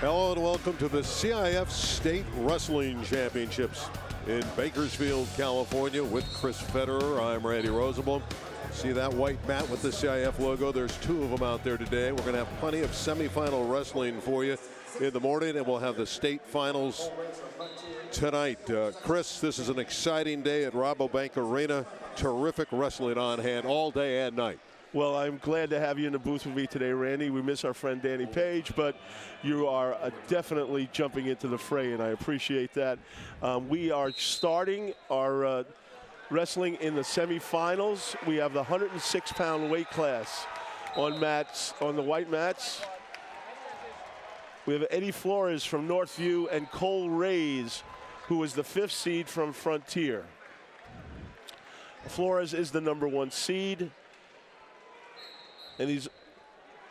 Hello and welcome to the CIF State Wrestling Championships in Bakersfield, California with Chris Federer. I'm Randy Rosenblum. See that white mat with the CIF logo? There's two of them out there today. We're going to have plenty of semifinal wrestling for you in the morning, and we'll have the state finals tonight. Chris, this is an exciting day at Rabobank Arena. Terrific wrestling on hand all day and night. Well, I'm glad to have you in the booth with me today, Randy. We miss our friend Danny Page, but you are definitely jumping into the fray, and I appreciate that. We are starting our wrestling in the semifinals. We have the 106-pound weight class on the white mats. We have Eddie Flores from Northview and Cole Reyes, who is the 5th seed from Frontier. Flores is the #1 seed. And he's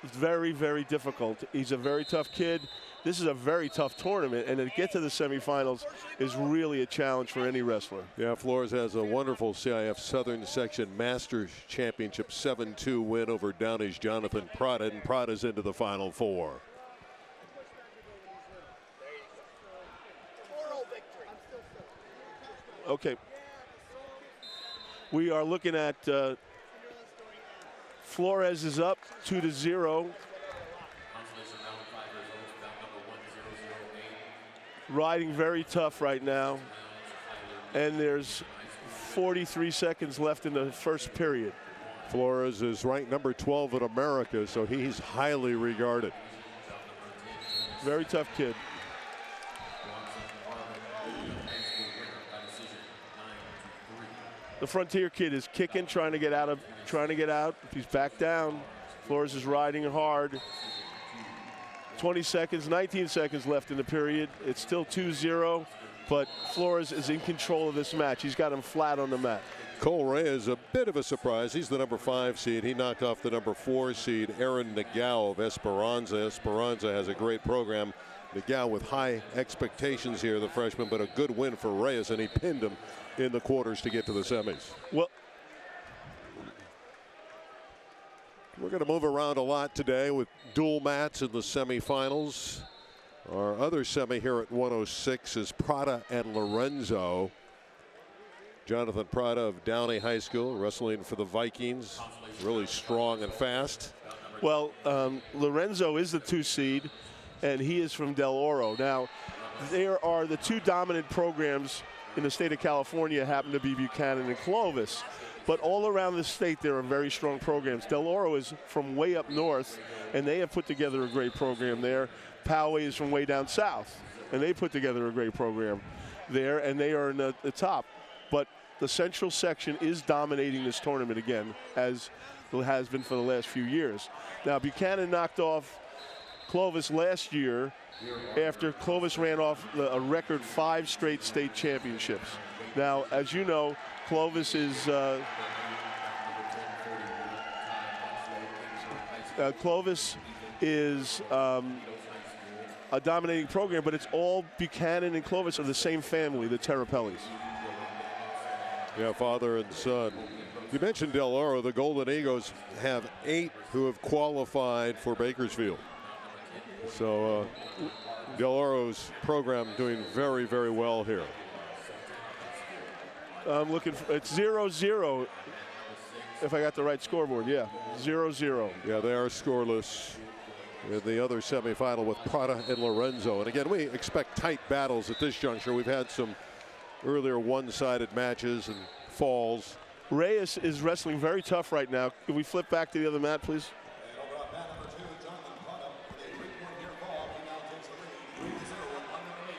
very, very difficult. He's a very tough kid. This is a very tough tournament, and to get to the semifinals is really a challenge for any wrestler. Yeah, Flores has a wonderful CIF Southern Section Masters Championship 7-2 win over Downey's Jonathan Prada, and Prada's into the Final Four. Okay. We are looking at Flores is up 2-0. Riding very tough right now. And there's 43 seconds left in the first period. Flores is ranked number 12 in America, so he's highly regarded. Very tough kid. The Frontier kid is kicking, trying to get out. He's back down. Flores is riding hard. 20 seconds, 19 seconds left in the period. It's still 2-0, but Flores is in control of this match. He's got him flat on the mat. Cole Ray is a bit of a surprise. He's the #5 seed. He knocked off the #4 seed, Aaron Nagao of Esperanza. Esperanza has a great program. Nagao with high expectations here, the freshman, but a good win for Reyes, and he pinned him in the quarters to get to the semis. Well, we're going to move around a lot today with dual mats in the semifinals. Our other semi here at 106 is Prada and Lorenzo. Jonathan Prada of Downey High School, wrestling for the Vikings, really strong and fast. Well, Lorenzo is the 2 seed, and he is from Del Oro. Now, there are the 2 dominant programs in the state of California happen to be Buchanan and Clovis. But all around the state, there are very strong programs. Del Oro is from way up north, and they have put together a great program there. Poway is from way down south, and they put together a great program there, and they are in the top. But the central section is dominating this tournament again, as it has been for the last few years. Now, Buchanan knocked off Clovis last year after Clovis ran off a record 5 straight state championships. Now, as you know, Clovis is a dominating program, but it's all Buchanan and Clovis are the same family, the Terrapellis. Yeah, father and son. You mentioned Del Oro. The Golden Eagles have 8 who have qualified for Bakersfield. So Del Oro's program doing very, very well here. I'm looking for, it's 0-0, if I got the right scoreboard. Yeah, 0-0. Yeah, they are scoreless in the other semifinal with Prada and Lorenzo. And again, we expect tight battles at this juncture. We've had some earlier one-sided matches and falls. Reyes is wrestling very tough right now. Can we flip back to the other mat, please?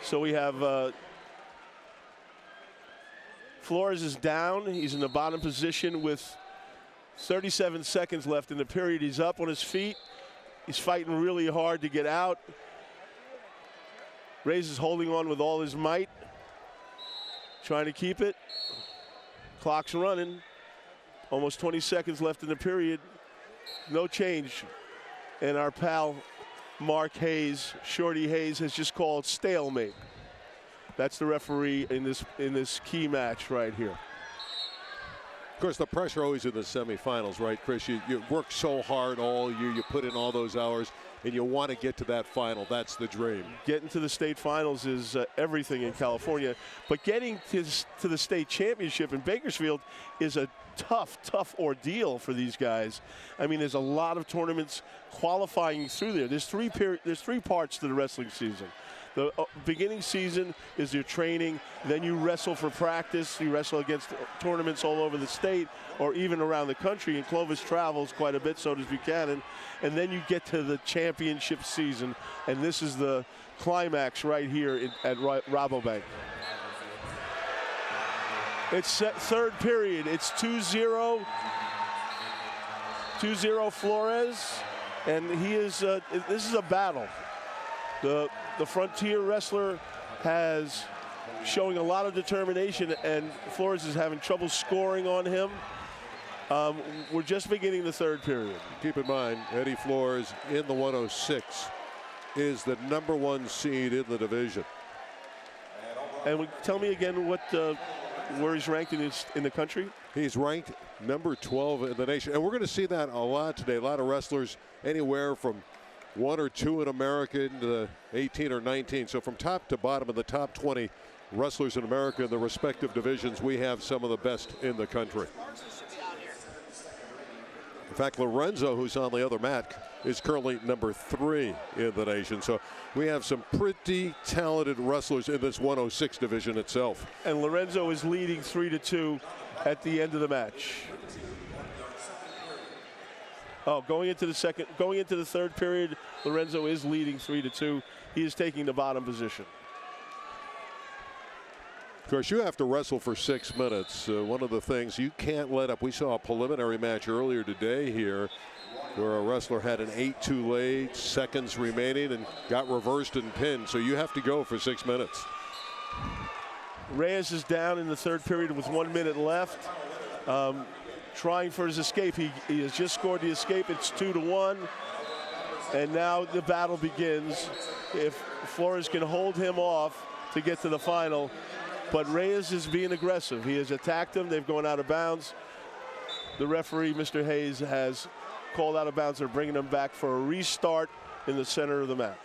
So we have Flores is down. He's in the bottom position with 37 seconds left in the period. He's up on his feet. He's fighting really hard to get out. Reyes is holding on with all his might, trying to keep it. Clock's running. Almost 20 seconds left in the period. No change. And our pal Mark Hayes, Shorty Hayes, has just called stalemate. That's the referee in this key match right here. Of course, the pressure always in the semifinals, right, Chris? You work so hard all year, you put in all those hours. and you want to get to that final. That's the dream. Getting to the state finals is everything in California, but getting to the state championship in Bakersfield is a tough ordeal for these guys. I mean, there's a lot of tournaments qualifying through there. There's three parts to the wrestling season. The beginning season is your training, then you wrestle for practice. You wrestle against tournaments all over the state or even around the country, and Clovis travels quite a bit, so does Buchanan. And then you get to the championship season, and this is the climax right here at Rabobank. It's third period. It's 2-0 Flores, and he is. This is a battle. The Frontier wrestler has showing a lot of determination, and Flores is having trouble scoring on him. We're just beginning the third period. Keep in mind, Eddie Flores in the 106 is the #1 seed in the division. And tell me again where he's ranked in the country? He's ranked number 12 in the nation. And we're going to see that a lot today. A lot of wrestlers anywhere from 1 or 2 in America into the 18 or 19. So from top to bottom of the top 20 wrestlers in America in the respective divisions, we have some of the best in the country. In fact, Lorenzo, who's on the other mat, is currently number 3 in the nation. So we have some pretty talented wrestlers in this 106 division itself. And Lorenzo is leading 3-2 at the end of the match. Oh, going into the third period, Lorenzo is leading 3-2. He is taking the bottom position. Of course, you have to wrestle for 6 minutes. One of the things you can't let up. We saw a preliminary match earlier today here where a wrestler had an 8-2 lead, seconds remaining, and got reversed and pinned. So you have to go for 6 minutes. Reyes is down in the third period with 1 minute left. Trying for his escape. He has just scored the escape. It's 2-1. And now the battle begins. If Flores can hold him off to get to the final. But Reyes is being aggressive. He has attacked him. They've gone out of bounds. The referee, Mr. Hayes, has called out of bounds. They're bringing him back for a restart in the center of the mat.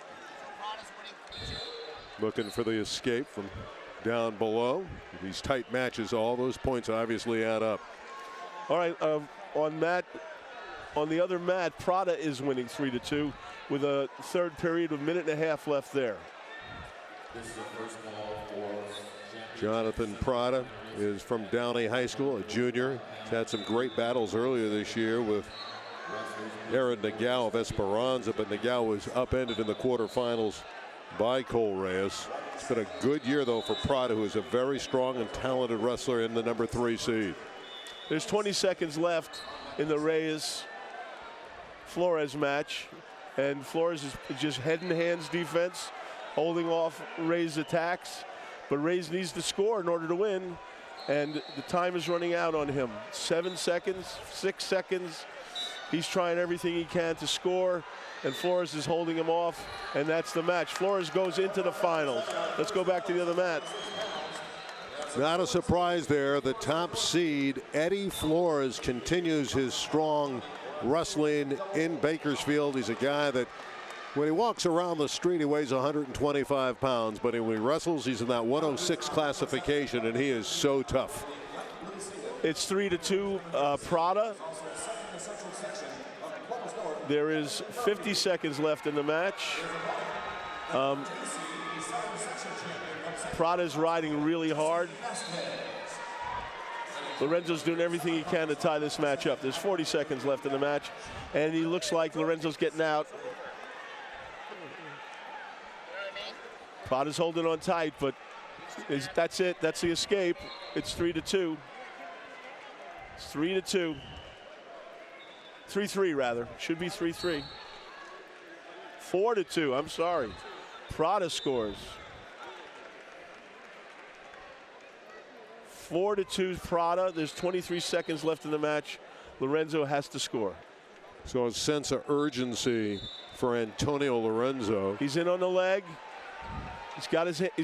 Looking for the escape from down below. These tight matches, all those points obviously add up. All right, on the other mat, Prada is winning 3-2 with a third period with a minute and a half left there. Jonathan Prada is from Downey High School, a junior. He's had some great battles earlier this year with Aaron Nagao of Esperanza, but Nagao was upended in the quarterfinals by Cole Reyes. It's been a good year, though, for Prada, who is a very strong and talented wrestler in the number 3 seed. There's 20 seconds left in the Reyes-Flores match, and Flores is just head and hands defense, holding off Reyes' attacks, but Reyes needs to score in order to win, and the time is running out on him. 7 seconds, 6 seconds. He's trying everything he can to score, and Flores is holding him off, and that's the match. Flores goes into the finals. Let's go back to the other mat. Not a surprise there. The top seed, Eddie Flores, continues his strong wrestling in Bakersfield. He's a guy that when he walks around the street, he weighs 125 pounds, but when he wrestles, he's in that 106 classification, and he is so tough. It's 3-2 Prada. There is 50 seconds left in the match. Prada's riding really hard. Lorenzo's doing everything he can to tie this match up. There's 40 seconds left in the match, and he looks like Lorenzo's getting out. Prada's holding on tight, but that's it. That's the escape. It's 3-2. It's 3-2. 3-3 rather. Should be 3-3. 4-2. I'm sorry. Prada scores. 4-2 Prada. There's 23 seconds left in the match. Lorenzo has to score. So a sense of urgency for Antonio Lorenzo. He's in on the leg. He's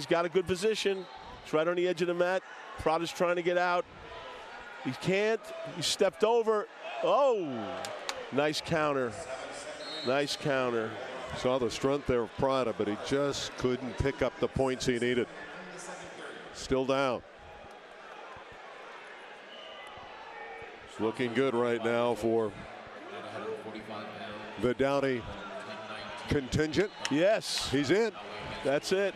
got a good position. He's right on the edge of the mat. Prada's trying to get out. He can't. He stepped over. Oh, nice counter. Nice counter. Saw the strength there of Prada, but he just couldn't pick up the points he needed. Still down. It's looking good right now for the Downey contingent. Yes. He's in. That's it.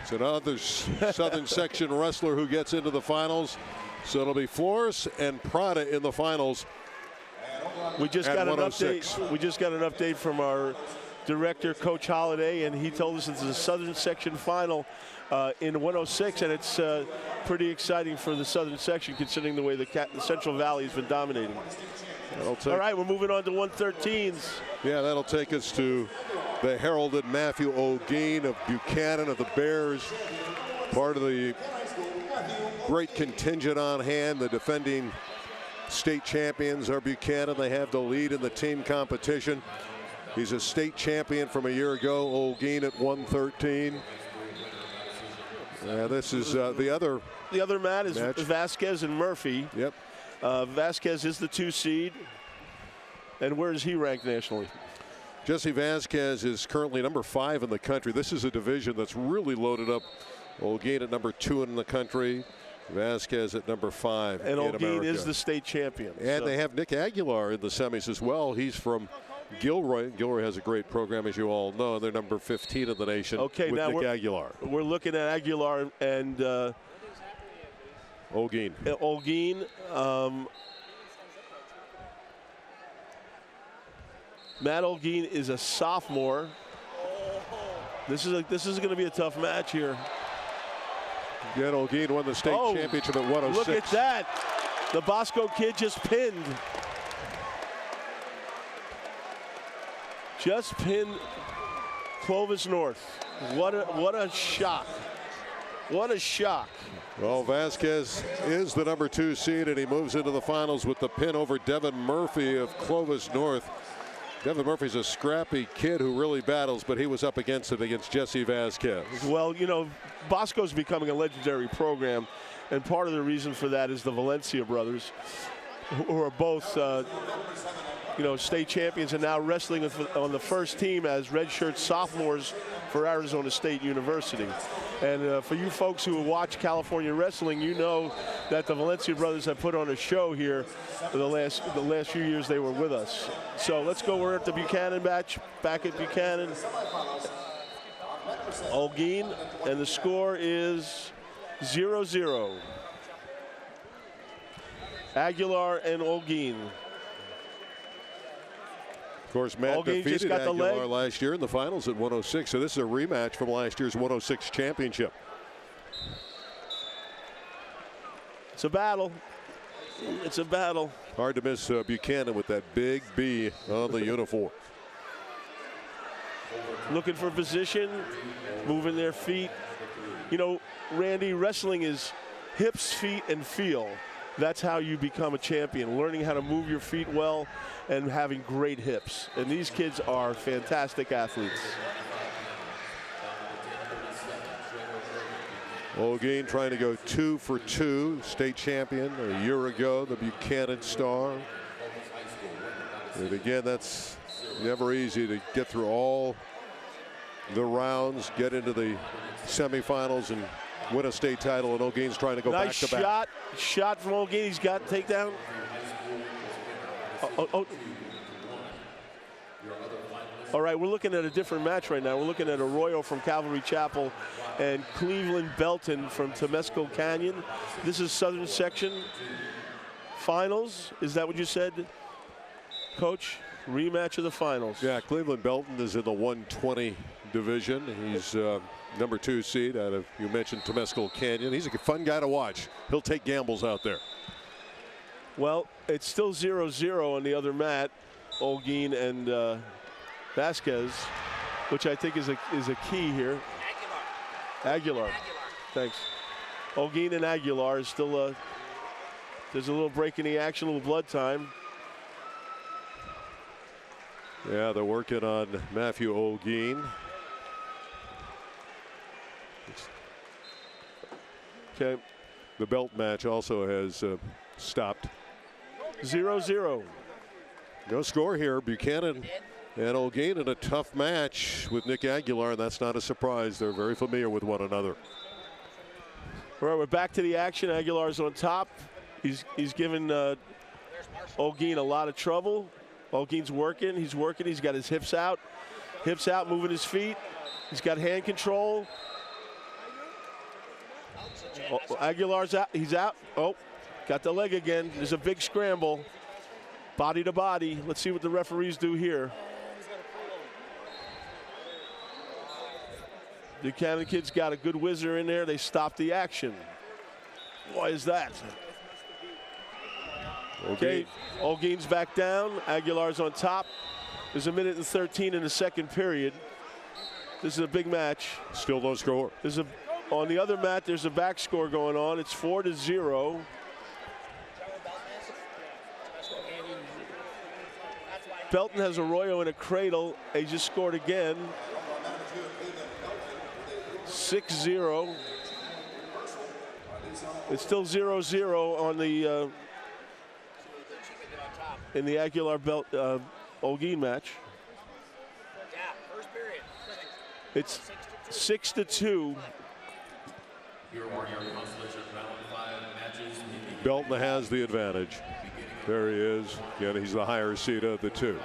It's another Southern Section wrestler who gets into the finals. So it'll be Flores and Prada in the finals. We just got an 106. update. We just got an update from our director, Coach Holliday, and he told us it's a Southern Section final in 106, and it's pretty exciting for the Southern Section considering the way the Central Valley has been dominating. All right, we're moving on to 113s. Yeah, that'll take us to the heralded Matthew O'Gean of Buchanan of the Bears, part of the great contingent on hand. The defending state champions are Buchanan. They have the lead in the team competition. He's a state champion from a year ago. O'Gean at 113. This is the other. The other mat is match. Vasquez and Murphy. Yep. Vasquez is the 2 seed. And where is he ranked nationally? Jesse Vasquez is currently number 5 in the country. This is a division that's really loaded up. O'Gean at number 2 in the country. Vasquez at number 5 and in O'Gean America. is the state champion. And so. they have Nick Aguilar in the semis as well. He's from Gilroy. Gilroy has a great program, as you all know. They're number 15 in the nation with now Nick Aguilar. We're looking at Aguilar and O'Gean. Matt O'Gean is a sophomore. This is going to be a tough match here. Again, O'Gean won the state championship at 106. Look at that. The Bosco kid just pinned. Just pinned Clovis North. What a shock. What a shock. Well, Vasquez is the number 2 seed, and he moves into the finals with the pin over Devin Murphy of Clovis North. Devin Murphy's a scrappy kid who really battles, but he was up against it against Jesse Vasquez. Well, you know, Bosco's becoming a legendary program, and part of the reason for that is the Valencia brothers, who are both, state champions and now wrestling on the first team as redshirt sophomores for Arizona State University. And for you folks who watch California wrestling, you know that the Valencia brothers have put on a show here for the last few years they were with us. So let's go. We're at the Buchanan match, back at Buchanan. O'Gean, and the score is 0-0. Aguilar and O'Gean. Of course, Matt O'Gean defeated got the Aguilar leg. last year in the finals at 106, so this is a rematch from last year's 106 championship. It's a battle. It's a battle. Hard to miss Buchanan with that big B on the uniform. Looking for position, moving their feet. You know, Randy, wrestling is hips, feet, and feel. That's how you become a champion, learning how to move your feet well and having great hips. And these kids are fantastic athletes. O'Gean trying to go 2 for 2, state champion a year ago, the Buchanan star. And again, that's never easy to get through all the rounds, get into the semifinals and win a state title, and O'Gean's trying to go nice back to back. Shot from O'Gean. He's got takedown. All right, we're looking at a different match right now. We're looking at Arroyo from Calvary Chapel and Cleveland Belton from Temescal Canyon. This is Southern Section finals. Is that what you said, Coach? Rematch of the finals. Yeah, Cleveland Belton is in the 120 division. He's number 2 seed out of, you mentioned, Temescal Canyon. He's a fun guy to watch. He'll take gambles out there. Well, it's still 0-0 on the other mat, O'Gean and Vasquez, which I think is a key here. Aguilar. Thanks. O'Gean and Aguilar is still there's a little break in the action, a little blood time. Yeah, they're working on Matthew O'Gean. Okay. The belt match also has stopped. 0-0. No score here. Buchanan And Olguin in a tough match with Nick Aguilar, and that's not a surprise. They're very familiar with one another. All right, we're back to the action. Aguilar's on top. He's given Olguin a lot of trouble. Olguin's working. He's working. He's got his hips out, moving his feet. He's got hand control. Aguilar's out. He's out. Oh, got the leg again. There's a big scramble. Body to body. Let's see what the referees do here. The Buchanan kids got a good whizzer in there. They stopped the action. Why is that? Okay, Olguin's back down. Aguilar's on top. There's 1:13 in the second period. This is a big match. Still no score. On the other mat, there's a back score going on. It's 4-0. Belton has Arroyo in a cradle. They just scored again. 6-0. It's still 0-0 on the in the Aguilar Olguin match. It's 6-2. Belton has the advantage. There he is. Again, he's the higher seed of the two.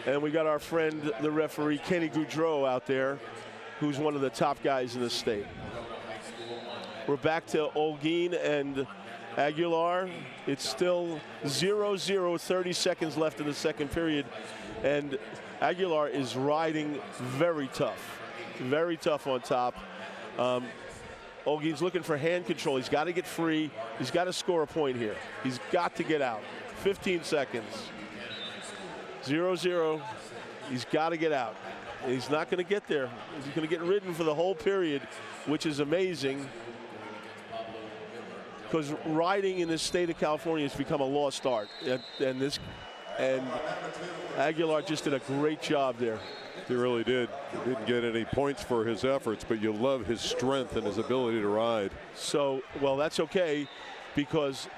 And we got our friend, the referee, Kenny Goudreau, out there, who's one of the top guys in the state. We're back to Olguin and Aguilar. It's still 0-0, 30 seconds left in the second period. And Aguilar is riding very tough on top. Olguin's looking for hand control. He's got to get free. He's got to score a point here. He's got to get out. 15 seconds. 0-0. He's got to get out. And he's not going to get there. He's going to get ridden for the whole period, which is amazing. Because riding in this state of California has become a lost art. And Aguilar just did a great job there. He really did. He didn't get any points for his efforts, but you love his strength and his ability to ride. So, well, that's okay, because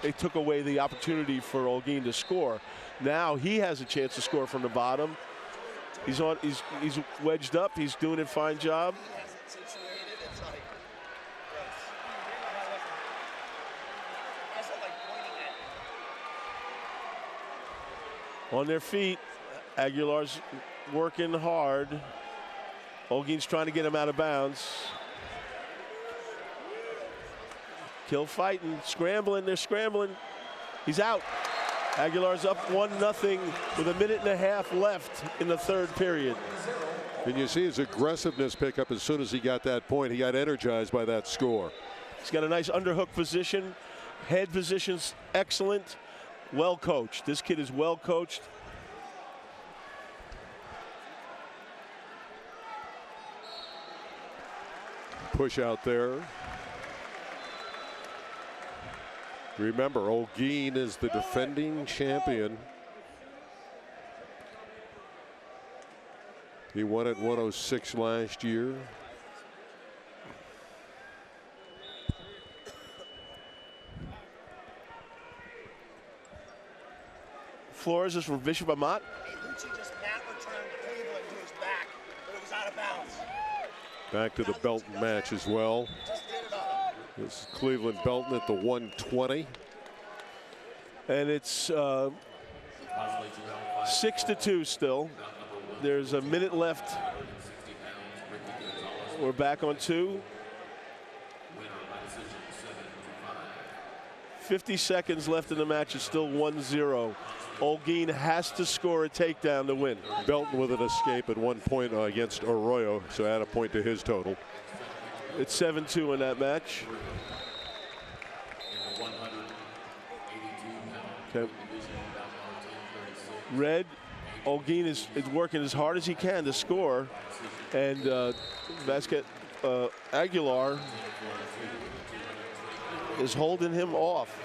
they took away the opportunity for Olguin to score. Now he has a chance to score from the bottom. He's wedged up. He's doing a fine job. On their feet, Aguilar's working hard. Olguin's trying to get him out of bounds. Kill fighting, scrambling, they're scrambling. He's out. Aguilar's up 1-0 with 1.5 minutes left in the third period. And you see his aggressiveness pick up as soon as he got that point. He got energized by that score. He's got a nice underhook position. Head position's excellent. Well coached. This kid is well coached. Push out there. Remember, Olguin is the defending champion. He won at 106 last year. Flores is from Bishop Amat. Hey, Lucci just mat returned Cleveland to his back, but it was out of bounds. Back to the Belton match as well. This is Cleveland Belton at the 120. And it's 6-2 still. There's a minute left. We're back on 2. 50 seconds left in the match. It's still 1-0. Olguin has to score a takedown to win. Belton with an escape at 1 point against Arroyo, so add a point to his total. It's 7-2 in that match. Okay. Red, Olguin is working as hard as he can to score, and Aguilar is holding him off.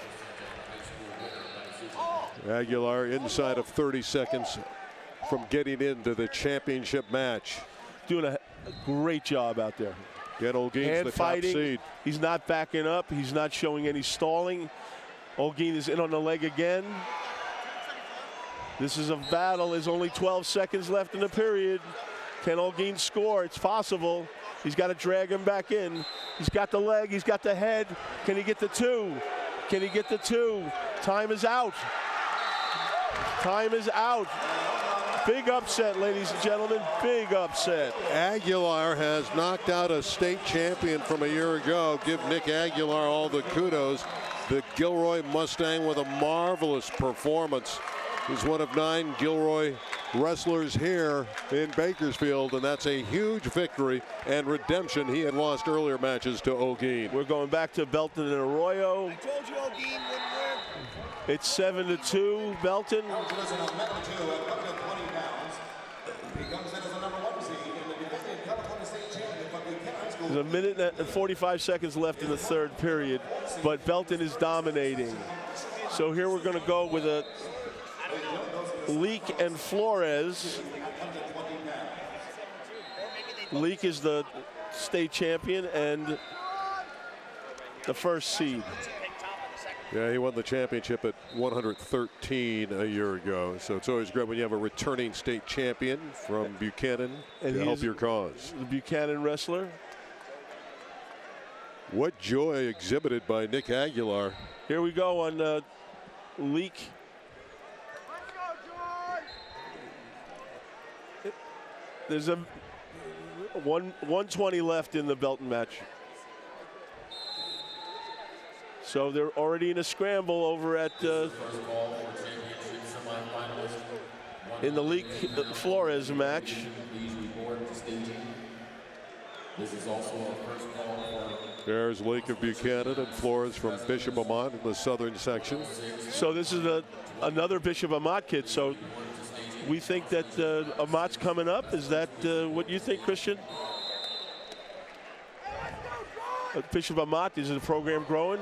Aguilar inside of 30 seconds from getting into the championship match. Doing a great job out there. Again, Olguin's the top seed. He's not backing up. He's not showing any stalling. Olguin is in on the leg again. This is a battle. There's only 12 seconds left in the period. Can Olguin score? It's possible. He's got to drag him back in. He's got the leg. He's got the head. Can he get the 2? Can he get the 2? Time is out. Time is out. Big upset, ladies and gentlemen. Big upset. Aguilar has knocked out a state champion from a year ago. Give Nick Aguilar all the kudos. The Gilroy Mustang with a marvelous performance. He's one of 9 Gilroy wrestlers here in Bakersfield, and that's a huge victory and redemption. He had lost earlier matches to Olguin. We're going back to Belton and Arroyo. I told you Olguin wouldn't win. It's 7-2, Belton. There's a minute and 45 seconds left in the third period, but Belton is dominating. So here we're going to go with a Leak and Flores. Leak is the state champion and the first seed. Yeah, he won the championship at 113 a year ago. So it's always great when you have a returning state champion from Buchanan and to help your cause. The Buchanan wrestler. What joy exhibited by Nick Aguilar. Here we go on Leak. There's a 120 left in the Belton match. So they're already in a scramble over at in the Leak Flores match. There's Leak of Buchanan and Flores from Bishop Amat in the southern section. So this is another Bishop Amat kid. So we think that Amat's coming up. Is that what you think, Christian? Bishop Amat, is the program growing?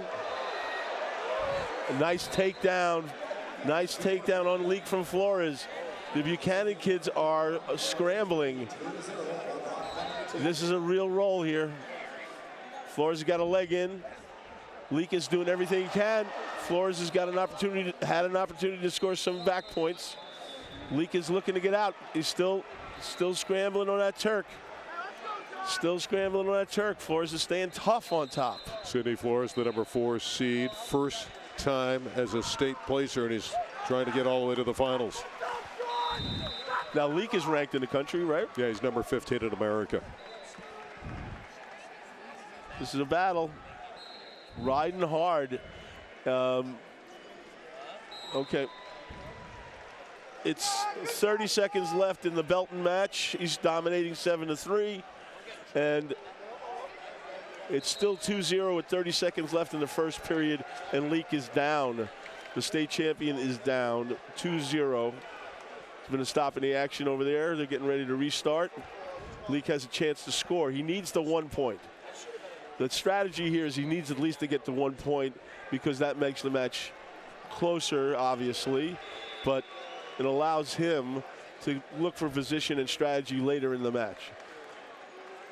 A nice takedown. Nice takedown on Leak from Flores. The Buchanan kids are scrambling. This is a real roll here. Flores has got a leg in. Leak is doing everything he can. Flores has got an opportunity, had an opportunity to score some back points. Leak is looking to get out. He's still scrambling on that Turk. Still scrambling on that Turk. Flores is staying tough on top. Sidney Flores, the number 4 seed, first time as a state placer, and he's trying to get all the way to the finals. Now Leak is ranked in the country, right? Yeah, he's number 15 in America. This is a battle. Riding hard. Okay. It's 30 seconds left in the Belton match. He's dominating 7-3. And it's still 2-0 with 30 seconds left in the first period. And Leak is down. The state champion is down 2-0. There's been a stop in the action over there. They're getting ready to restart. Leak has a chance to score. He needs the 1 point. The strategy here is he needs at least to get to 1 point because that makes the match closer, obviously. But it allows him to look for position and strategy later in the match.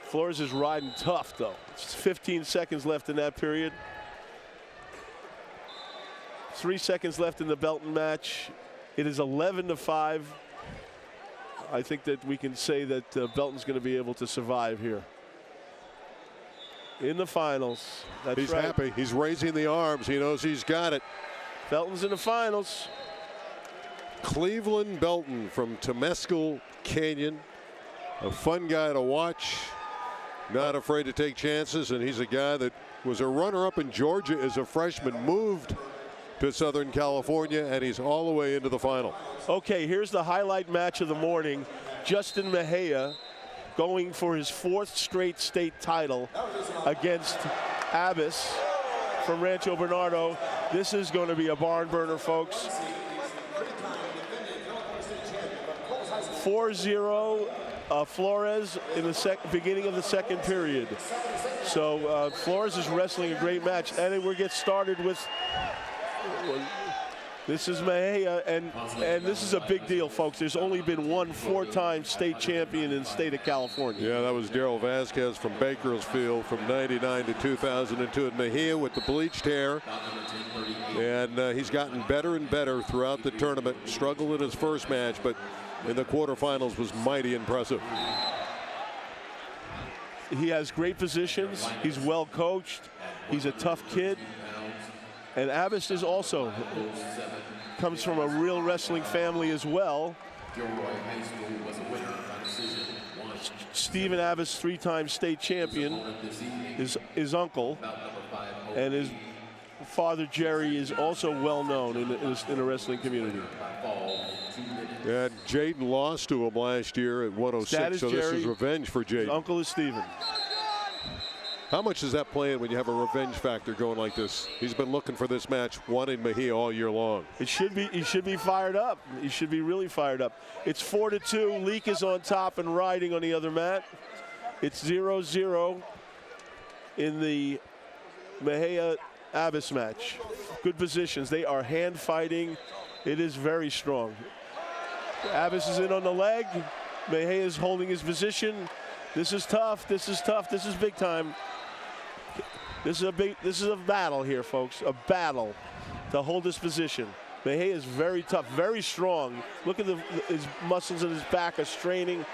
Flores is riding tough, though. It's 15 seconds left in that period. 3 seconds left in the Belton match. It is 11-5. I think that we can say that Belton's going to be able to survive here. In the finals. That's he's right. happy. He's raising the arms. He knows he's got it. Belton's in the finals. Cleveland Belton from Temescal Canyon. A fun guy to watch. Not afraid to take chances, and he's a guy that was a runner-up in Georgia as a freshman, moved to Southern California, and he's all the way into the final. Okay, here's the highlight match of the morning. Justin Mejia going for his 4th straight state title against Abbas from Rancho Bernardo. This is going to be a barn burner, folks. 4-0 Flores in the beginning of the second period. So Flores is wrestling a great match. And we're get started with This is Mejia, and this is a big deal, folks. There's only been one 4-time state champion in the state of California. Yeah, that was Daryl Vasquez from Bakersfield from 99 to 2002. And Mejia with the bleached hair. And he's gotten better and better throughout the tournament. Struggled in his first match, but in the quarterfinals was mighty impressive. He has great positions. He's well coached. He's a tough kid. And Abbas is also comes from a real wrestling family as well. Stephen Abbas, 3-time state champion, his uncle, and his father Jerry is also well known in the wrestling community. And Jaden lost to him last year at 106, so Jerry. This is revenge for Jaden. His uncle is Stephen. How much does that play in when you have a revenge factor going like this? He's been looking for this match, wanting Mejia all year long. He should be fired up. He should be really fired up. It's 4-2. Leak is on top and riding on the other mat. It's 0-0 in the Mejia Abbas match. Good positions. They are hand fighting. It is very strong. Abbas is in on the leg. Mejia is holding his position. This is tough. This is tough. This is big time. This is a battle here, folks. A battle to hold this position. Mejia is very tough, very strong. Look at his muscles in his back are straining.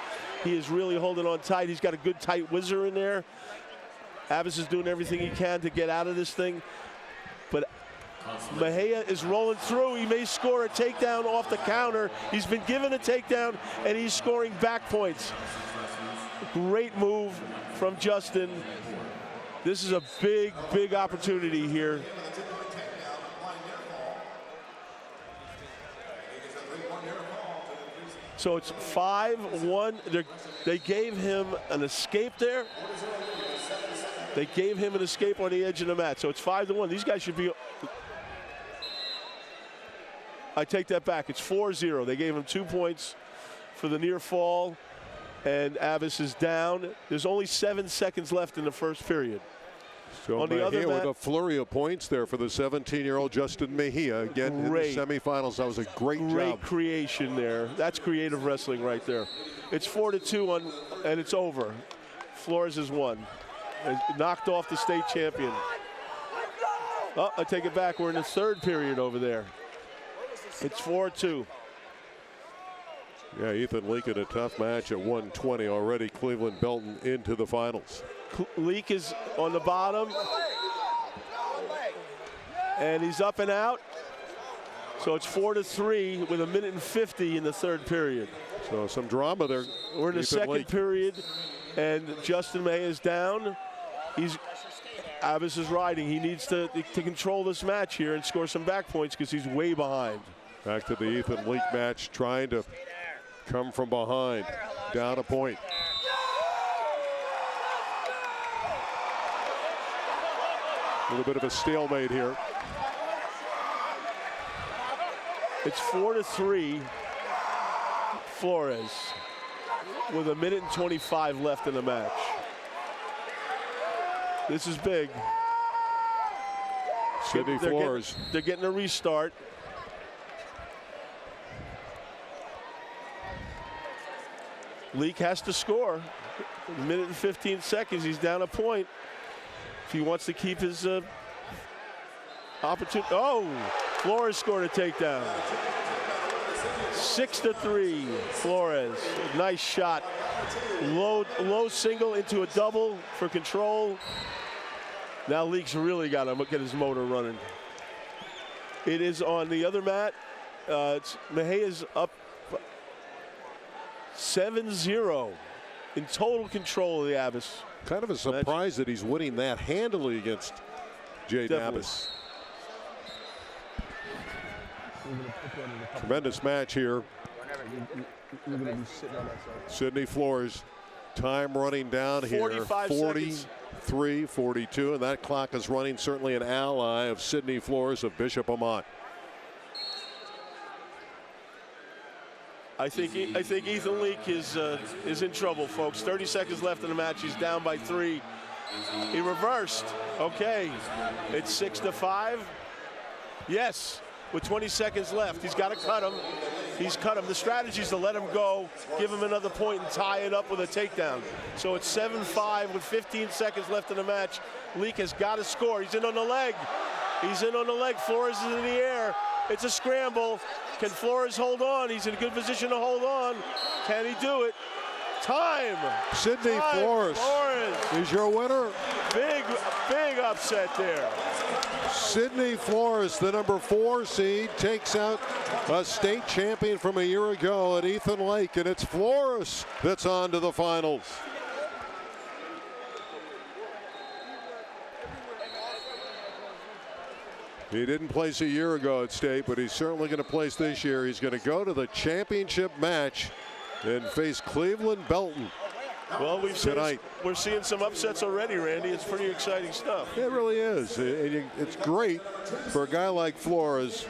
He is really holding on tight. He's got a good tight whizzer in there. Abbas is doing everything he can to get out of this thing. But Mejia is rolling through. He may score a takedown off the counter. He's been given a takedown, and he's scoring back points. Great move from Justin. This is a big, big opportunity here. So it's 5-1. They gave him an escape there. They gave him an escape on the edge of the mat. So it's 5-1. These guys should be. I take that back. It's 4-0. They gave him 2 points for the near fall. And Abbas is down. There's only 7 seconds left in the first period. So on the other Mejia mat, with a flurry of points there for the 17-year-old Justin Mejia. Again, great, in the semifinals, that was a great job. Great creation there. That's creative wrestling right there. It's 4-2 and it's over. Flores has won. Knocked off the state champion. Oh, I take it back. We're in the third period over there. It's 4-2. Yeah, Ethan Leak in a tough match at 120 already. Cleveland Belton into the finals. Leak is on the bottom. And he's up and out. So it's 4-3 with 1:50 in the third period. So some drama there. We're in the second period, and Justin Mejia is down. Abbas is riding. He needs to control this match here and score some back points because he's way behind. Back to the Ethan Leak match, trying to come from behind, down a point. A little bit of a stalemate here. It's 4-3 Flores with 1:25 left in the match. This is big. Sidney Flores. They're getting a restart. Leak has to score. 1:15. He's down a point. If he wants to keep his opportunity. Oh, Flores scored a takedown. 6-3, Flores. Nice shot. Low single into a double for control. Now Leak's really got to get his motor running. It is on the other mat. Mejia's up 7-0 in total control of the Abbas. Kind of a surprise that he's winning that handily against Jaden Abbas. Tremendous match here. Sidney Flores, time running down here. 43-42, and that clock is running. Certainly an ally of Sidney Flores of Bishop Amat. I think Ethan Leak is in trouble, folks. 30 seconds left in the match. He's down by 3. He reversed. Okay, it's 6-5. Yes, with 20 seconds left. He's got to cut him. He's cut him. The strategy is to let him go, give him another point, and tie it up with a takedown. So it's 7-5 with 15 seconds left in the match. Leak has got to score. He's in on the leg. He's in on the leg. Flores is in the air. It's a scramble. Can Flores hold on? He's in a good position to hold on. Can he do it? Time. Sidney Flores is your winner. Big upset there. Sidney Flores, the number 4 seed, takes out a state champion from a year ago at Ethan Lake, and it's Flores that's on to the finals. He didn't place a year ago at state, but he's certainly going to place this year. He's going to go to the championship match and face Cleveland Belton. Well, we're seeing some upsets already, Randy. It's pretty exciting stuff. It really is. It's great for a guy like Flores,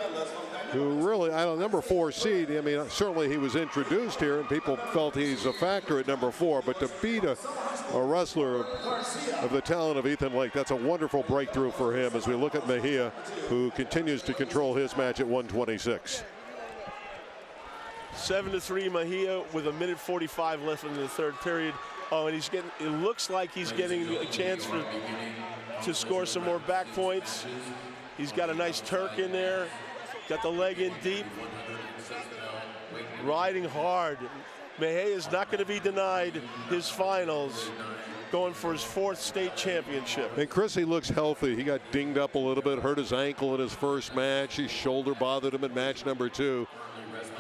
who really, number 4 seed. I mean, certainly he was introduced here, and people felt he's a factor at number 4. But to beat a wrestler of the talent of Ethan Lake, that's a wonderful breakthrough for him as we look at Mejia, who continues to control his match at 126. 7-3 Mejia with 1:45 left in the third period. Oh, and it looks like he's getting a chance to score some more back points. He's got a nice Turk in there. Got the leg in deep. Riding hard. Mejia is not going to be denied his finals, going for his 4th state championship. And Chris, he looks healthy. He got dinged up a little bit, hurt his ankle in his first match. His shoulder bothered him in match number 2.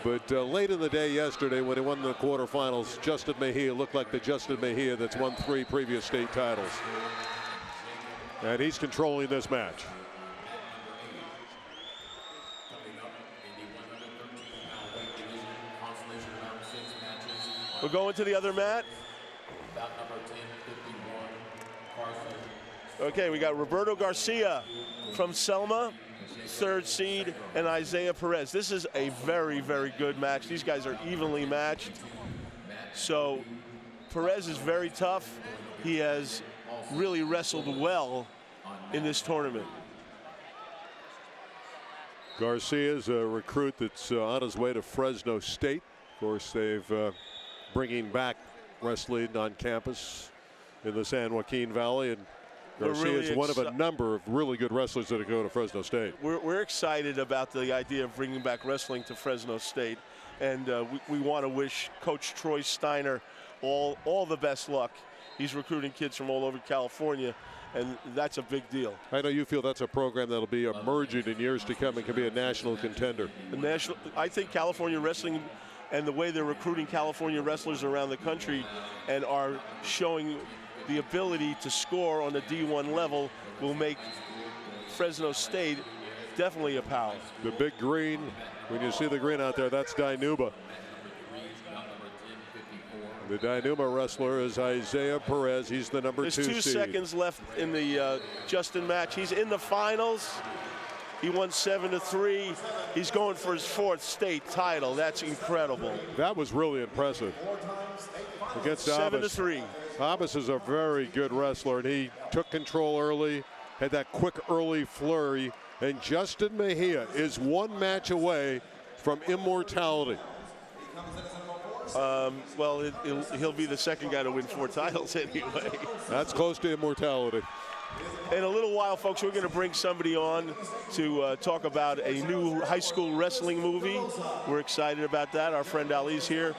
But late in the day yesterday, when he won the quarterfinals, Justin Mejia looked like the Justin Mejia that's won 3 previous state titles. And he's controlling this match. We're going to the other mat. Okay, we got Roberto Garcia from Selma, 3rd seed, and Isaiah Perez. This is a very, very good match. These guys are evenly matched. So Perez is very tough. He has really wrestled well in this tournament. Garcia is a recruit that's on his way to Fresno State. Of course, they've bringing back wrestling on campus in the San Joaquin Valley, and Garcia is one of a number of really good wrestlers that go to Fresno State. We're excited about the idea of bringing back wrestling to Fresno State, and we want to wish Coach Troy Steiner all the best luck. He's recruiting kids from all over California, and that's a big deal. I know you feel that's a program that'll be emerging in years to come and can be a national contender. I think California wrestling and the way they're recruiting California wrestlers around the country and are showing the ability to score on the D1 level will make Fresno State definitely a power. The big green, when you see the green out there, that's Dynuba. The Dynuba wrestler is Isaiah Perez. He's the number 2 seed. There's 2 seconds left in the Justin match. He's in the finals. He won 7-3. He's going for his 4th state title. That's incredible. That was really impressive against Abbas. 7-3. Abbas is a very good wrestler, and he took control early, had that quick early flurry, and Justin Mejia is 1 match away from immortality. Well, he'll be the 2nd guy to win 4 titles anyway. That's close to immortality. In a little while, folks, we're going to bring somebody on to talk about a new high school wrestling movie. We're excited about that. Our friend Ali's here.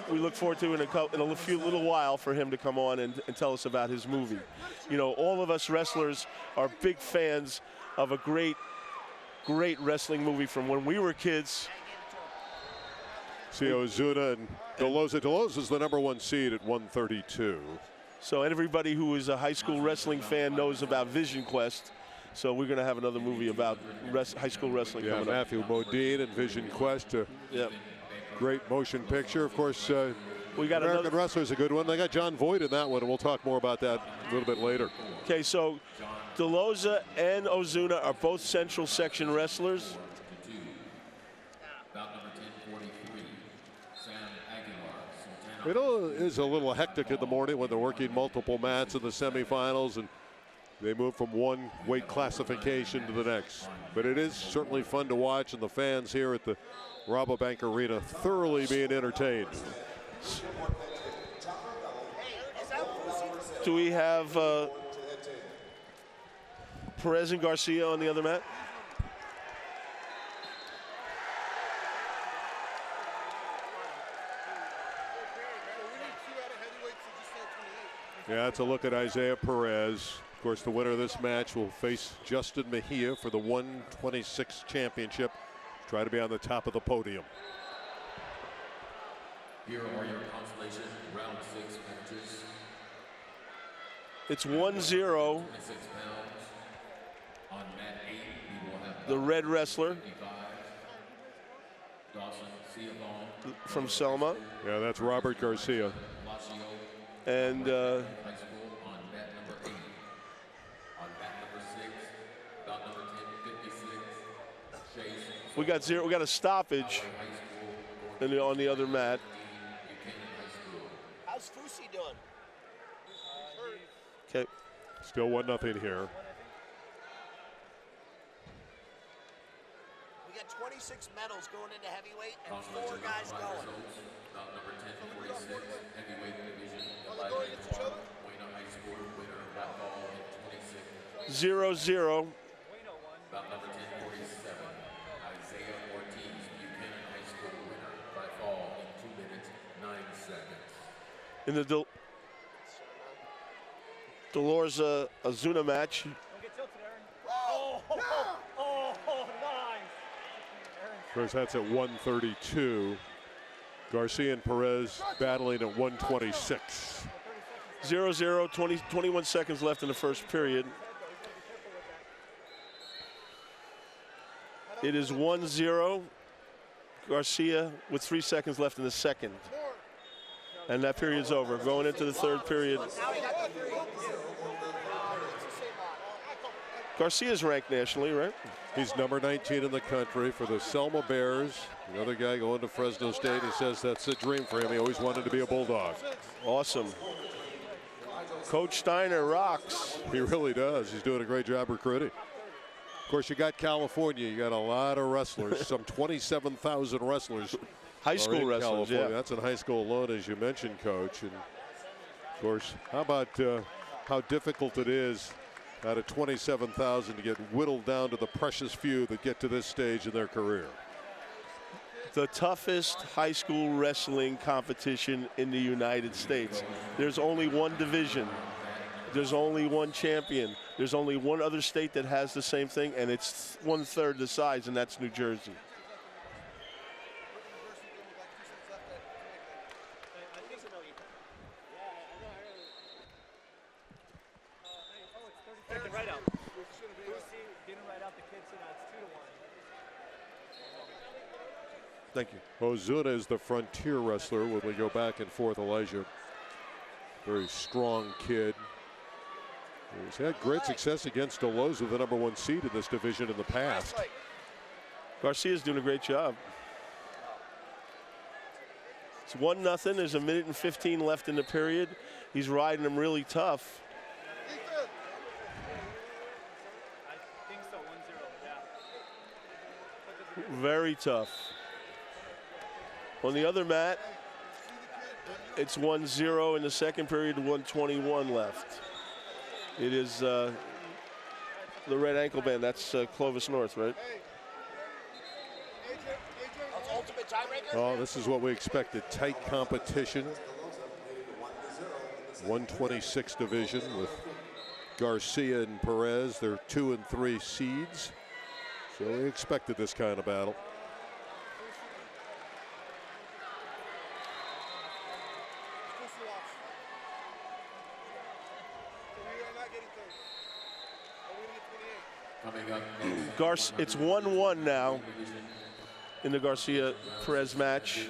We look forward to in a little while for him to come on and tell us about his movie. You know, all of us wrestlers are big fans of a great wrestling movie from when we were kids. See Ozuna and Delosa. Delosa's the number 1 seed at 132. So everybody who is a high school wrestling fan knows about Vision Quest. So we're going to have another movie about high school wrestling coming up. Matthew Modine and Vision Quest. Great motion picture. Of course, we got American Wrestler's a good one. They got John Voight in that one, and we'll talk more about that a little bit later. Okay, so Delosa and Ozuna are both Central Section wrestlers. It is a little hectic in the morning when they're working multiple mats in the semifinals, and they move from one weight classification to the next. But it is certainly fun to watch, and the fans here at the Rabobank Arena thoroughly being entertained. Do we have Perez and Garcia on the other mat? Yeah, that's a look at Isaiah Perez. Of course, the winner of this match will face Justin Mejia for the 126 championship. Try to be on the top of the podium. Here are your consolation round 6 matches. It's 1-0. On mat 8, we will have the red wrestler from Selma. Yeah, that's Robert Garcia. And we got a stoppage on the other mat. How's Fusi doing? Okay. Still 1-0 here. We got 26 medals going into heavyweight and 4 guys going. 0-0. In the Dolores Azuna match. Of course, that's at 132. Garcia and Perez battling at 126. 0-0, 21 seconds left in the first period. It is 1-0. Garcia with 3 seconds left in the second. And that period's over. Going into the third period. Garcia's ranked nationally, right? He's number 19 in the country for the Selma Bears. Another guy going to Fresno State. He says that's a dream for him. He always wanted to be a Bulldog. Awesome. Coach Steiner rocks. He really does. He's doing a great job recruiting. Of course, you got California. You got a lot of wrestlers, some 27,000 wrestlers. High school wrestlers, California. yeah. That's in high school alone, as you mentioned, Coach. And of course, how about how difficult it is out of 27,000 to get whittled down to the precious few that get to this stage in their career. The toughest high school wrestling competition in the United States. There's only one division. There's only one champion. There's only one other state that has the same thing, and it's 1/3 the size, and that's New Jersey. Thank you. Ozuna is the frontier wrestler when we go back and forth, Elijah. Very strong kid. He's had great success against Deloza, the #1 seed in this division in the past. Garcia's doing a great job. It's 1-0. There's 1:15 left in the period. He's riding him really tough. Very tough. On the other mat, it's 1-0 in the second period, 1:21 left. It is the red ankle band. That's Clovis North, right? Oh, this is what we expected. Tight competition. 126 division with Garcia and Perez. They're 2 and 3 seeds. So we expected this kind of battle. It's 1-1 now in the Garcia Perez match.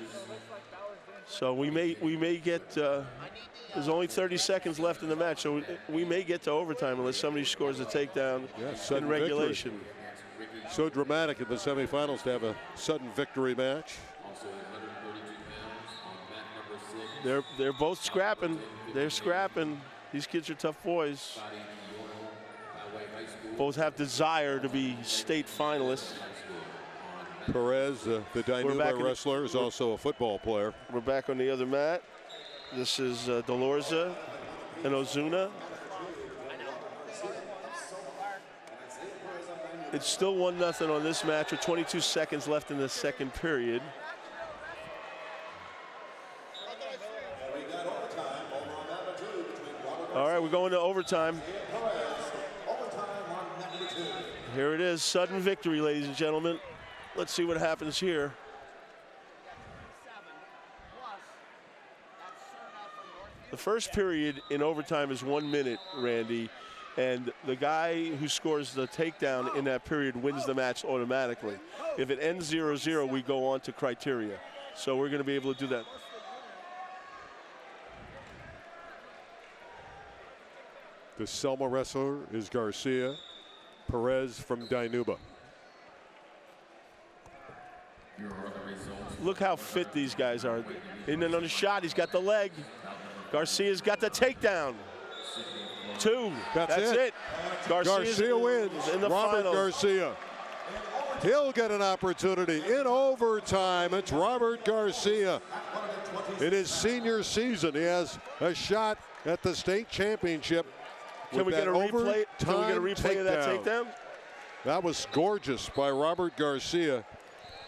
So we may get. There's only 30 seconds left in the match, so we may get to overtime unless somebody scores a takedown in regulation. Victory. So dramatic in the semifinals to have a sudden victory match. They're both scrapping. They're scrapping. These kids are tough boys. Both have desire to be state finalists. Perez, the Dinuba wrestler, is also a football player. We're back on the other mat. This is Delorza and Ozuna. It's still 1-0 on this match with 22 seconds left in the second period. All right, we're going to overtime. Here it is, sudden victory, ladies and gentlemen. Let's see what happens here. The first period in overtime is 1 minute, Randy, and the guy who scores the takedown in that period wins the match automatically. If it ends 0-0, we go on to criteria. So we're going to be able to do that. The Selma wrestler is Garcia. Perez from Dinuba. Look how fit these guys are. In and on the shot, he's got the leg. Garcia's got the takedown. 2. That's it. Garcia wins in the Robert finals. Garcia. He'll get an opportunity in overtime. It's Robert Garcia. In his senior season, he has a shot at the state championship. Can we get a replay? Can we get a replay of that takedown? That was gorgeous by Robert Garcia,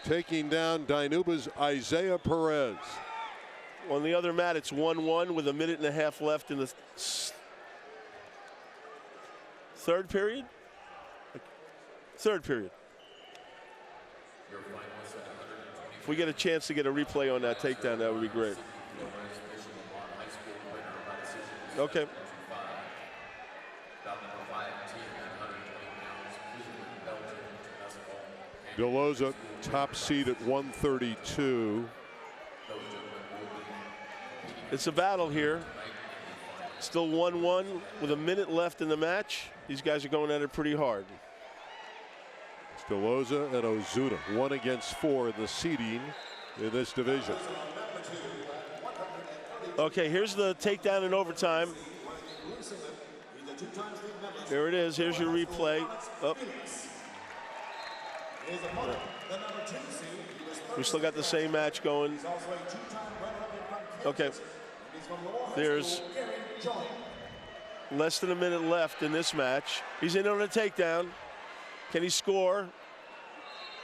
taking down Dinuba's Isaiah Perez. On the other mat, it's 1-1 with 1.5 minutes left in the third period. Third period. If we get a chance to get a replay on that takedown, that would be great. Okay. Delorza, top seed at 132. It's a battle here. Still 1-1 with 1 minute left in the match. These guys are going at it pretty hard. It's Delorza and Ozuna, 1 against 4 in the seeding in this division. Okay, here's the takedown in overtime. There it is. Here's your replay. Oh. We still got the same match going. Okay. There's less than a minute left in this match. He's in on a takedown. Can he score?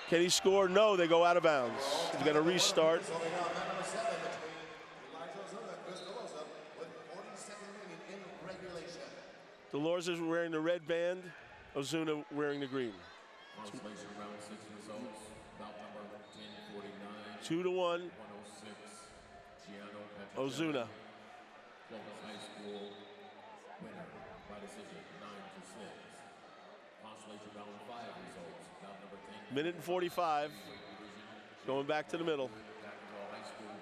Can he score? No, they go out of bounds. He's got to restart. Delorza is wearing the red band. Ozuna wearing the green. 2-1. Ozuna. Minute and 45. Going back to the middle.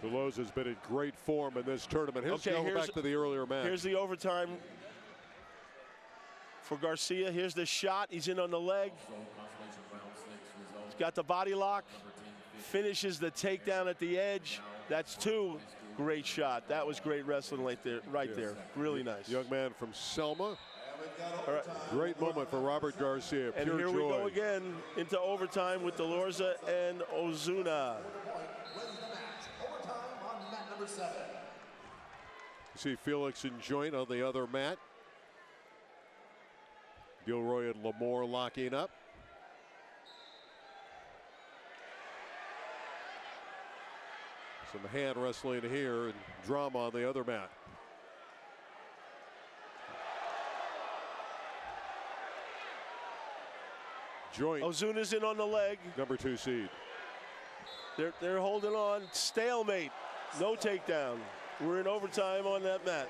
Delorza's been in great form in this tournament. Here's going back to the earlier match. Here's the overtime for Garcia. Here's the shot. He's in on the leg. He's got the body lock. Finishes the takedown at the edge. That's 2. Great shot. That was great wrestling right there. Really nice. Young man from Selma. All right. Great moment for Robert Garcia. And Pure here joy. we go again into overtime with Delorza and Ozuna. You see Felix and Joint on the other mat. Gilroy and Lamore locking up. Some hand wrestling here and drama on the other mat. Joint. Ozuna's in on the leg. Number 2 seed. They're holding on. Stalemate. No takedown. We're in overtime on that mat.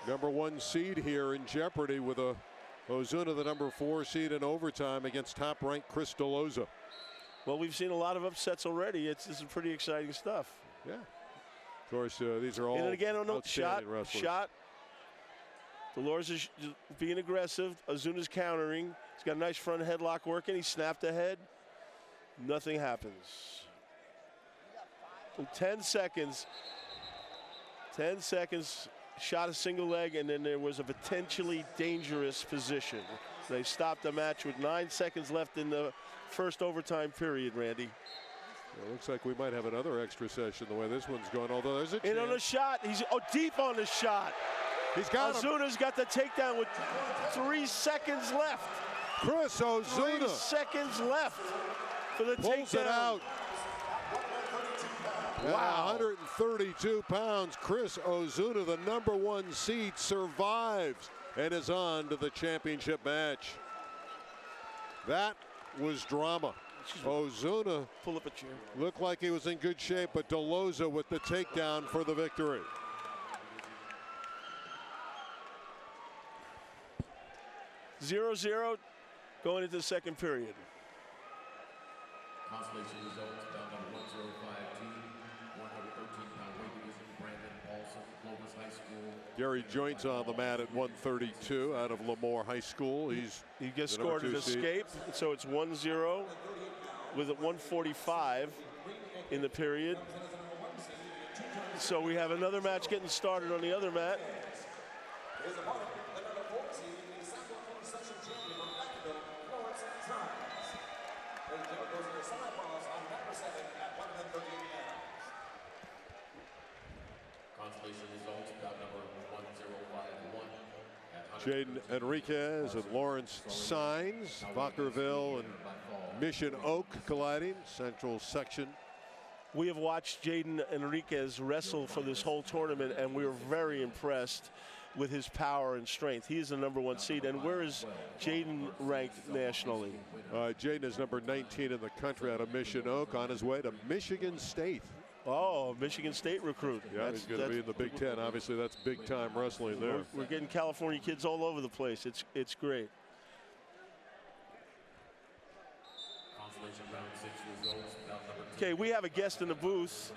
Number 1 seed here in jeopardy with Ozuna, the number 4 seed in overtime against top-ranked Chris Delorza. Well, we've seen a lot of upsets already. This is pretty exciting stuff. Yeah. Of course, these are all and again on the shot. wrestlers. Shot. Delorza's being aggressive. Ozuna's countering. He's got a nice front headlock working. He snapped ahead. Nothing happens. 10 seconds. 10 seconds shot a single leg, and then there was a potentially dangerous position. They stopped the match with 9 seconds left in the first overtime period, Randy. It looks like we might have another extra session the way this one's going, although there's a chance. In on the shot. He's deep on the shot. He's got him. Ozuna's got the takedown with 3 seconds left. Chris 3 Ozuna seconds left for the pulls takedown. it out. Wow. At 132 pounds, Chris Ozuna, the #1 seed, survives and is on to the championship match. That was drama. Ozuna Pull up a chair. looked like he was in good shape, but DeLoza with the takedown for the victory. Zero going into the second period. Consolation results, bout number 105 team, 113-pound weight division, Brandon Paulson, Clovis High School. Gary Joint's on the mat at 132 out of Lemoore High School. He gets the number scored an 2 seed. escape, so it's 1-0 with a 1:45 in the period. So we have another match getting started on the other mat. Consolation results, bout number 1051. Jaden Enriquez and Lawrence Sines, Vacaville and Mission Oak colliding, central section. We have watched Jaden Enriquez wrestle for this whole tournament, and we were very impressed with his power and strength. He is the #1 seed. And where is Jaden ranked nationally? Jaden is number 19 in the country out of Mission Oak, on his way to Michigan State. Oh, Michigan State recruit. Yeah, he's going to be in the Big Ten. Obviously, that's big-time wrestling there. We're getting California kids all over the place. It's great. Consolation round 6 results, bout number 2. Okay, we have a guest in the booth.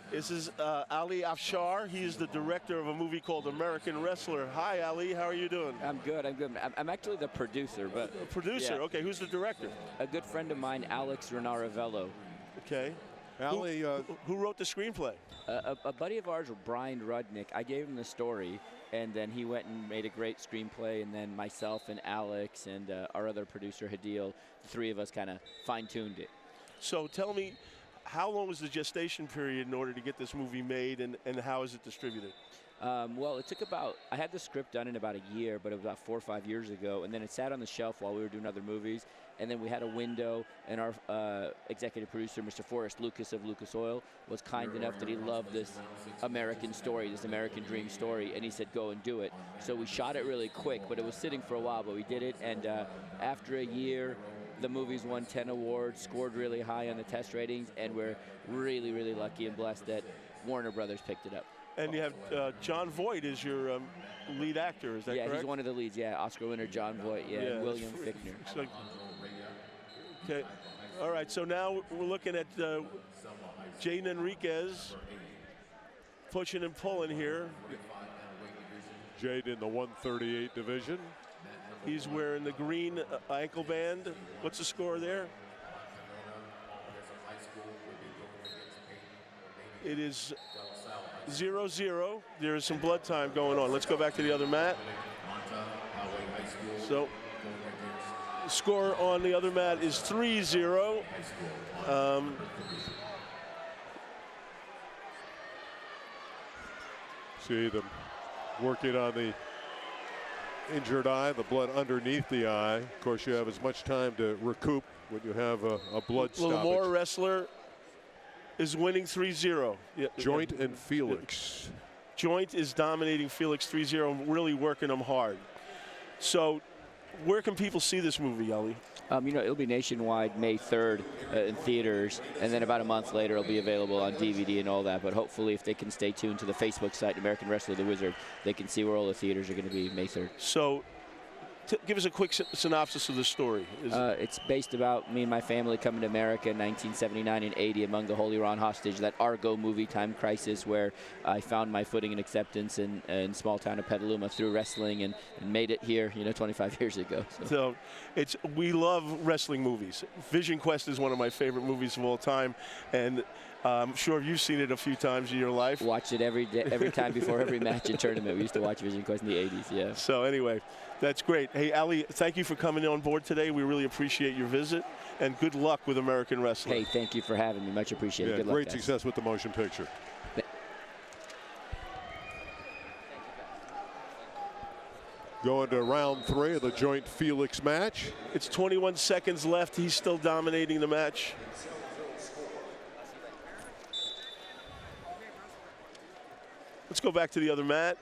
This is Ali Afshar. He is the director of a movie called American Wrestler. Hi, Ali. How are you doing? I'm good. I'm actually the producer, but Producer. yeah. Okay, who's the director? A good friend of mine, Alex Renaravello. Okay. Ali, Who wrote the screenplay? A buddy of ours, Brian Rudnick, I gave him the story, and then he went and made a great screenplay, and then myself and Alex and our other producer, Hadil, the three of us kind of fine-tuned it. So tell me, how long was the gestation period in order to get this movie made, and how is it distributed? Well, it took I had the script done in about a year, but it was about 4 or 5 years ago, and then it sat on the shelf while we were doing other movies, and then we had a window, and our executive producer, Mr. Forrest Lucas of Lucas Oil, was kind enough that he loved this American story, this American dream story, and he said, go and do it. So we shot it really quick, but it was sitting for a while, but we did it, and after a year, the movie's won 10 awards, scored really high on the test ratings, and we're really, really lucky and blessed that Warner Brothers picked it up. And you have John Voight is your lead actor, is that correct? Yeah, he's one of the leads, yeah. Oscar winner John Voight, and William Fichtner. So, okay, all right, so now we're looking at Jaden Enriquez pushing and pulling here. Jaden in the 138 division. He's wearing the green ankle band. What's the score there? It is 0-0. There is some blood time going on. Let's go back to the other mat. So, the score on the other mat is 3-0. See them working on the injured eye, the blood underneath the eye. Of course, you have as much time to recoup when you have a blood stoppage. Lemoore wrestler is winning 3-0. Joint and Felix. Joint is dominating Felix 3-0, really working him hard. So, where can people see this movie, Ali? It'll be nationwide May 3rd in theaters, and then about a month later it'll be available on DVD and all that. But hopefully, if they can stay tuned to the Facebook site, American Wrestler the Wizard, they can see where all the theaters are going to be May 3rd. So, give us a quick synopsis of the story. It's based about me and my family coming to America in 1979 and 80 among the Holy Iran hostage, that Argo movie time crisis where I found my footing and acceptance in small town of Petaluma through wrestling and made it here, 25 years ago. So we love wrestling movies. Vision Quest is one of my favorite movies of all time, and I'm sure you've seen it a few times in your life. Watch it every day, every time before every match and tournament. We used to watch Vision Quest in the 80s, yeah. So anyway, that's great. Hey, Ali, thank you for coming on board today. We really appreciate your visit, and good luck with American Wrestling. Hey, thank you for having me. Much appreciated. Yeah, Good luck, great guys. success with the motion picture. Going to round 3 of the joint Felix match. It's 21 seconds left. He's still dominating the match. Let's go back to the other mat.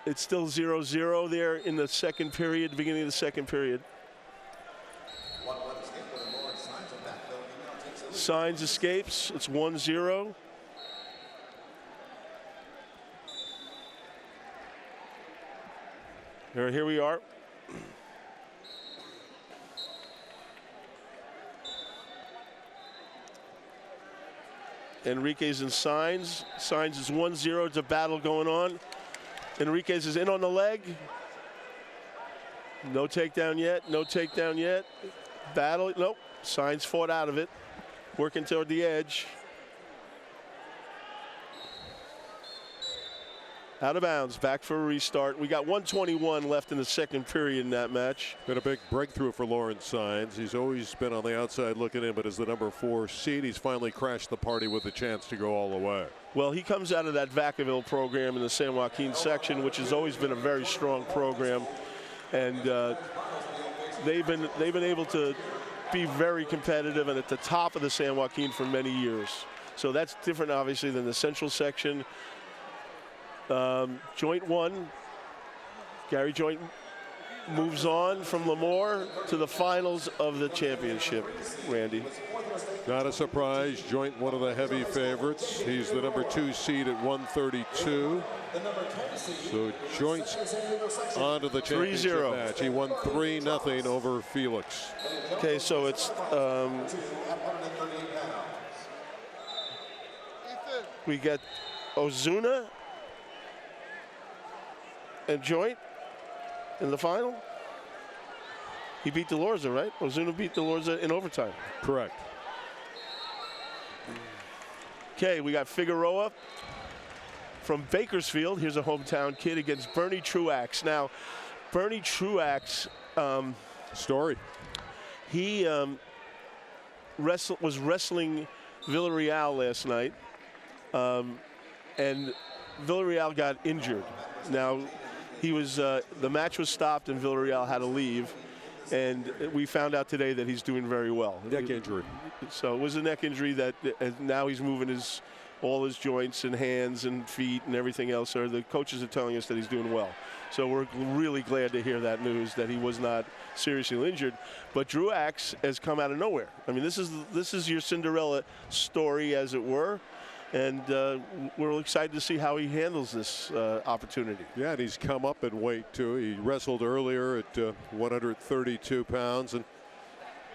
It's still 0-0 there in the second period, beginning of the second period. Signs escapes. It's 1-0. Here we are. Enriquez and Signs. Signs is 1-0. It's a battle going on. Enriquez is in on the leg. No takedown yet. No takedown yet. Battle. Nope. Signs fought out of it. Working toward the edge. Out of bounds. Back for a restart. We got 1:21 left in the second period in that match. Been a big breakthrough for Lawrence Signs. He's always been on the outside looking in, but as the number 4 seed, he's finally crashed the party with a chance to go all the way. Well, he comes out of that Vacaville program in the San Joaquin section, which has always been a very strong program, and they've been able to be very competitive and at the top of the San Joaquin for many years. So that's different, obviously, than the Central section. Joint 1, Gary Joint moves on from Lemoore to the finals of the championship, Randy. Not a surprise, Joint one of the heavy favorites. He's the number 2 seed at 132. So Joint's on to the championship 3-0 match. He won 3-0 over Felix. Okay, so it's we get Ozuna and Joint in the final. He beat Delorza, right? Ozuna beat Delorza in overtime. Correct. Okay, we got Figueroa from Bakersfield. Here's a hometown kid against Bernie Truax. Now, Bernie Truax, Story. he was wrestling Villarreal last night, and Villarreal got injured. Now, he was the match was stopped and Villarreal had to leave, and we found out today that he's doing very well. Neck injury. So it was a neck injury that now he's moving all his joints and hands and feet and everything else. So the coaches are telling us that he's doing well. So we're really glad to hear that news, that he was not seriously injured. But Truax has come out of nowhere. I mean, this is your Cinderella story, as it were. And we're excited to see how he handles this opportunity. Yeah, and he's come up in weight, too. He wrestled earlier at 132 pounds. And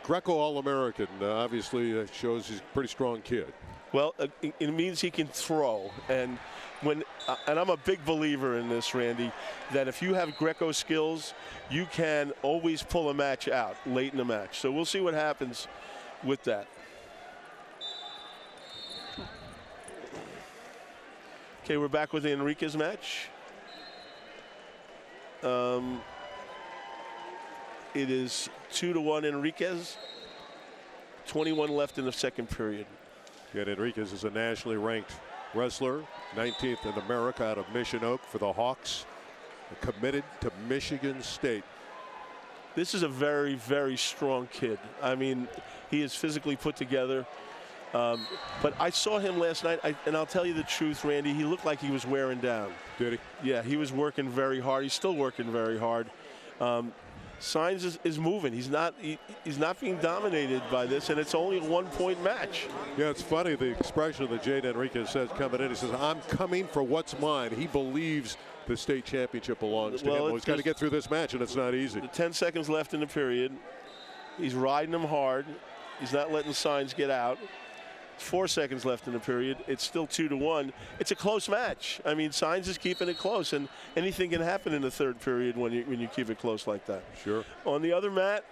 Greco All-American, obviously shows he's a pretty strong kid. Well, it means he can throw. And I'm a big believer in this, Randy, that if you have Greco skills, you can always pull a match out late in the match. So we'll see what happens with that. Okay, we're back with the Enriquez match. It is 2-1 Enriquez. 21 left in the second period. Yet Enriquez is a nationally ranked wrestler, 19th in America out of Mission Oak for the Hawks, committed to Michigan State. This is a very, very strong kid. I mean, he is physically put together. But I saw him last night, and I'll tell you the truth, Randy, he looked like he was wearing down. Did he? Yeah, he was working very hard. He's still working very hard. Signs is moving. He's not being dominated by this, and it's only a 1-point match. Yeah, it's funny, the expression that Jade Enriquez says coming in. He says, I'm coming for what's mine. He believes the state championship belongs to him. Well, he's got to get through this match, and it's not easy. 10 seconds left in the period. He's riding him hard. He's not letting Signs get out. 4 seconds left in the period. It's still 2-1. It's a close match. I mean, Signs is keeping it close, and anything can happen in the third period when you keep it close like that. Sure. On the other mat,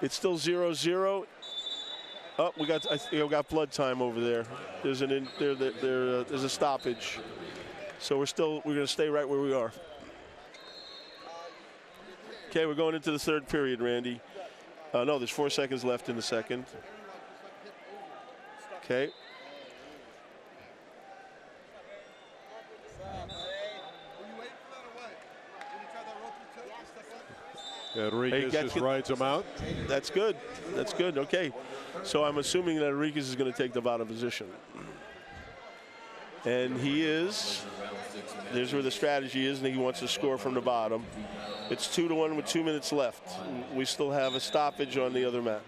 it's still 0-0. Oh, I think we got blood time over there. There's there's a stoppage. So we're going to stay right where we are. Okay, we're going into the third period, Randy. No, there's 4 seconds left in the second. Okay. Enriquez just rides him out. That's good. That's good. Okay. So I'm assuming that Enriquez is going to take the bottom position. And he is. There's where the strategy is, and he wants to score from the bottom. It's 2-1 with 2 minutes left. We still have a stoppage on the other mat.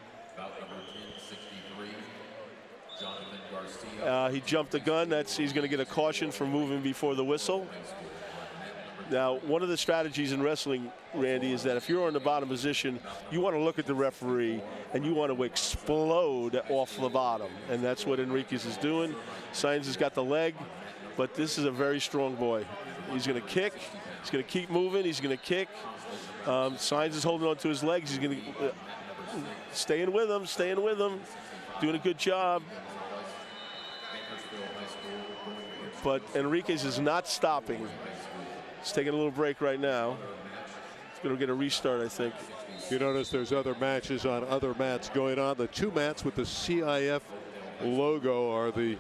He jumped the gun. He's going to get a caution for moving before the whistle. Now, one of the strategies in wrestling, Randy, is that if you're in the bottom position, you want to look at the referee and you want to explode off the bottom. And that's what Enriquez is doing. Sainz has got the leg, but this is a very strong boy. He's going to kick. He's going to keep moving. He's going to kick. Sainz is holding on to his legs. He's going to staying with him, doing a good job. But Enriquez is not stopping. He's taking a little break right now. He's going to get a restart, I think. You notice there's other matches on other mats going on. The 2 mats with the CIF logo are the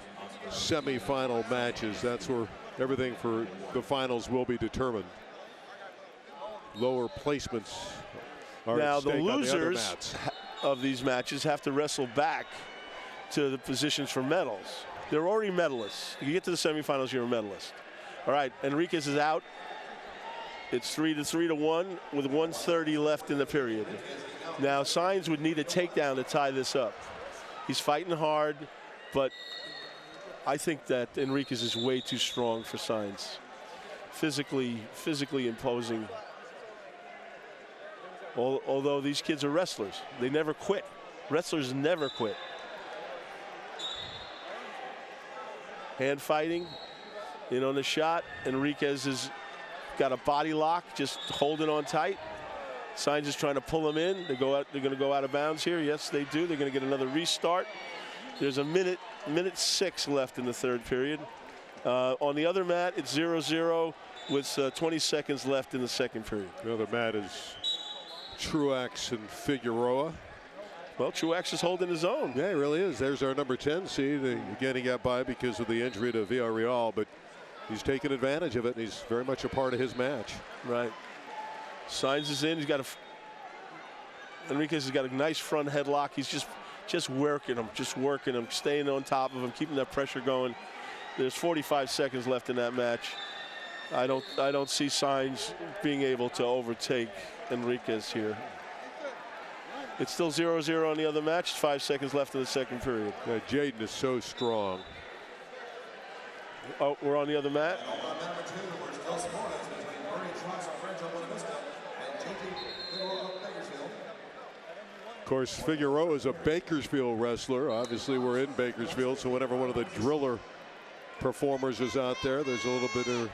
semifinal matches. That's where everything for the finals will be determined. Lower placements are now at stake the on the other losers mats. of these matches have to wrestle back to the positions for medals. They're already medalists. If you get to the semifinals, you're a medalist. All right, Enriquez is out. It's 3-1 with 1:30 left in the period. Now Sainz would need a takedown to tie this up. He's fighting hard, but I think that Enriquez is way too strong for Sainz. Physically imposing. Although these kids are wrestlers, they never quit. Wrestlers never quit. Hand fighting, in on the shot. Enriquez has got a body lock, just holding on tight. Sainz is trying to pull him in. They're going to go out of bounds here. Yes, they do. They're going to get another restart. There's a minute 6 left in the third period. On the other mat, it's 0-0 with 20 seconds left in the second period. The other mat is Truax and Figueroa. Well, Truax is holding his own. Yeah, he really is. There's our number 10 seed. Again, he got by because of the injury to Villarreal, but he's taken advantage of it, and he's very much a part of his match. Right. Sainz is in. Enriquez has got a nice front headlock. He's just working him, staying on top of him, keeping that pressure going. There's 45 seconds left in that match. I don't see Sainz being able to overtake Enriquez here. It's still 0-0 on the other match. 5 seconds left in the second period. Yeah, Jaden is so strong. Oh, we're on the other mat. Of course, Figueroa is a Bakersfield wrestler. Obviously, we're in Bakersfield, so whenever one of the driller performers is out there, there's a little bit of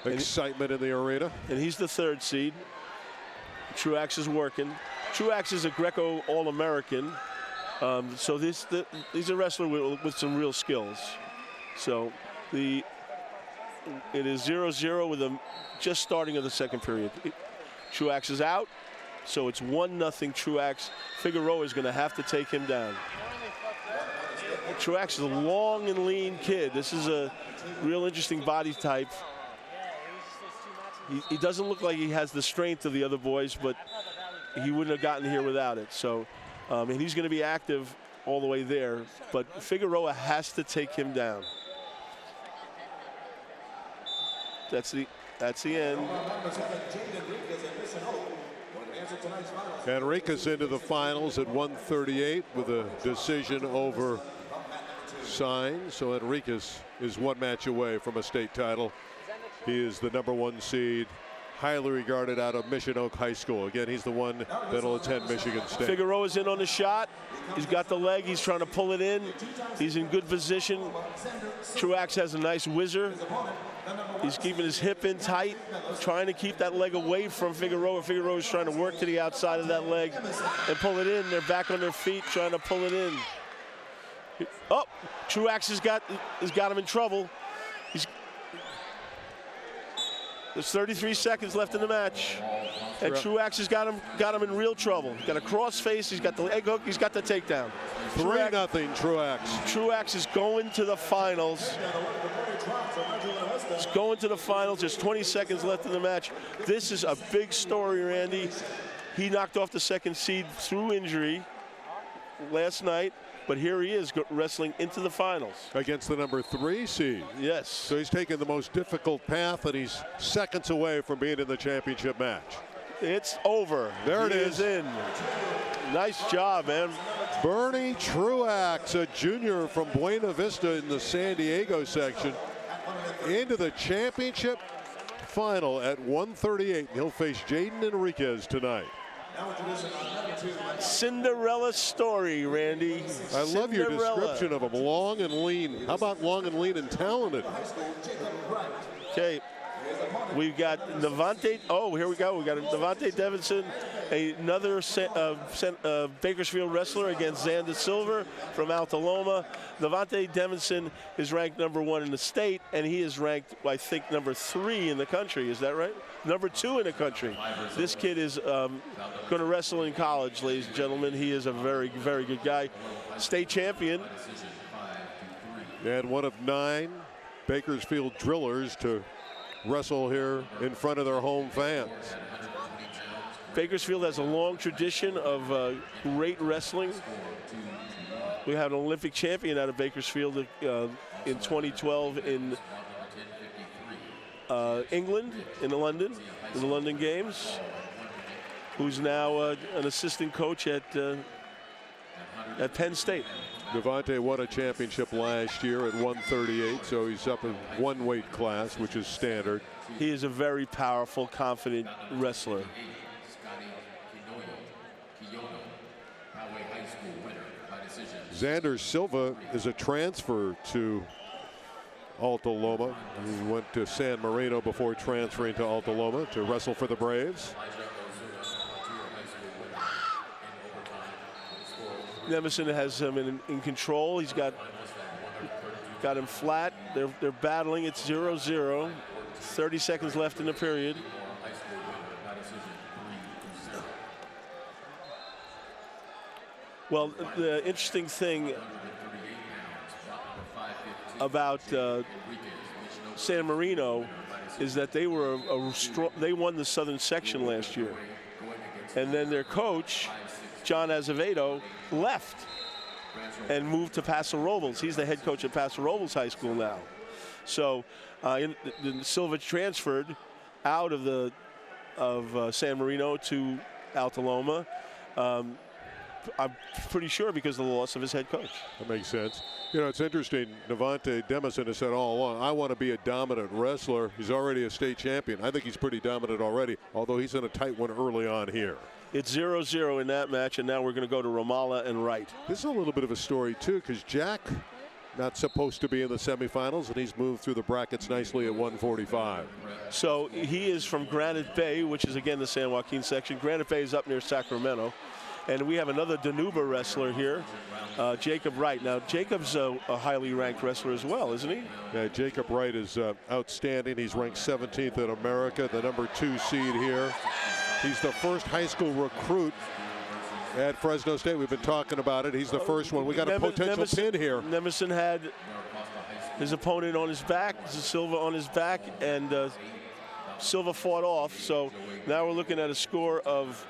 excitement in the arena. And he's the third seed. Truax is working. Truax is a Greco All-American, so he's a wrestler with some real skills. So it is 0-0 with just starting of the second period. Truax is out, so it's 1-0 Truax. Figueroa is going to have to take him down. Truax is a long and lean kid. This is a real interesting body type. He doesn't look like he has the strength of the other boys, but he wouldn't have gotten here without it. So, and he's going to be active all the way there, but Figueroa has to take him down. That's the end. Enriquez into the finals at 138 with a decision over Sainz. So Enriquez is 1 match away from a state title. He is the number 1 seed, highly regarded out of Mission Oak High School. Again, he's the one that'll attend Michigan State. Figueroa's in on the shot. He's got the leg. He's trying to pull it in. He's in good position. Truax has a nice whizzer. He's keeping his hip in tight, trying to keep that leg away from Figueroa. Figueroa's trying to work to the outside of that leg and pull it in. They're back on their feet trying to pull it in. Oh, Truax has got him in trouble. There's 33 seconds left in the match, and Truax has got him in real trouble. He's got a cross face. He's got the leg hook. He's got the takedown. 3-0 Truax. Truax is going to the finals. He's going to the finals. There's 20 seconds left in the match. This is a big story, Randy. He knocked off the second seed through injury last night, but here he is wrestling into the finals. Against the number 3 seed. Yes. So he's taken the most difficult path, and he's seconds away from being in the championship match. It's over. There it is. He is in. Nice job, man. Bernie Truax, a junior from Buena Vista in the San Diego section, into the championship final at 138. He'll face Jaden Enriquez tonight. Cinderella story, Randy. I love your description of him, long and lean. How about long and lean and talented? Okay, we've got Navante. Oh, here we go. We got Navante Devinson, another Bakersfield wrestler against Xander Silver from Altaloma. Navante Devinson is ranked #1 in the state, and he is ranked, I think, #3 in the country. Is that right? #2 in the country. This kid is going to wrestle in college, ladies and gentlemen. He is a very, very good guy. State champion. And one of 9 Bakersfield drillers to wrestle here in front of their home fans. Bakersfield has a long tradition of great wrestling. We had an Olympic champion out of Bakersfield in 2012 in England, in the London Games, who's now an assistant coach at Penn State. Devontae won a championship last year at 138, so he's up in 1 weight class, which is standard. He is a very powerful, confident wrestler. Xander Silva is a transfer to Altaloma. He went to San Marino before transferring to Altaloma to wrestle for the Braves. Nemeson has him in control. He's got him flat. They're battling. It's 0-0. 30 seconds left in the period. Well, the interesting thing about San Marino is that they were they won the Southern Section last year, and then their coach, John Azevedo, left and moved to Paso Robles. He's the head coach at Paso Robles High School now. So Silva transferred out of San Marino to Altaloma. I'm pretty sure because of the loss of his head coach. That makes sense. You know, it's interesting. Navante Demison has said all along, I want to be a dominant wrestler. He's already a state champion. I think he's pretty dominant already, although he's in a tight one early on here. It's 0-0 in that match, and now we're going to go to Ramallah and Wright. This is a little bit of a story, too, because Jack not supposed to be in the semifinals, and he's moved through the brackets nicely at 145. So he is from Granite Bay, which is, again, the San Joaquin section. Granite Bay is up near Sacramento. And we have another Danuba wrestler here, Jacob Wright. Now, Jacob's a highly ranked wrestler as well, isn't he? Yeah, Jacob Wright is outstanding. He's ranked 17th in America, the #2 seed here. He's the first high school recruit at Fresno State. We've been talking about it. He's the first one. We got a potential pin here. Nemeson had his opponent on his back, Silva on his back, and Silva fought off. So now we're looking at a score of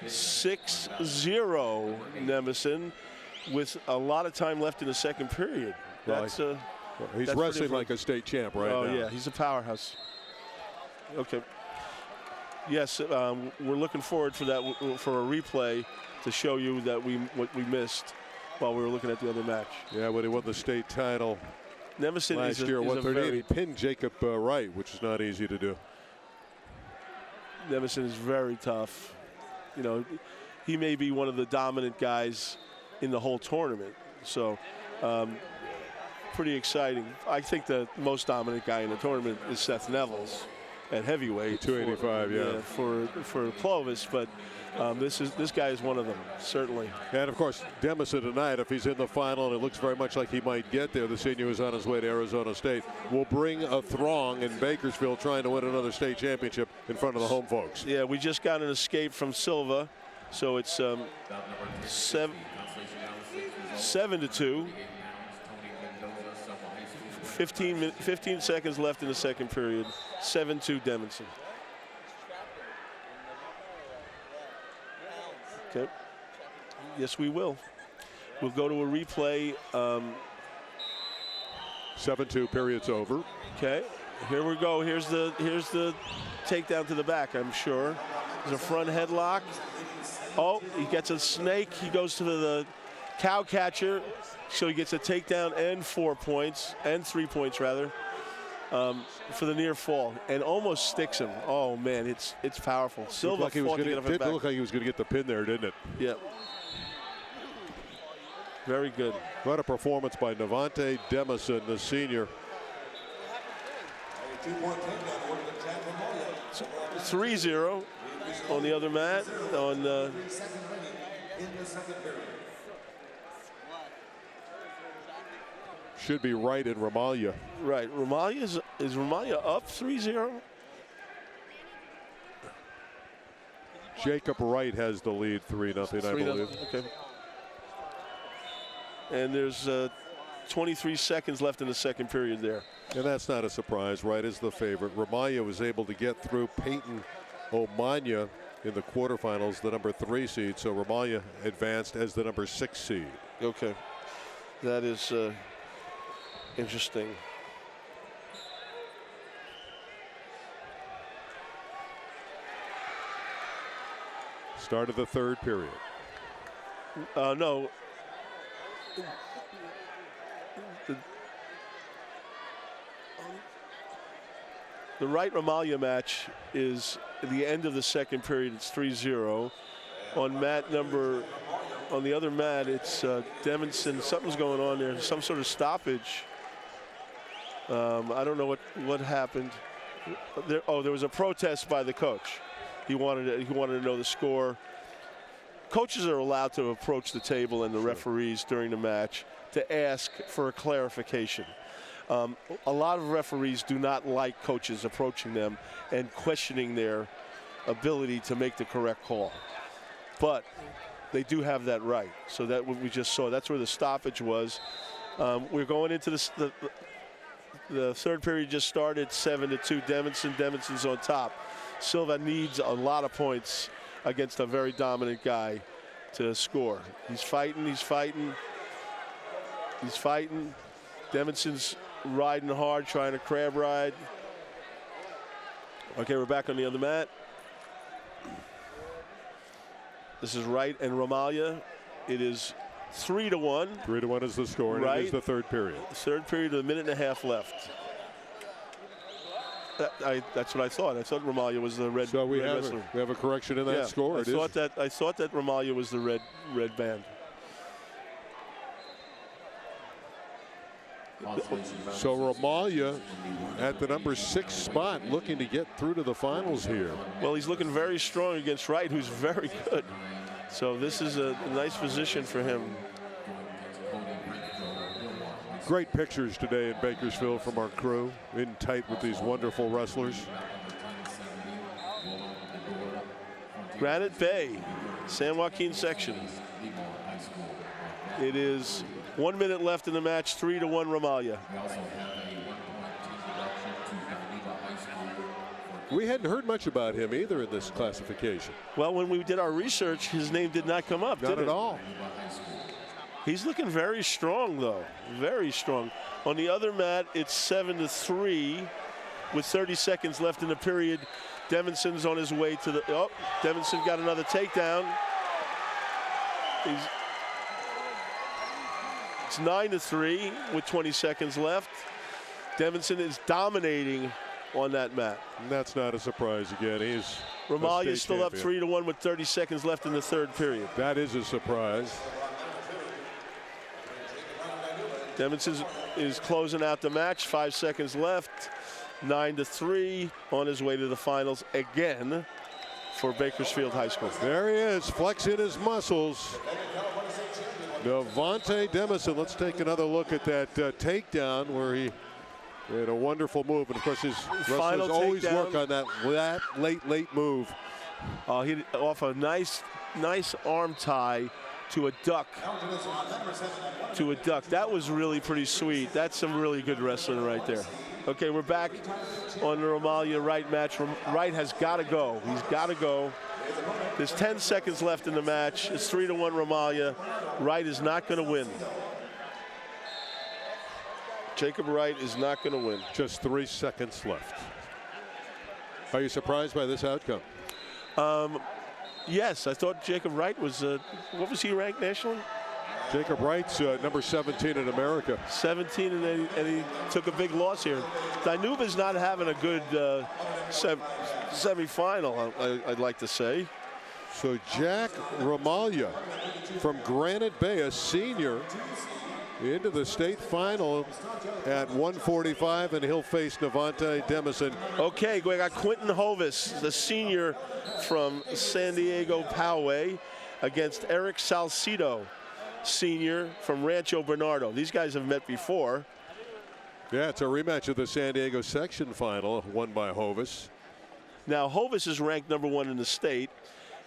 6-0 Nemeson with a lot of time left in the second period. He's wrestling like a state champ right now. Oh, yeah, he's a powerhouse. Okay. Yes, we're looking forward for that, for a replay to show you that what we missed while we were looking at the other match. Yeah, when he won the state title Nemeson last year, 138, he pinned Jacob Wright, which is not easy to do. Nemeson is very tough. You know, he may be one of the dominant guys in the whole tournament. So, pretty exciting. I think the most dominant guy in the tournament is Seth Nevels. at heavyweight. 285, yeah. For Clovis, but this guy is one of them, certainly. And of course, Demison tonight, if he's in the final, and it looks very much like he might get there, the senior is on his way to Arizona State, will bring a throng in Bakersfield trying to win another state championship in front of the home folks. Yeah, we just got an escape from Silva, so it's 7-2. 15 seconds left in the second period. 7-2 Demison. Okay. Yes, we will. We'll go to a replay. 7-2, period's over. Okay. Here we go. Here's the takedown to the back, I'm sure. There's a front headlock. Oh, he gets a snake. He goes to the cow catcher. So he gets a takedown and 4 points, and 3 points rather, for the near fall, and almost sticks him. Oh man, it's powerful. Silva Did look like he was going to get the pin there, didn't it? Yeah. Very good. What a performance by Navante Demison, the senior. 3-0 on the other mat. Should be right in Ramallah. Right. Is Ramallah up 3-0? Jacob Wright has the lead 3-0, I believe. Okay. And there's 23 seconds left in the second period there. And that's not a surprise. Wright is the favorite. Ramallah was able to get through Peyton Omanya in the quarterfinals, the number 3 seed. So Ramallah advanced as the number 6 seed. Okay. That is interesting. Start of the third period. No. The Wright Ramallah match is at the end of the second period. It's 3-0. On the other mat, it's Demison. Something's going on there. Some sort of stoppage. I don't know what happened. There was a protest by the coach. He wanted to know the score. Coaches are allowed to approach the table and the referees during the match to ask for a clarification. A lot of referees do not like coaches approaching them and questioning their ability to make the correct call. But they do have that right. So that what we just saw, that's where the stoppage was. We're going into the third period just started, 7-2 Demison. Demison's on top. Silva needs a lot of points against a very dominant guy to score. He's fighting. Demison's riding hard, trying to crab ride. Okay, we're back on the other mat. This is Wright and Ramallah. It is 3-1. 3-1 is the score, and it is the third period. Third period, a minute and a half left. That's what I thought. I thought Ramallah was the red. So we wrestler. have a correction in that score. I thought that Ramallah was the red band. So Ramallah at the number 6 spot, looking to get through to the finals here. Well, he's looking very strong against Wright, who's very good. So this is a nice position for him. Great pictures today in Bakersfield from our crew, in tight with these wonderful wrestlers. Granite Bay, San Joaquin section. It is 1 minute left in the match, 3-1 Ramallah. We hadn't heard much about him either in this classification. Well, when we did our research, his name did not come up, Not at all. He's looking very strong, though. Very strong. On the other mat, it's 7-3 with 30 seconds left in the period. Demison's on his way to the... Oh, Demison got another takedown. It's 9-3 with 20 seconds left. Demison is dominating on that mat. And that's not a surprise again. He's Ramallah is still champion. up 3-1 with 30 seconds left in the third period. That is a surprise. Demison's is closing out the match. 5 seconds left. 9-3 on his way to the finals again for Bakersfield High School. There he is, flexing his muscles. Devontae Demison. Let's take another look at that takedown where he had a wonderful move. And of course, his wrestlers always work on that late move. He off a nice arm tie to a duck. That was really pretty sweet. That's some really good wrestling right there. Okay, we're back on the Romalia Wright match. Wright has got to go. He's got to go. There's 10 seconds left in the match. It's 3-1 Romalia. Wright is not going to win. Jacob Wright is not going to win. Just 3 seconds left. Are you surprised by this outcome? Yes, I thought Jacob Wright was, what was he ranked nationally? Jacob Wright's number 17 in America. 17, and he took a big loss here. Danuba's not having a good semifinal, I'd like to say. So Jack Romalia from Granite Bay, a senior, into the state final at 145, and he'll face Devontae Demison. Okay, we got Quentin Hovis, the senior from San Diego Poway, against Eric Salcido, senior from Rancho Bernardo. These guys have met before. Yeah, it's a rematch of the San Diego section final, won by Hovis. Now, Hovis is ranked #1 in the state,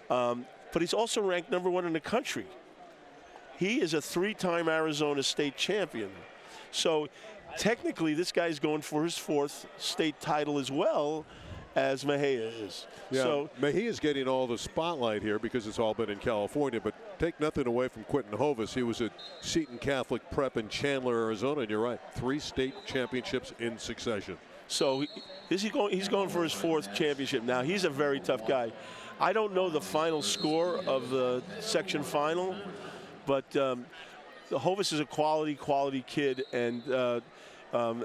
but he's also ranked #1 in the country. He is a 3-time Arizona state champion. So technically, this guy's going for his 4th state title as well as Mejia is. Yeah, so Mejia is getting all the spotlight here because it's all been in California, but take nothing away from Quentin Hovis. He was at Seton Catholic Prep in Chandler, Arizona, and you're right, 3 state championships in succession. So he's going for his 4th championship. Now, he's a very tough guy. I don't know the final score of the section final, but Hovis is a quality kid, and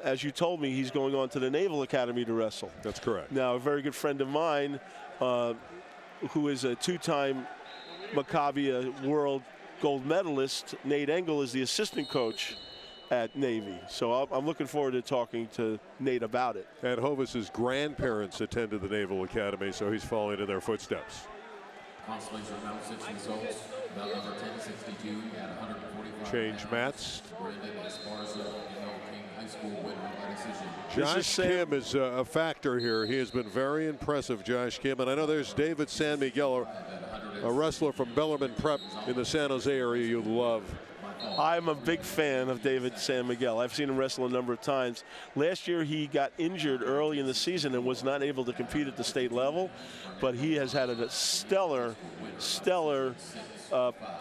as you told me, he's going on to the Naval Academy to wrestle. That's correct. Now, a very good friend of mine, who is a 2-time Maccabi World gold medalist, Nate Engel, is the assistant coach at Navy. So I'm looking forward to talking to Nate about it. And Hovis's grandparents attended the Naval Academy, so he's following in their footsteps. Constellation round 6 results. Belt number 1062 at 145. Change mats. Brandon Esparza, King High School winner by decision. Josh Kim is a factor here. He has been very impressive, Josh Kim. And I know there's David San Miguel, a wrestler from Bellarmine Prep in the San Jose area you love. I'm a big fan of David San Miguel. I've seen him wrestle a number of times. Last year he got injured early in the season and was not able to compete at the state level, but he has had a stellar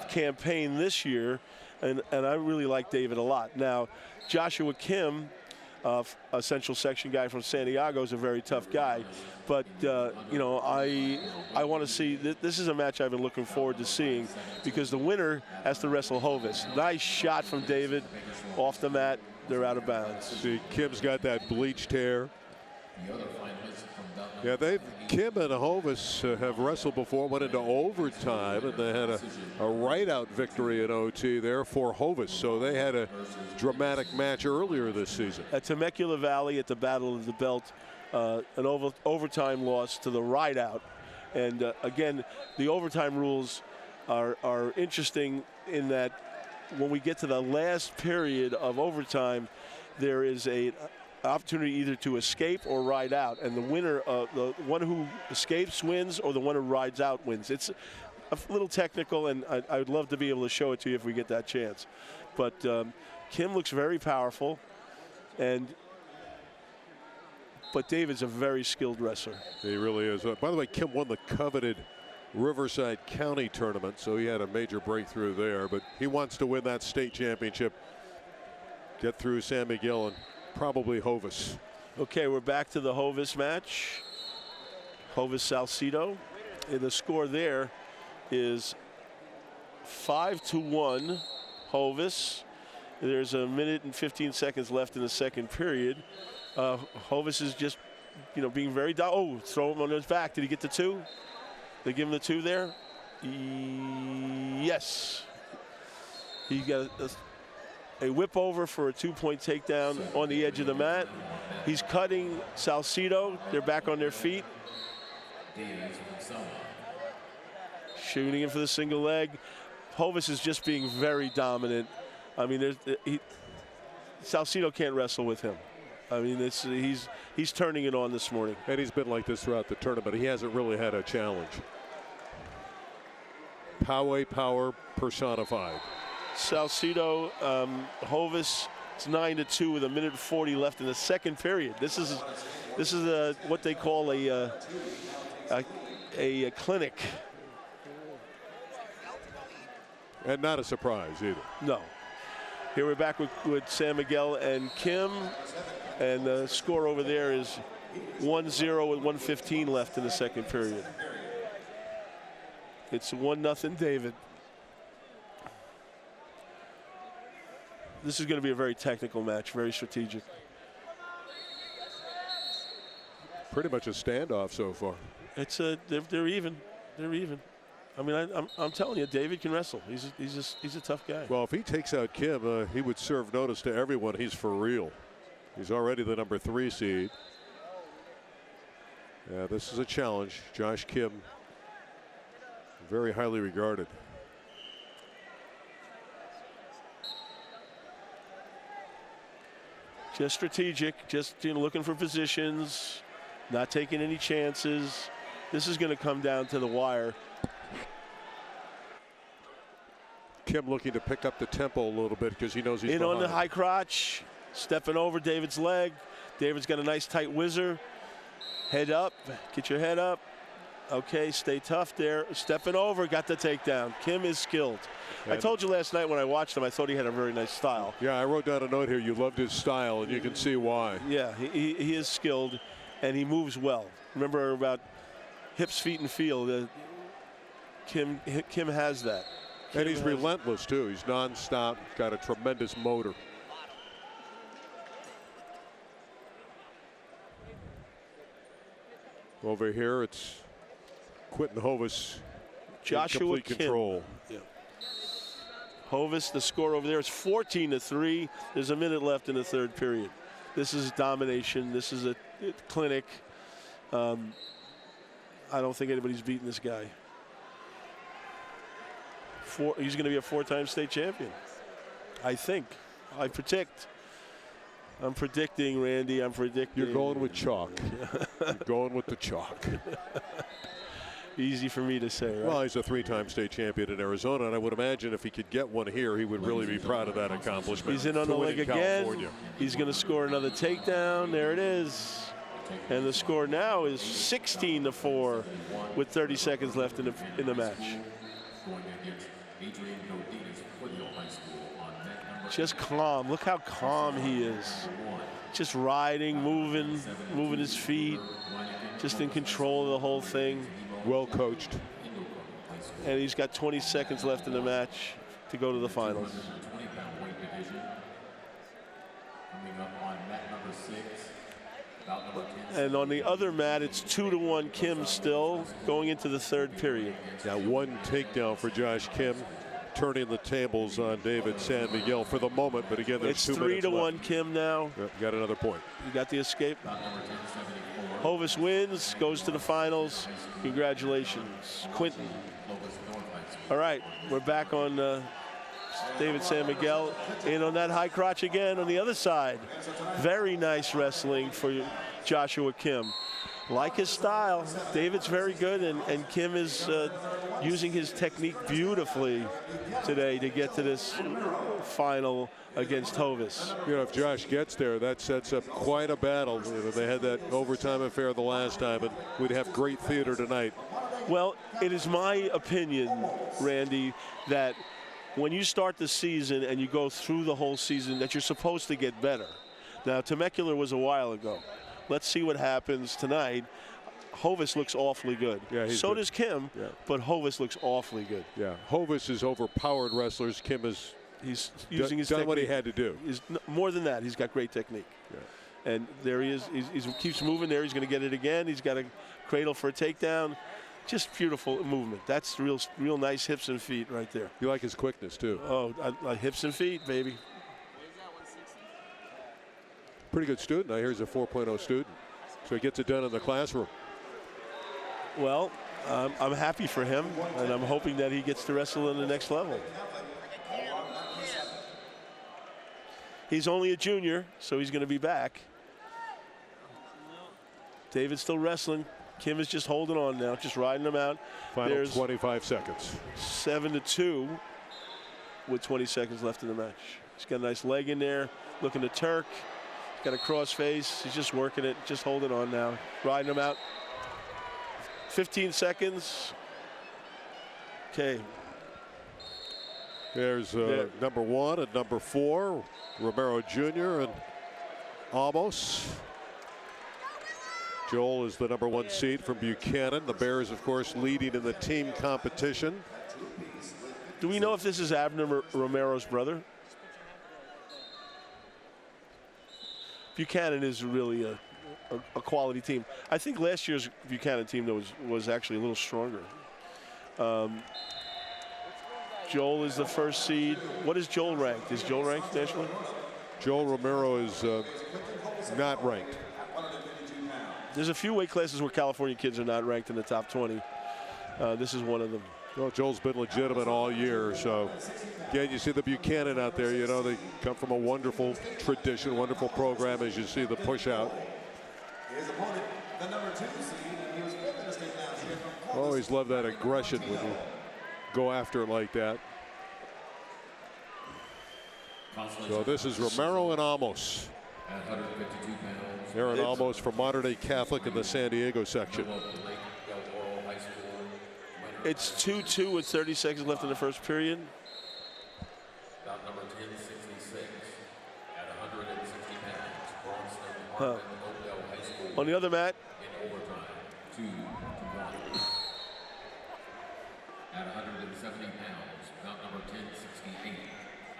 campaign this year, and I really like David a lot. Now, Joshua Kim, a Central Section guy from San Diego, is a very tough guy. But, you know, I want to see, this is a match I've been looking forward to seeing, because the winner has to wrestle Hovis. Nice shot from David off the mat. They're out of bounds. See, Kim's got that bleached hair. Yeah, Kim and Hovis have wrestled before, went into overtime, and they had a right-out victory in OT there for Hovis. So they had a dramatic match earlier this season. At Temecula Valley at the Battle of the Belt, an overtime loss to the right-out. And again, the overtime rules are interesting in that when we get to the last period of overtime, there is an opportunity either to escape or ride out, and the winner, the one who escapes wins, or the one who rides out wins. It's a little technical, and I would love to be able to show it to you if we get that chance. But Kim looks very powerful, but David's a very skilled wrestler. He really is. By the way, Kim won the coveted Riverside County tournament, so he had a major breakthrough there, but he wants to win that state championship, get through San Miguel and probably Hovis. Okay, we're back to the Hovis match. Hovis Salcido. And the score there is 5-1 Hovis. There's a minute and 15 seconds left in the second period. Hovis is just, you know, being very throw him on his back. Did he get the 2? They give him the 2 there? Yes. He got a whip over for a 2-point takedown on the edge of the mat. He's cutting Salcido. They're back on their feet. Shooting in for the single leg. Hovis is just being very dominant. I mean, Salcido can't wrestle with him. I mean, he's turning it on this morning. And he's been like this throughout the tournament. He hasn't really had a challenge. Power personified. Salcido, Hovis, it's 9-2 with 1:40 left in the second period. This is what they call a clinic. And not a surprise either. No. Here we're back with San Miguel and Kim. And the score over there is 1-0 with 1:15 left in the second period. It's 1-0 David. This is going to be a very technical match, very strategic. Pretty much a standoff so far. It's they're even. They're even. I mean, I'm telling you, David can wrestle. He's a tough guy. Well, if he takes out Kim, he would serve notice to everyone. He's for real. He's already the number 3 seed. Yeah, this is a challenge. Josh Kim, very highly regarded. Just strategic, just looking for positions, not taking any chances. This is going to come down to the wire. Kim looking to pick up the tempo a little bit because he knows he's in behind. On the high crotch, stepping over David's leg. David's got a nice tight whizzer. Head up, get your head up. Okay, stay tough there. Stepping over, got the takedown. Kim is skilled. I told you last night when I watched him, I thought he had a very nice style. Yeah, I wrote down a note here. You loved his style, and you can see why. Yeah, he is skilled, and he moves well. Remember about hips, feet, and feel. Kim has that. And he's relentless, too. He's nonstop, got a tremendous motor. Over here, it's Quentin Hovis. Joshua in complete control. Yeah. Hovis, the score over there is 14-3. There's a minute left in the third period. This is domination. This is a clinic. I don't think anybody's beaten this guy. He's going to be a 4-time state champion. I think. I predict. I'm predicting, Randy. I'm predicting. You're going with chalk. You're going with the chalk. Easy for me to say, right? Well, he's a 3-time state champion in Arizona, and I would imagine if he could get one here, he would really be proud of that accomplishment. He's in on the leg again. He's going to score another takedown. There it is. And the score now is 16-4 with 30 seconds left in the match. Just calm. Look how calm he is. Just riding, moving his feet, just in control of the whole thing. Well coached. And he's got 20 seconds left in the match to go to the finals. And on the other mat, it's 2-1 Kim still going into the third period. That one takedown for Josh Kim, turning the tables on David San Miguel for the moment. But again, there's it's 2 minutes left. 3-1 Kim now. Yep, got another point. You got the escape. Hovis wins, goes to the finals. Congratulations, Quentin. All right, we're back on David San Miguel. In on that high crotch again on the other side. Very nice wrestling for Joshua Kim. Like his style, David's very good, and Kim is using his technique beautifully today to get to this final against Hovis. You know, if Josh gets there, that sets up quite a battle. You know, they had that overtime affair the last time, and we'd have great theater tonight. Well, it is my opinion, Randy, that when you start the season and you go through the whole season, that you're supposed to get better. Now, Temecula was a while ago. Let's see what happens tonight. Hovis looks awfully good. Yeah, so good. Does Kim, yeah. But Hovis looks awfully good. Yeah, Hovis is overpowered wrestlers. Kim is using his done technique. what he had to do. More than that, he's got great technique. Yeah. And there he is. He keeps moving there. He's going to get it again. He's got a cradle for a takedown. Just beautiful movement. That's real nice hips and feet right there. You like his quickness, too. Oh, hips and feet, baby. Pretty good student. I hear he's a 4.0 student. So he gets it done in the classroom. Well, I'm happy for him, and I'm hoping that he gets to wrestle in the next level. He's only a junior, so he's going to be back. David's still wrestling. Kim is just holding on now, just riding him out. Final 25 seconds. 7-2 with 20 seconds left in the match. He's got a nice leg in there, looking to Turk. He's got a cross face. He's just working it, just holding on now, riding him out. 15 seconds. Okay. There's number 1 and number 4, Romero Jr. and Amos. Joel is the number 1 seed from Buchanan. The Bears, of course, leading in the team competition. Do we know if this is Abner Romero's brother? Buchanan is really a quality team. I think last year's Buchanan team though was actually a little stronger. Joel is the first seed. What is Joel ranked? Is Joel ranked nationally? Joel Romero is not ranked. There's a few weight classes where California kids are not ranked in the top 20. This is one of them. Well, Joel's been legitimate all year. So, again, you see the Buchanan out there. You know, they come from a wonderful tradition, wonderful program, as you see the push out. His opponent, the number 2 seed, he was fifth in the state now. Always love that aggression when you go after it like that. So this is Romero and Amos. Aaron Amos from Modern Day Catholic in the San Diego section. It's 2-2 with 30 seconds left in the first period. Number 1066 at 160 pounds. Huh. On the other mat, In overtime, 2-1. At 170 pounds, bout number 1068,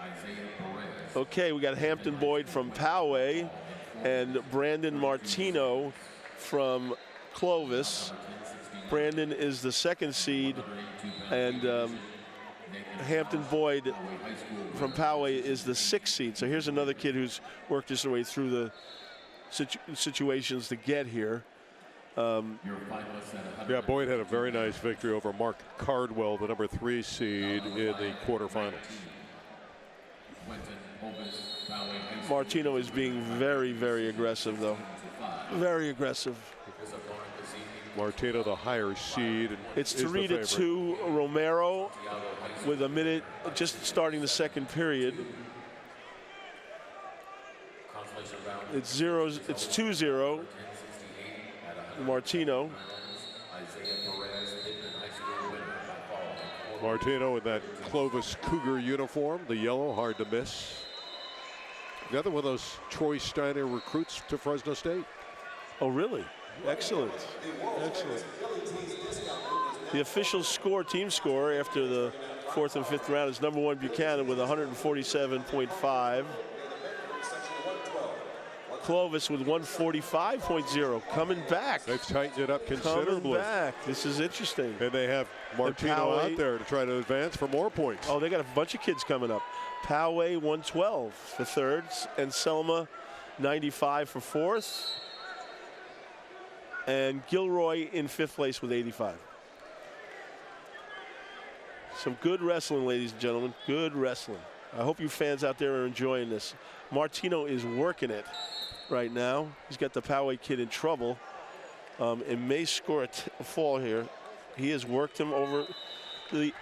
Isaiah Perez. okay, we got Hampton Boyd from Poway and Brandon Martino from Clovis. Brandon is the 2nd seed, and Hampton Boyd from Poway is the 6th seed. So here's another kid who's worked his way through the situations to get here. Yeah, Boyd had a very nice victory over Mark Cardwell, the number 3 seed in the quarterfinals. Martino is being very, very aggressive, though. Very aggressive. Martino, the higher seed. And it's 3-2 Romero with a minute just starting the second period. It's 2-0 Martino. Martino in that Clovis Cougar uniform, the yellow, hard to miss. Another one of those Troy Steiner recruits to Fresno State. Oh, really? Excellent. Excellent. The official score, team score, after the 4th and 5th round is number 1 Buchanan with 147.5. Clovis with 145.0. Coming back. They've tightened it up considerably. Coming back. This is interesting. And they have Martino out there to try to advance for more points. Oh, they got a bunch of kids coming up. Poway 112 for 3rd, and Selma 95 for 4th. And Gilroy in 5th place with 85. Some good wrestling, ladies and gentlemen. Good wrestling. I hope you fans out there are enjoying this. Martino is working it right now. He's got the Poway kid in trouble. And may score a fall here. He has worked him over.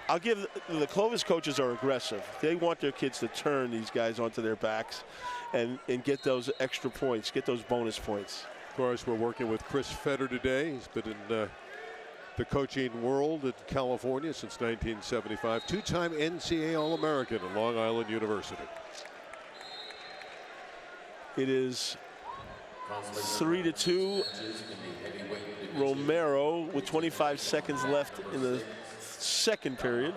I'll give the Clovis coaches are aggressive. They want their kids to turn these guys onto their backs and get those extra points, get those bonus points. Of course, we're working with Chris Fetter today. He's been in the coaching world at California since 1975. 2-time NCAA All-American at Long Island University. It is 3-2 Romero with 25 seconds left in the second period.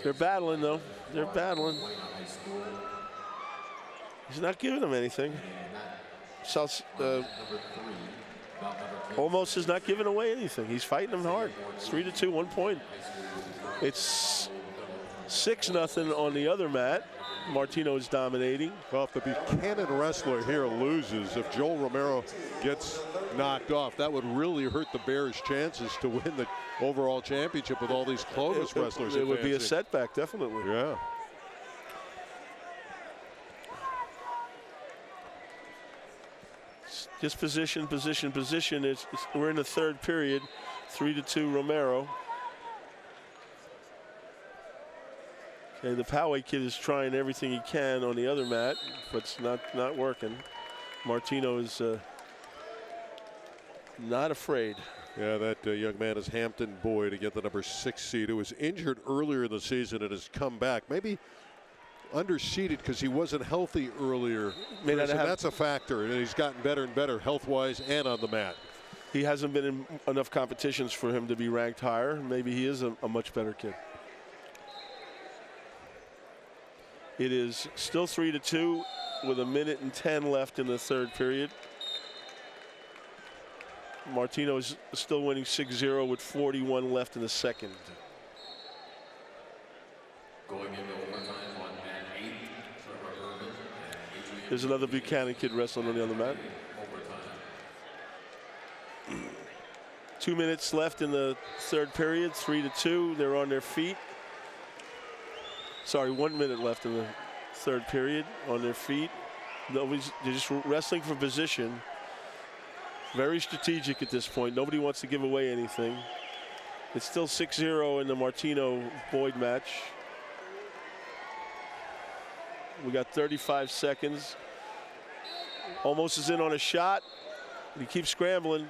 They're battling, though. They're battling. He's not giving them anything. Almost is not giving away anything. He's fighting them hard. It's 3-2, 1 point. It's 6-0 on the other mat. Martino is dominating. Well, if the Buchanan wrestler here loses, if Joel Romero gets knocked off, that would really hurt the Bears' chances to win the overall championship with all these Clovis wrestlers. It would be a advancing. setback, definitely. Yeah. Just position. We're in the third period. 3-2 Romero. Okay, the Poway kid is trying everything he can on the other mat, but it's not working. Martino is not afraid. Yeah, that young man is Hampton Boyd to get the number 6 seed, who was injured earlier in the season and has come back. Maybe underseeded because he wasn't healthy earlier. And that's a factor, and he's gotten better and better health-wise and on the mat. He hasn't been in enough competitions for him to be ranked higher. Maybe he is a much better kid. It is still 3-2 with 1:10 left in the third period. Martino is still winning 6-0 with 41 left in the second. Going into overtime on mat 8, Trevor Urban and Adrian. There's another Buchanan kid wrestling on the other mat. 2 minutes left in the third period, 3-2. They're on their feet. Sorry, 1 minute left in the third period, on their feet. They're just wrestling for position. Very strategic at this point. Nobody wants to give away anything. It's still 6-0 in the Martino-Boyd match. We got 35 seconds. Almost is in on a shot. He keeps scrambling.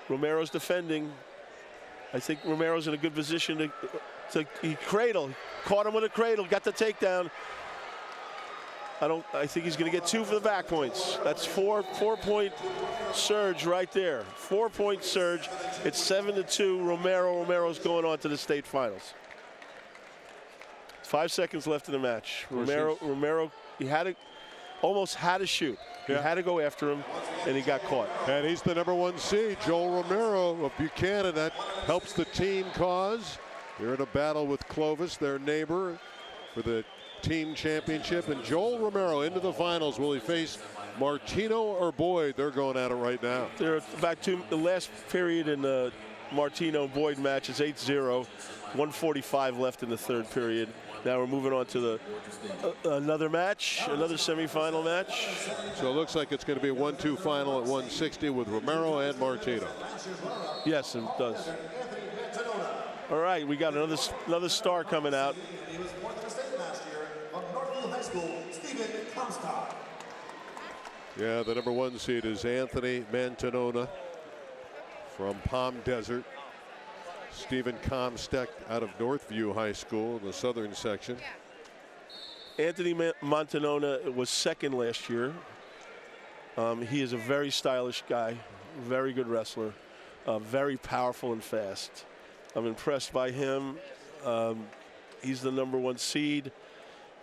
Romero's defending. I think Romero's in a good position he caught him with a cradle, got the takedown. I think he's going to get 2 for the back points. That's 4-point surge right there. 4-point surge. It's 7-2 Romero. Romero's going on to the state finals. 5 seconds left in the match. Romero, he almost had to shoot. He had to go after him, and he got caught. And he's the number 1 seed, Joel Romero of Buchanan. That helps the team cause. They're in a battle with Clovis, their neighbor, for the team championship. And Joel Romero into the finals. Will he face Martino or Boyd? They're going at it right now. They're back to the last period in the Martino-Boyd match is 8-0. 1:45 left in the third period. Now we're moving on to another match, another semifinal match. So it looks like it's going to be a 1-2 final at 160 with Romero and Martino. Yes, it does. All right, we got another star coming out. He was 4th in the state last year from Northfield High School, Stephen Comstock. Yeah, the number 1 seed is Anthony Mantanona from Palm Desert. Stephen Comstock out of Northview High School in the southern section. Anthony Mantanona was 2nd last year. He is a very stylish guy, very good wrestler, very powerful and fast. I'm impressed by him. He's the number 1 seed.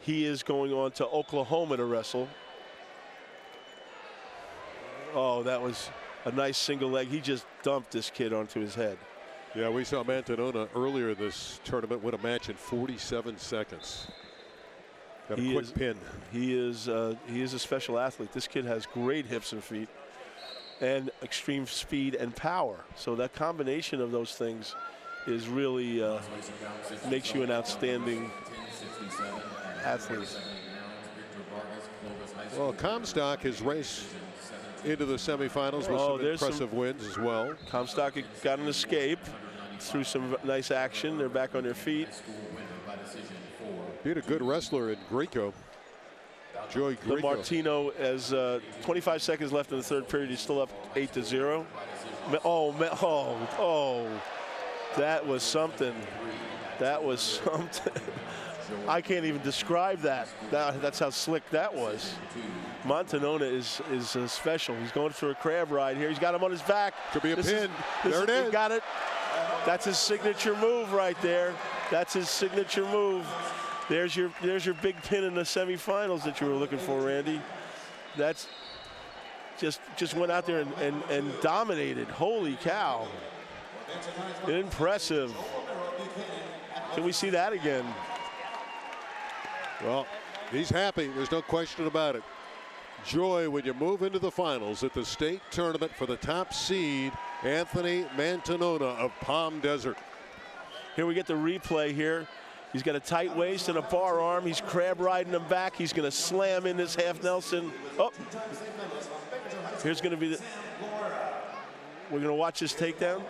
He is going on to Oklahoma to wrestle. Oh, that was a nice single leg. He just dumped this kid onto his head. Yeah, we saw Mantanona earlier this tournament win a match in 47 seconds. Got a quick pin. He is a special athlete. This kid has great hips and feet and extreme speed and power. So that combination of those things is really makes you an outstanding athlete. Well, Comstock has raced into the semifinals with some impressive wins as well. Comstock got an escape through some nice action. They're back on their feet. Beat a good wrestler in Greco. Joey Greco. Martino has 25 seconds left in the third period. He's still up 8-0. Oh, that was something. That was something. I can't even describe that. That's how slick that was. Mantanona is special. He's going through a crab ride here. He's got him on his back. Could be a pin. There it is. He got it. That's his signature move right there. That's his signature move. There's your big pin in the semifinals that you were looking for, Randy. That's just went out there and dominated. Holy cow. Impressive. Can we see that again? Well, he's happy. There's no question about it. Joy when you move into the finals at the state tournament for the top seed, Anthony Mantanona of Palm Desert. Here we get the replay here. He's got a tight waist and a bar arm. He's crab riding him back. He's going to slam in this half Nelson. Oh, here's going to be the. We're going to watch this takedown.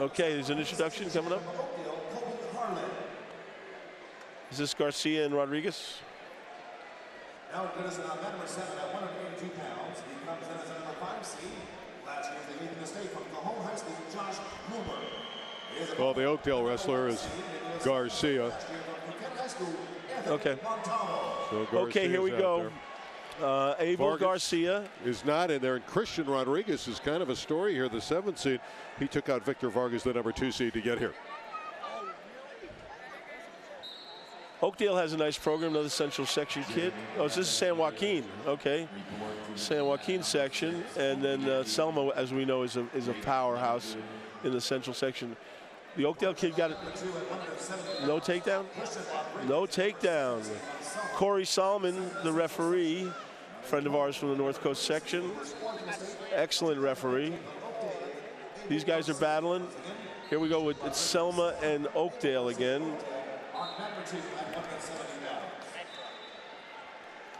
Okay, there's an introduction coming up. Is this Garcia and Rodriguez? Now it goes number 7 at 182 pounds. He comes in as a number 5 seed. Last year they lead the state from Cajon High School, Josh Blumer. Well, the Oakdale wrestler is Garcia. Okay. So Okay, here we go. Abel Vargas Garcia is not in there, and Christian Rodriguez is kind of a story here, the 7th seed. He took out Victor Vargas, the number 2 seed, to get here. Oakdale has a nice program, another Central Section kid. Oh, this is San Joaquin. Okay, San Joaquin section, and then Selma, as we know, is a powerhouse in the Central Section. The Oakdale kid got it. No takedown. No takedown. Corey Solomon, the referee, friend of ours from the North Coast section. Excellent referee. These guys are battling. Here we go with it's Selma and Oakdale again.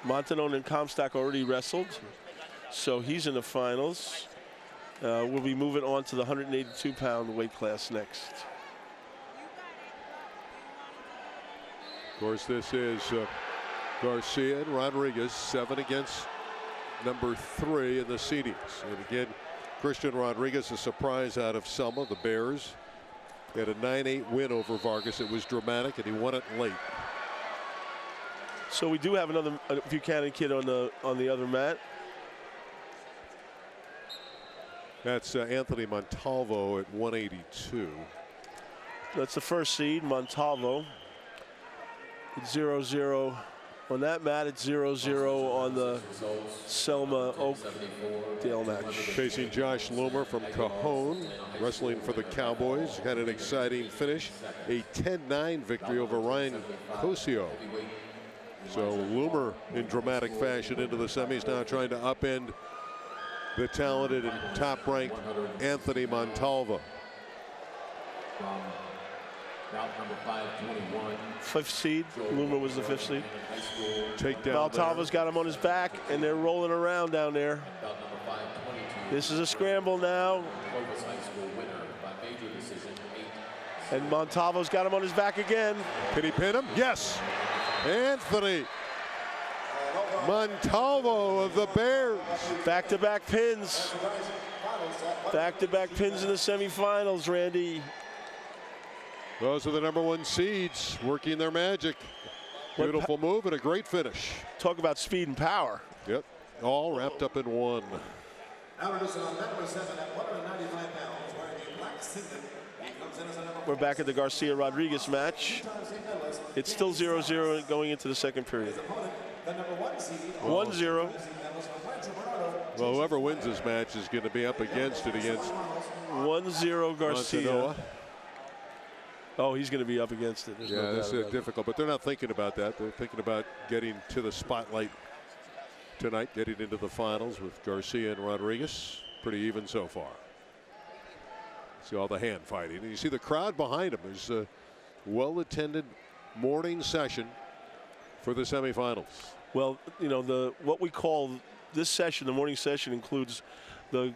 Montanon and Comstock already wrestled, so he's in the finals. We'll be moving on to the 182-pound weight class next. Of course, this is Garcia and Rodriguez, 7 against number 3 in the seedings. And again, Christian Rodriguez, a surprise out of Selma, the Bears. He had a 9-8 win over Vargas. It was dramatic, and he won it late. So we do have another Buchanan kid on the other mat. That's Anthony Montalvo at 182. That's the first seed, Montalvo. It's 0-0 on that mat. It's 0-0 on the Selma Oakdale match. Facing Josh Loomer from Cajon, wrestling for the Cowboys. Had an exciting finish, a 10-9 victory over Ryan Cosio. So Loomer in dramatic fashion into the semis, now trying to upend the talented and top-ranked Anthony Montalvo. Route number 521. 5th seed. Loomer was the 5th seed. Takedown. Montalvo's got him on his back, and they're rolling around down there. This is a scramble now. And Montalvo's got him on his back again. Can he pin him? Yes. Anthony Montalvo of the Bears. Back-to-back pins. Back-to-back pins in the semifinals, Randy. Those are the number 1 seeds working their magic. Beautiful move and a great finish. Talk about speed and power. Yep, all wrapped up in one. Now reducing on number 7 at 195 pounds, wearing a black singlet. He comes in as a number We're back at the Garcia-Rodriguez match. It's still 0-0 going into the second period. 1-0. Well, whoever wins this match is going to be up against it against 1-0 Garcia. Montanoa. Oh, he's going to be up against it. There's no Yeah, doubt this about is difficult, but they're not thinking about that. They're thinking about getting to the spotlight tonight, getting into the finals with Garcia and Rodriguez. Pretty even so far. See all the hand fighting, and you see the crowd behind him. There's a well-attended morning session for the semifinals. Well, you know, what we call this session, the morning session, includes the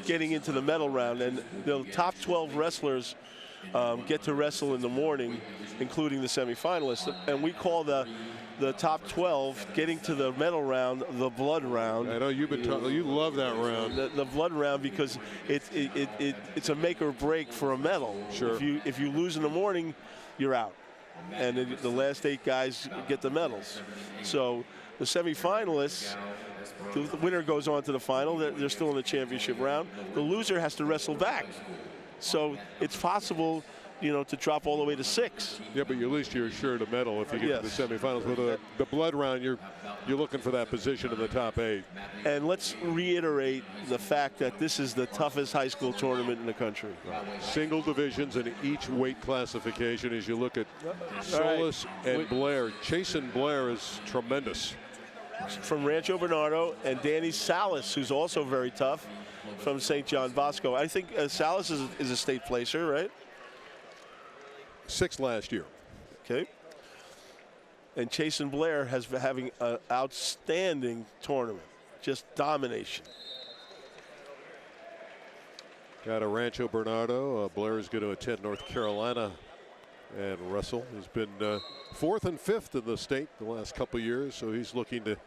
getting into the medal round, and the top 12 wrestlers get to wrestle in the morning, including the semifinalists. And we call the top 12 getting to the medal round the blood round. I know you've been talking. You love that round. The blood round, because it's a make or break for a medal. Sure. If you lose in the morning, you're out, and the last 8 guys get the medals. So the semifinalists, the winner goes on to the final. They're still in the championship round. The loser has to wrestle back. So it's possible to drop all the way to 6. Yeah, but at least you're assured a medal if you get to the semifinals. With the blood round, you're looking for that position in the top 8. And let's reiterate the fact that this is the toughest high school tournament in the country. Single divisions in each weight classification. As you look at Solis and Blair, Chasen Blair is tremendous. From Rancho Bernardo, and Danny Salas, who's also very tough, from St. John Bosco. I think Salas is a state placer, right? 6th last year. Okay. And Chasen Blair has been having an outstanding tournament, just domination. Got a Rancho Bernardo. Blair is going to attend North Carolina and wrestle. He's been 4th and 5th in the state the last couple years, so he's looking to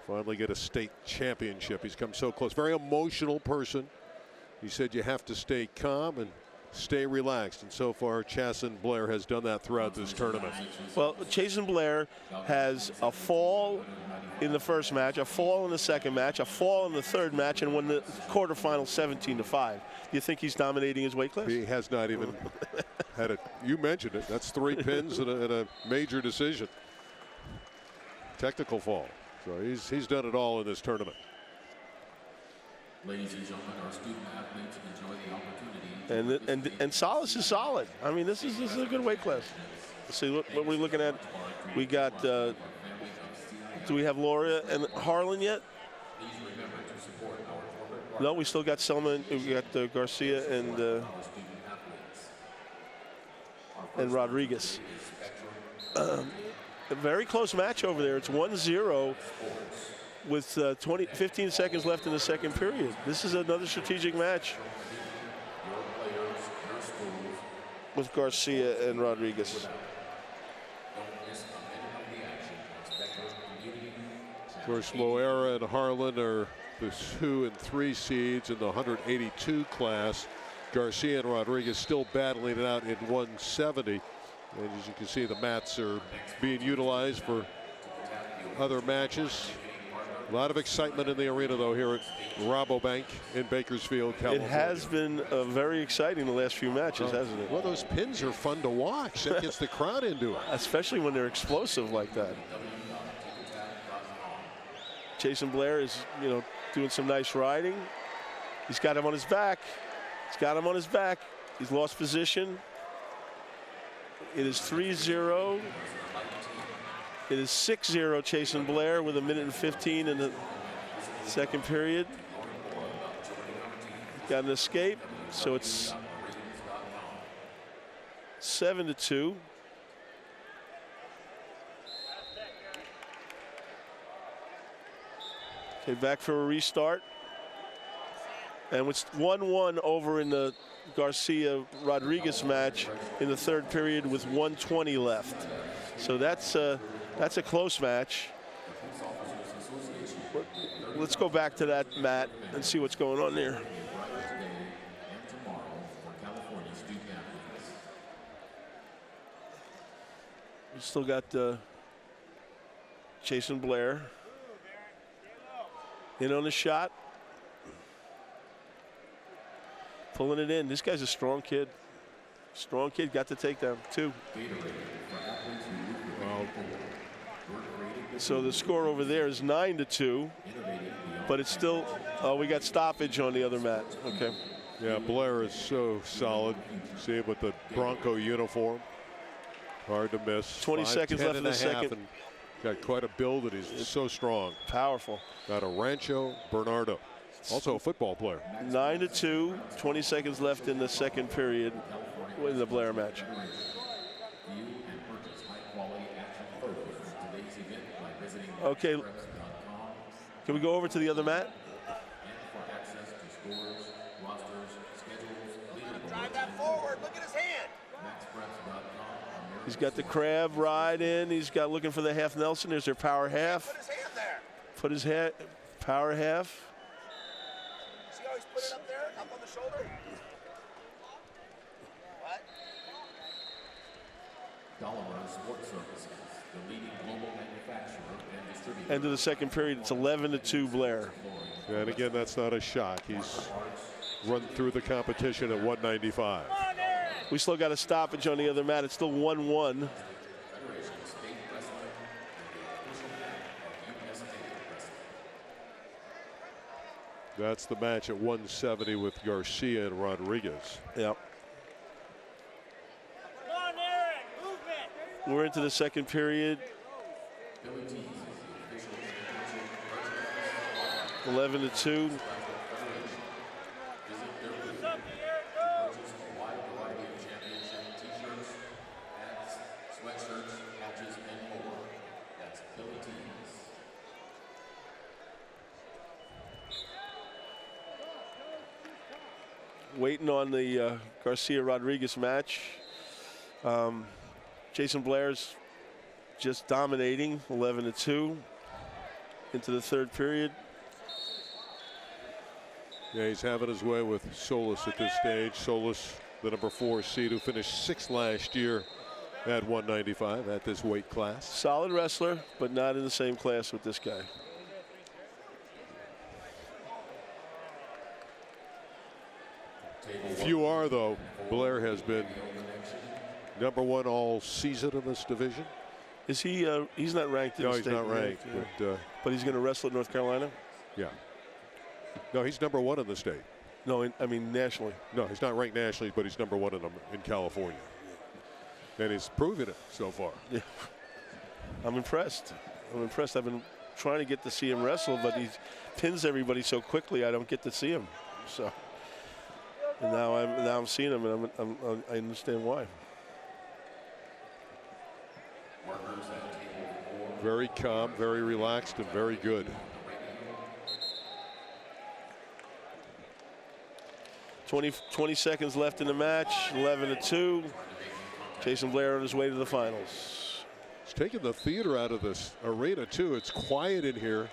finally get a state championship. He's come so close. Very emotional person. He said you have to stay calm and stay relaxed, and so far Chasen Blair has done that throughout this tournament. Well, Chasen Blair has a fall in the first match, a fall in the second match, a fall in the third match, and won the quarterfinal 17-5. Do you think he's dominating his weight class? He has not even had it. You mentioned it. That's 3 pins and a major decision. Technical fall. So he's done it all in this tournament. Ladies and gentlemen, our student athletes enjoy the opportunity. And Salas is solid. I mean, this is a good weight class. Let's see what we're looking at. We got. Do we have Laura and Harlan yet? No, we still got Selma. We got Garcia and Rodriguez. A very close match over there. It's 1-0 with 15 seconds left in the second period. This is another strategic match with Garcia and Rodriguez. Of course, Loera and Harlan are the 2 and 3 seeds in the 182 class. Garcia and Rodriguez still battling it out in 170. And as you can see, the mats are being utilized for other matches. A lot of excitement in the arena, though, here at Rabobank in Bakersfield, California. It has been very exciting the last few matches, hasn't it? Well, those pins are fun to watch. That gets the crowd into it. Especially when they're explosive like that. Chasen Blair is, doing some nice riding. He's got him on his back. He's lost position. It is 3-0. It is 6-0 Chasen Blair with 1:15 in the second period. Got an escape, so it's 7-2. Okay, back for a restart. And it's 1-1 over in the Garcia-Rodriguez match in the third period with 1:20 left. So that's a close match. Let's go back to that mat and see what's going on there. We still got Chasen Blair in on the shot. Pulling it in. This guy's a strong kid. Strong kid, got to take down 2. So the score over there is 9-2, but it's still, we got stoppage on the other mat. Okay. Yeah, Blair is so solid. See him with the Bronco uniform. Hard to miss. 20 seconds left in the second. And got quite a build, and he's so strong. Powerful. Got a Rancho Bernardo. Also a football player. 9-2, 20 seconds left in the second period in the Blair match. Okay, can we go over to the other mat? Drive that forward. Look at his hand. He's got the crab ride in. He's got looking for the half Nelson. There's their power half. Put his hand there. Put his hand, power half. See how he's put it up there, up on the shoulder? What? Dollar Sports Services, the leading global manufacturer and distributor. End of the second period, it's 11-2 Blair. And again, that's not a shock. He's run through the competition at 195. We still got a stoppage on the other mat. It's still 1-1. That's the match at 170 with Garcia and Rodriguez. Yep. We're into the second period. 11-2. Waiting on the Garcia-Rodriguez match. Jason Blair's just dominating, 11-2 into the third period. Yeah, he's having his way with Solis at this stage. Solis, the number 4 seed, who finished 6th last year at 195 at this weight class. Solid wrestler, but not in the same class with this guy. Few are, though. Blair has been number 1 all season in this division. Is he? He's not ranked in No, the he's state. not ranked. Yeah. But he's going to wrestle at North Carolina? Yeah. No, he's number 1 in the state. No, I mean nationally. No, he's not ranked nationally, but he's number 1 in California. And he's proven it so far. Yeah. I'm impressed. I've been trying to get to see him wrestle, but he pins everybody so quickly I don't get to see him. So and now I'm seeing him, and I understand why. Very calm, very relaxed, and very good. 20 seconds left in the match, 11-2. Jason Blair on his way to the finals. He's taking the theater out of this arena, too. It's quiet in here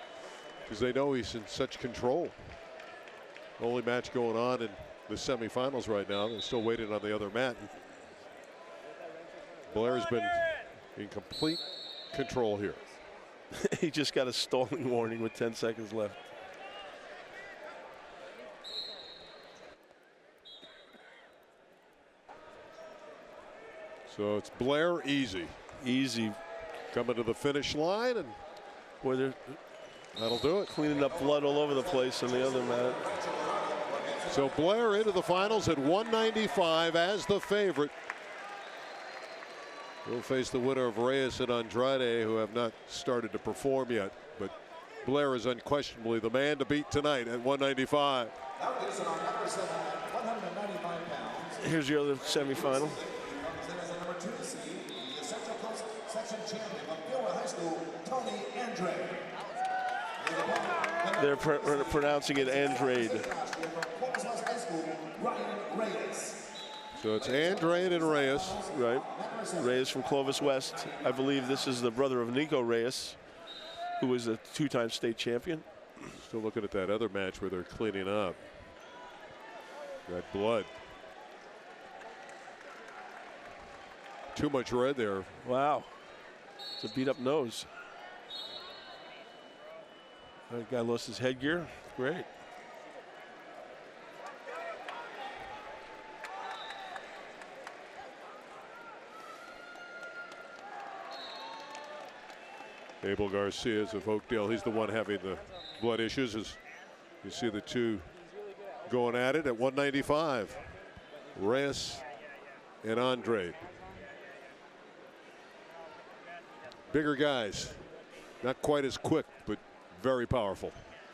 because they know he's in such control. Only match going on in the semifinals right now. They're still waiting on the other mat. Blair's been in complete control here. He just got a stalling warning with 10 seconds left. So it's Blair easy. Easy. Coming to the finish line, and boy, they're that'll do it. Cleaning up blood all over the place on the other mat. So Blair into the finals at 195 as the favorite. We'll face the winner of Reyes and Andrade, who have not started to perform yet. But Blair is unquestionably the man to beat tonight at 195. Here's your other semifinal. They're pronouncing it Andrade. So it's Andrade and Reyes. Right. Reyes from Clovis West. I believe this is the brother of Nico Reyes, who was a 2-time state champion. Still looking at that other match where they're cleaning up. That blood. Too much red there. Wow. It's a beat up nose. That guy lost his headgear. Great. Abel Garcia is of Oakdale. He's the one having the blood issues. As you see the two going at it at 195. Reyes and Andrade. Bigger guys. Not quite as quick, but very powerful.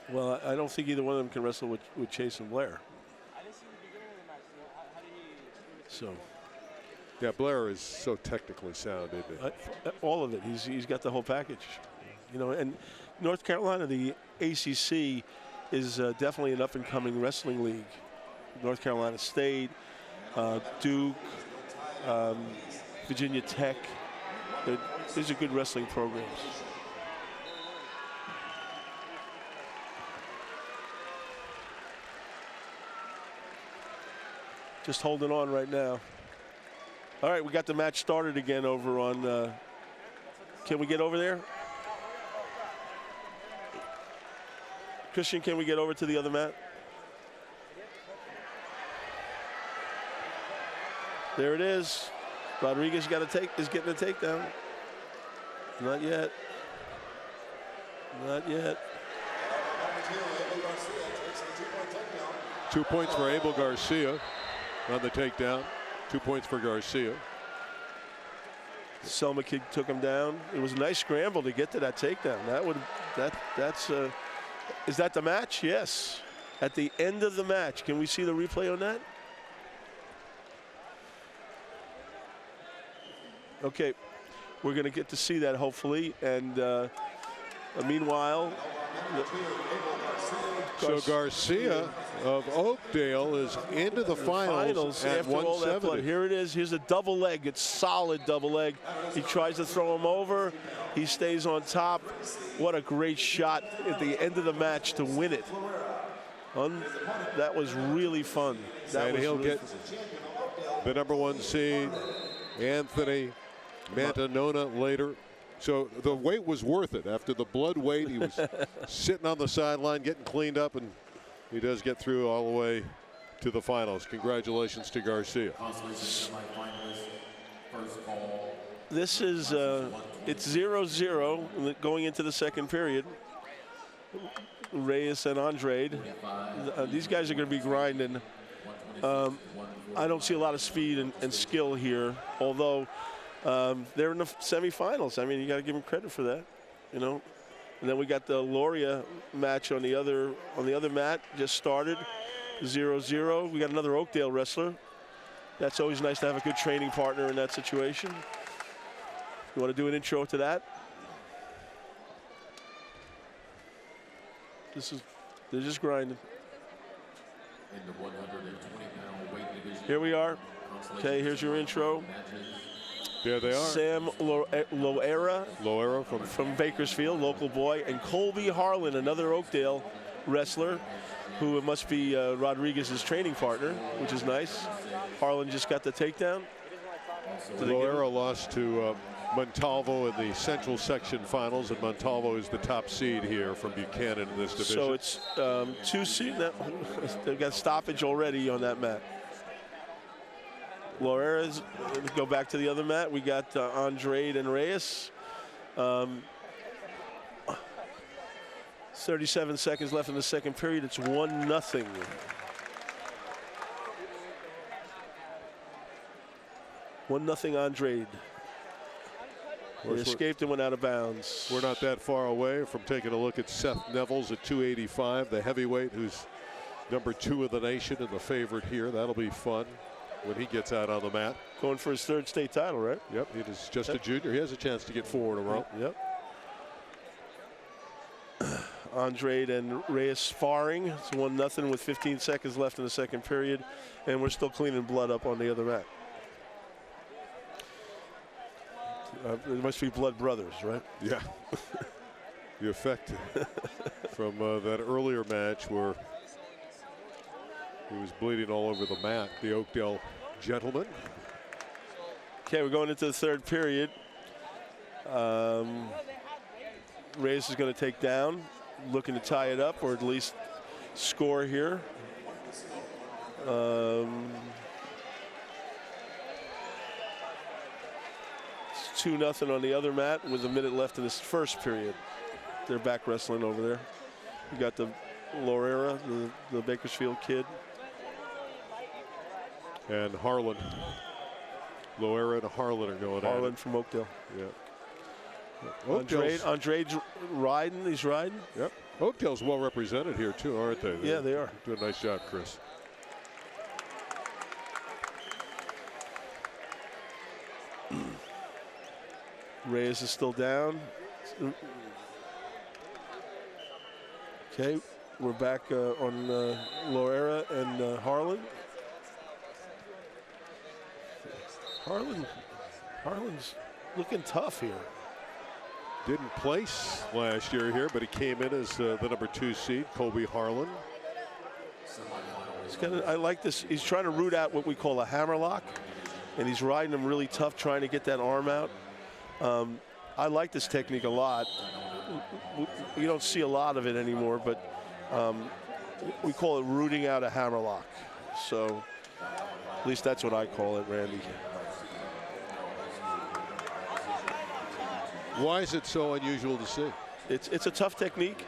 Well, I don't think either one of them can wrestle with Chase and Blair. So. Yeah, Blair is so technically sound, isn't he? All of it. He's got the whole package. You know, and North Carolina, the ACC is definitely an up-and-coming wrestling league. North Carolina State, Duke, Virginia Tech. These are good wrestling programs. Just holding on right now. All right, we got the match started again over on. Can we get over there? Christian, can we get over to the other mat? There it is. Rodriguez is getting a takedown. Not yet. Not yet. 2 points for Abel Garcia on the takedown. 2 points for Garcia. Selma Kid took him down. It was a nice scramble to get to that takedown. Is that the match? Yes. At the end of the match. Can we see the replay on that? Okay. We're going to get to see that hopefully. And meanwhile, so Garcia of Oakdale is into the finals at after all that blood. 170. Here it is. Here's a double leg. It's solid double leg. He tries to throw him over. He stays on top. What a great shot at the end of the match to win it. That was really fun. And he'll get the #1 seed, Anthony Mantanona, later. So the weight was worth it. After the blood weight, he was sitting on the sideline getting cleaned up, and he does get through all the way to the finals. Congratulations to Garcia. This is, it's 0-0 going into the second period. Reyes and Andrade. These guys are going to be grinding. I don't see a lot of speed and skill here, although they're in the semifinals. I mean, you got to give them credit for that, you know. And then we got the Loria match on the other mat, just started, 0-0. We got another Oakdale wrestler. That's always nice to have a good training partner in that situation. You want to do an intro to that? They're just grinding. Here we are. Okay, here's your intro. There they are. Sam Loera from Bakersfield, local boy, and Colby Harlan, another Oakdale wrestler, who must be Rodriguez's training partner, which is nice. Harlan just got the takedown. Loera lost to Montalvo in the Central Section Finals, and Montalvo is the top seed here from Buchanan in this division. So it's 2 seed. They've got stoppage already on that mat. Loera's, go back to the other mat. We got Andrade and Reyes. 37 seconds left in the second period. It's 1-0. Andrade. He escaped and went out of bounds. We're not that far away from taking a look at Seth Nevels at 285, the heavyweight who's #2 of the nation and the favorite here. That'll be fun when he gets out on the mat. Going for his 3rd state title, right? Yep, he is just a junior. He has a chance to get 4 in a row. Yep. Andrade and Reyes sparring. It's 1-0 with 15 seconds left in the second period, and we're still cleaning blood up on the other mat. It must be blood brothers, right? Yeah. The effect from that earlier match where he was bleeding all over the mat, the Oakdale gentleman. Okay, we're going into the third period. Reyes is going to take down, looking to tie it up or at least score here. It's 2-0 on the other mat with a minute left in this first period. They're back wrestling over there. You got the Loera, the Bakersfield kid. And Harlan. Loera and Harlan are going at it. Harlan from Oakdale. Yeah. Andrade's riding. He's riding. Yep. Oakdale's well represented here too, aren't they? Yeah, they are. Do a nice job, Chris. Reyes is still down. Okay, we're back on Loera and Harlan. Harlan's looking tough here. Didn't place last year here, but he came in as the #2 seed, Colby Harlan. I like this. He's trying to root out what we call a hammerlock, and he's riding him really tough, trying to get that arm out. I like this technique a lot. You don't see a lot of it anymore, but we call it rooting out a hammerlock. So At least that's what I call it, Randy. Why is it so unusual to see? It's a tough technique,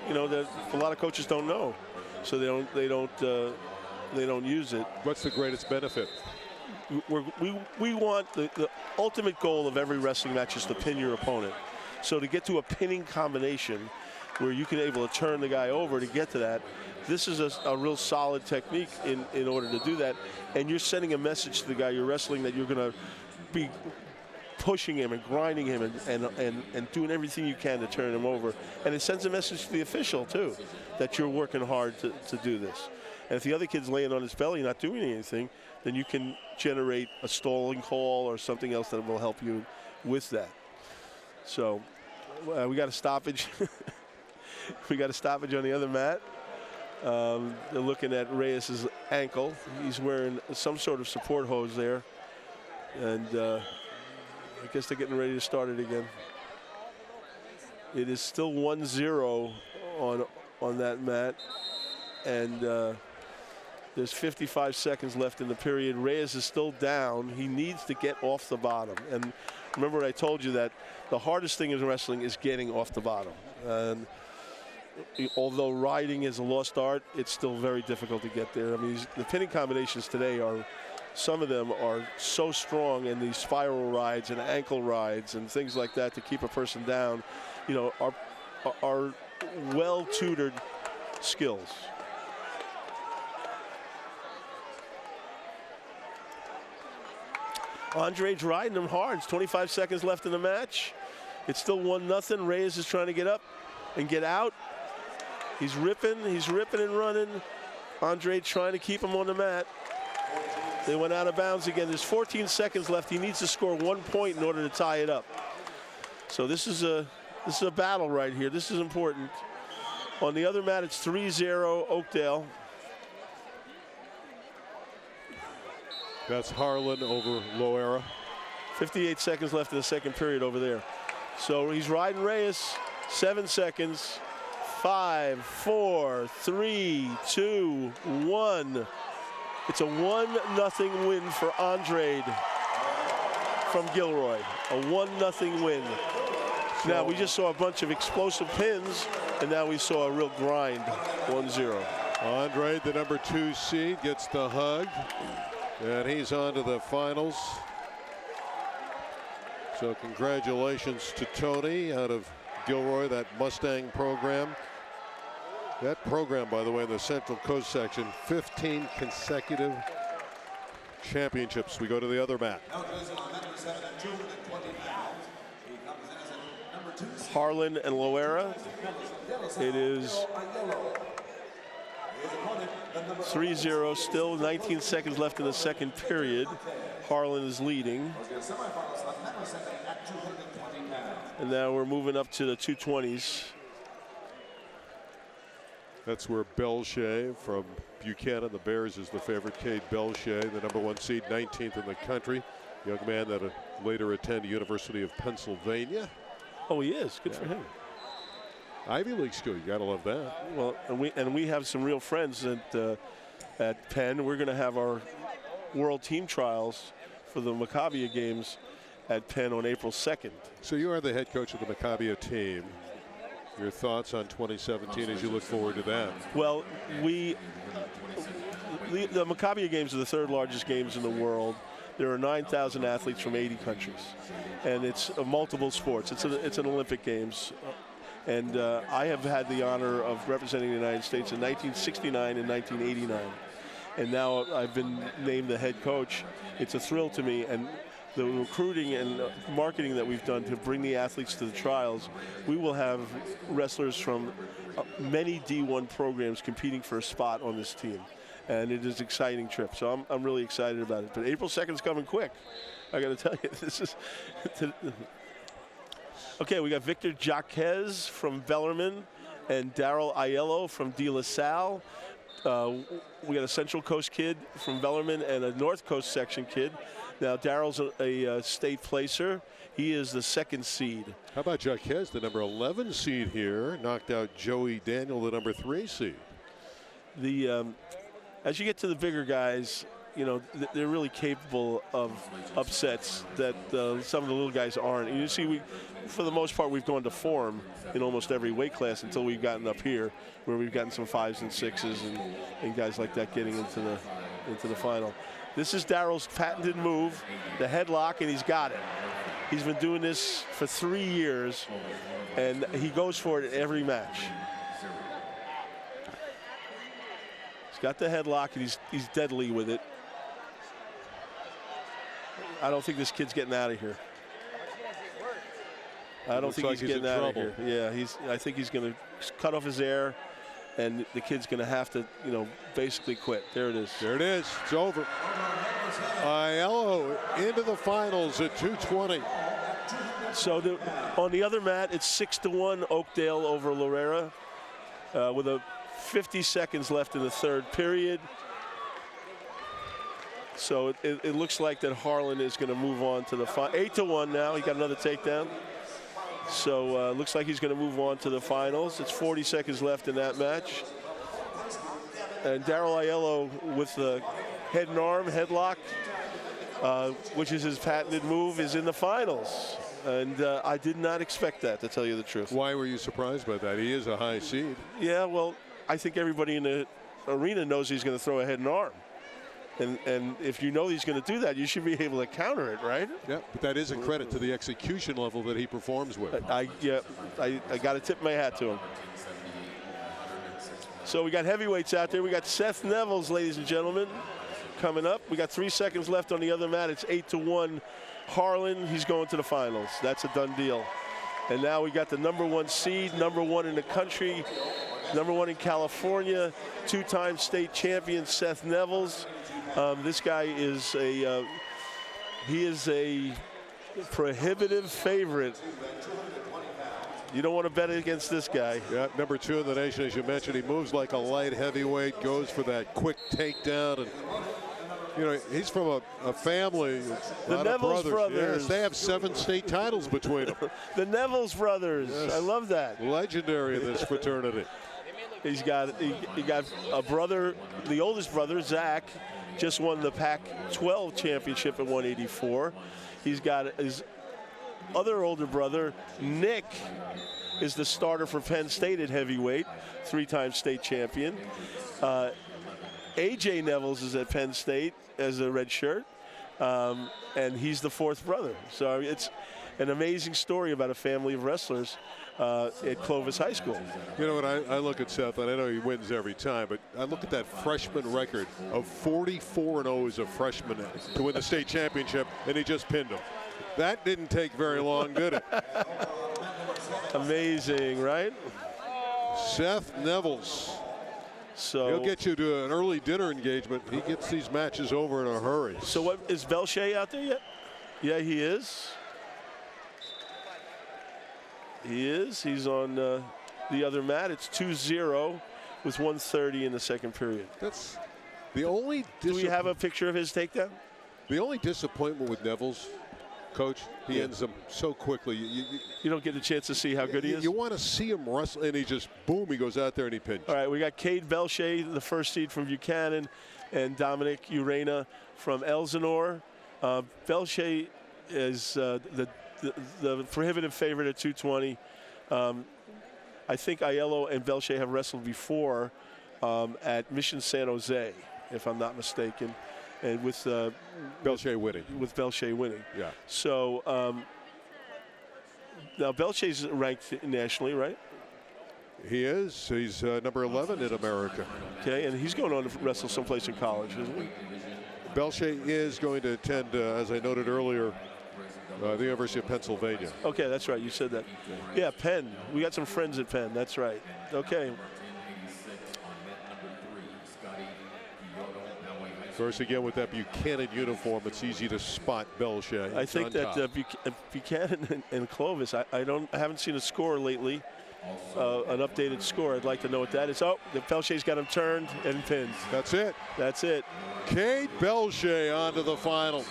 you know, that a lot of coaches don't know, so they don't use it. What's the greatest benefit? We want the ultimate goal of every wrestling match is to pin your opponent. So to get to a pinning combination where you can able to turn the guy over to get to that, this is a real solid technique in order to do that. And you're sending a message to the guy you're wrestling that you're going to be pushing him and grinding him and doing everything you can to turn him over. And it sends a message to the official, too, that you're working hard to do this. And if the other kid's laying on his belly not doing anything, then you can generate a stalling call or something else that will help you with that. So we got a stoppage. We got a stoppage on the other mat. They're looking at Reyes' ankle. He's wearing some sort of support hose there. And I guess they're getting ready to start it again. It is still 1-0 on that mat. And there's 55 seconds left in the period. Reyes is still down. He needs to get off the bottom. And remember what I told you, that the hardest thing in wrestling is getting off the bottom. And although riding is a lost art, it's still very difficult to get there. I mean, the pinning combinations today are, some of them are so strong, and these spiral rides and ankle rides and things like that to keep a person down, you know, are well-tutored skills. Andre's riding him hard. It's 25 seconds left in the match. It's still 1-0. Reyes is trying to get up and get out. He's ripping and running. Andre trying to keep him on the mat. They went out of bounds again. There's 14 seconds left. He needs to score 1 point in order to tie it up. So this is a battle right here. This is important. On the other mat, it's 3-0 Oakdale. That's Harlan over Loera. 58 seconds left in the second period over there. So he's riding Reyes. 7 seconds. 5, 4, 3, 2, 1. It's a 1-0 win for Andre from Gilroy. A 1-0 win. Now we just saw a bunch of explosive pins, and now we saw a real grind. 1-0. Andre, the number 2 seed, gets the hug. And he's on to the finals. So congratulations to Tony out of Gilroy, that Mustang program. That program, by the way, in the Central Coast section, 15 consecutive championships. We go to the other mat. Harlan and Loera. It is 3-0 still, 19 seconds left in the second period. Harlan is leading. And now we're moving up to the 220s. That's where Belshea from Buchanan, the Bears, is the favorite. Cade Belshea, the number 1 seed, 19th in the country. Young man that later attended University of Pennsylvania. Oh, he is. Good for him. Ivy League school, you gotta love that. Well, and we have some real friends at Penn. We're going to have our World Team Trials for the Maccabia games at Penn on April 2nd. So you are the head coach of the Maccabia team. Your thoughts on 2017 as you look forward to that? Well, the Maccabia games are the 3rd largest games in the world. There are 9,000 athletes from 80 countries, and it's multiple sports. It's an Olympic Games. And I have had the honor of representing the United States in 1969 and 1989. And now I've been named the head coach. It's a thrill to me. And the recruiting and marketing that we've done to bring the athletes to the trials, we will have wrestlers from many D1 programs competing for a spot on this team. And it is an exciting trip. So I'm really excited about it. But April 2nd is coming quick. I got to tell you, this is... Okay, we got Victor Jaquez from Bellarmine and Daryl Aiello from De La Salle. We got a Central Coast kid from Bellarmine and a North Coast section kid. Now, Daryl's a state placer. He is the 2nd seed. How about Jaquez, the number 11 seed here, knocked out Joey Daniel, the number 3 seed. As you get to the bigger guys, you know, they're really capable of upsets that some of the little guys aren't. And you see, for the most part, we've gone to form in almost every weight class until we've gotten up here, where we've gotten some 5s and 6s and guys like that getting into the final. This is Darryl's patented move, the headlock, and he's got it. He's been doing this for 3 years, and he goes for it every match. He's got the headlock, and he's deadly with it. I don't think this kid's getting out of here. I don't think he's getting out of here. Yeah, I think he's going to cut off his air, and the kid's going to have to, you know, basically quit. There it is. There it is. It's over. Aiello into the finals at 220. So on the other mat, it's 6-1 Oakdale over Lorera with 50 seconds left in the third period. So it looks like that Harlan is going to move on to the 8-1 now. He got another takedown. So looks like he's going to move on to the finals. It's 40 seconds left in that match. And Darryl Aiello with the head and arm headlock, which is his patented move, is in the finals. And I did not expect that, to tell you the truth. Why were you surprised by that? He is a high seed. Yeah, well, I think everybody in the arena knows he's going to throw a head and arm. And if you know he's going to do that, you should be able to counter it, right? Yeah, but that is a credit to the execution level that he performs with. I got to tip my hat to him. So we got heavyweights out there. We got Seth Nevels, ladies and gentlemen, coming up. We got 3 seconds left on the other mat. It's 8-1 Harlan. He's going to the finals. That's a done deal. And now we got the #1 seed, #1 in the country, #1 in California, 2-time state champion Seth Nevels. This guy is a prohibitive favorite. You don't want to bet against this guy. Yeah, #2 in the nation, as you mentioned. He moves like a light heavyweight, goes for that quick takedown. And, you know, he's from a family. The Nevels brothers. Yes, they have 7 state titles between them. The Nevels brothers. Yes. I love that. Legendary in this fraternity. He got a brother, the oldest brother, Zach, just won the Pac-12 championship at 184. He's got his other older brother, Nick, is the starter for Penn State at heavyweight, 3-time state champion. AJ Nevels is at Penn State as a red shirt, and he's the 4th brother. So it's an amazing story about a family of wrestlers at Clovis High School. You know what, I look at Seth, and I know he wins every time, but I look at that freshman record of 44-0 as a freshman to win the state championship, and he just pinned him. That didn't take very long, did it? Amazing, right? Seth Nevels. So he'll get you to an early dinner engagement. He gets these matches over in a hurry. So what, is Belche out there yet? Yeah, he is. He is. He's on the other mat. It's 2-0 with 1:30 in the second period. That's the only. Do we have a picture of his takedown? The only disappointment with Nevels, Coach, he ends them so quickly. You don't get a chance to see how good he is? You want to see him wrestle, and he just, boom, he goes out there and he pins. All right, we got Cade Belche, the first seed from Buchanan, and Dominic Urena from Elsinore. Belche is the prohibitive favorite at 220. I think Aiello and Belche have wrestled before at Mission San Jose, if I'm not mistaken. And with Belche winning. With Belche winning. Yeah. So now Belche's ranked nationally, right? He is. He's number 11 in America. Okay, and he's going on to wrestle someplace in college, isn't he? Belche is going to attend, as I noted earlier, the University of Pennsylvania. Okay, that's right. You said that. Yeah, Penn. We got some friends at Penn. That's right. Okay. Of course, again, with that Buchanan uniform, it's easy to spot Belche. I think that Buchanan and Clovis, I haven't seen a score lately, an updated score. I'd like to know what that is. Oh, the Belche's got him turned and pinned. That's it. That's it. Cade Belche on to the finals.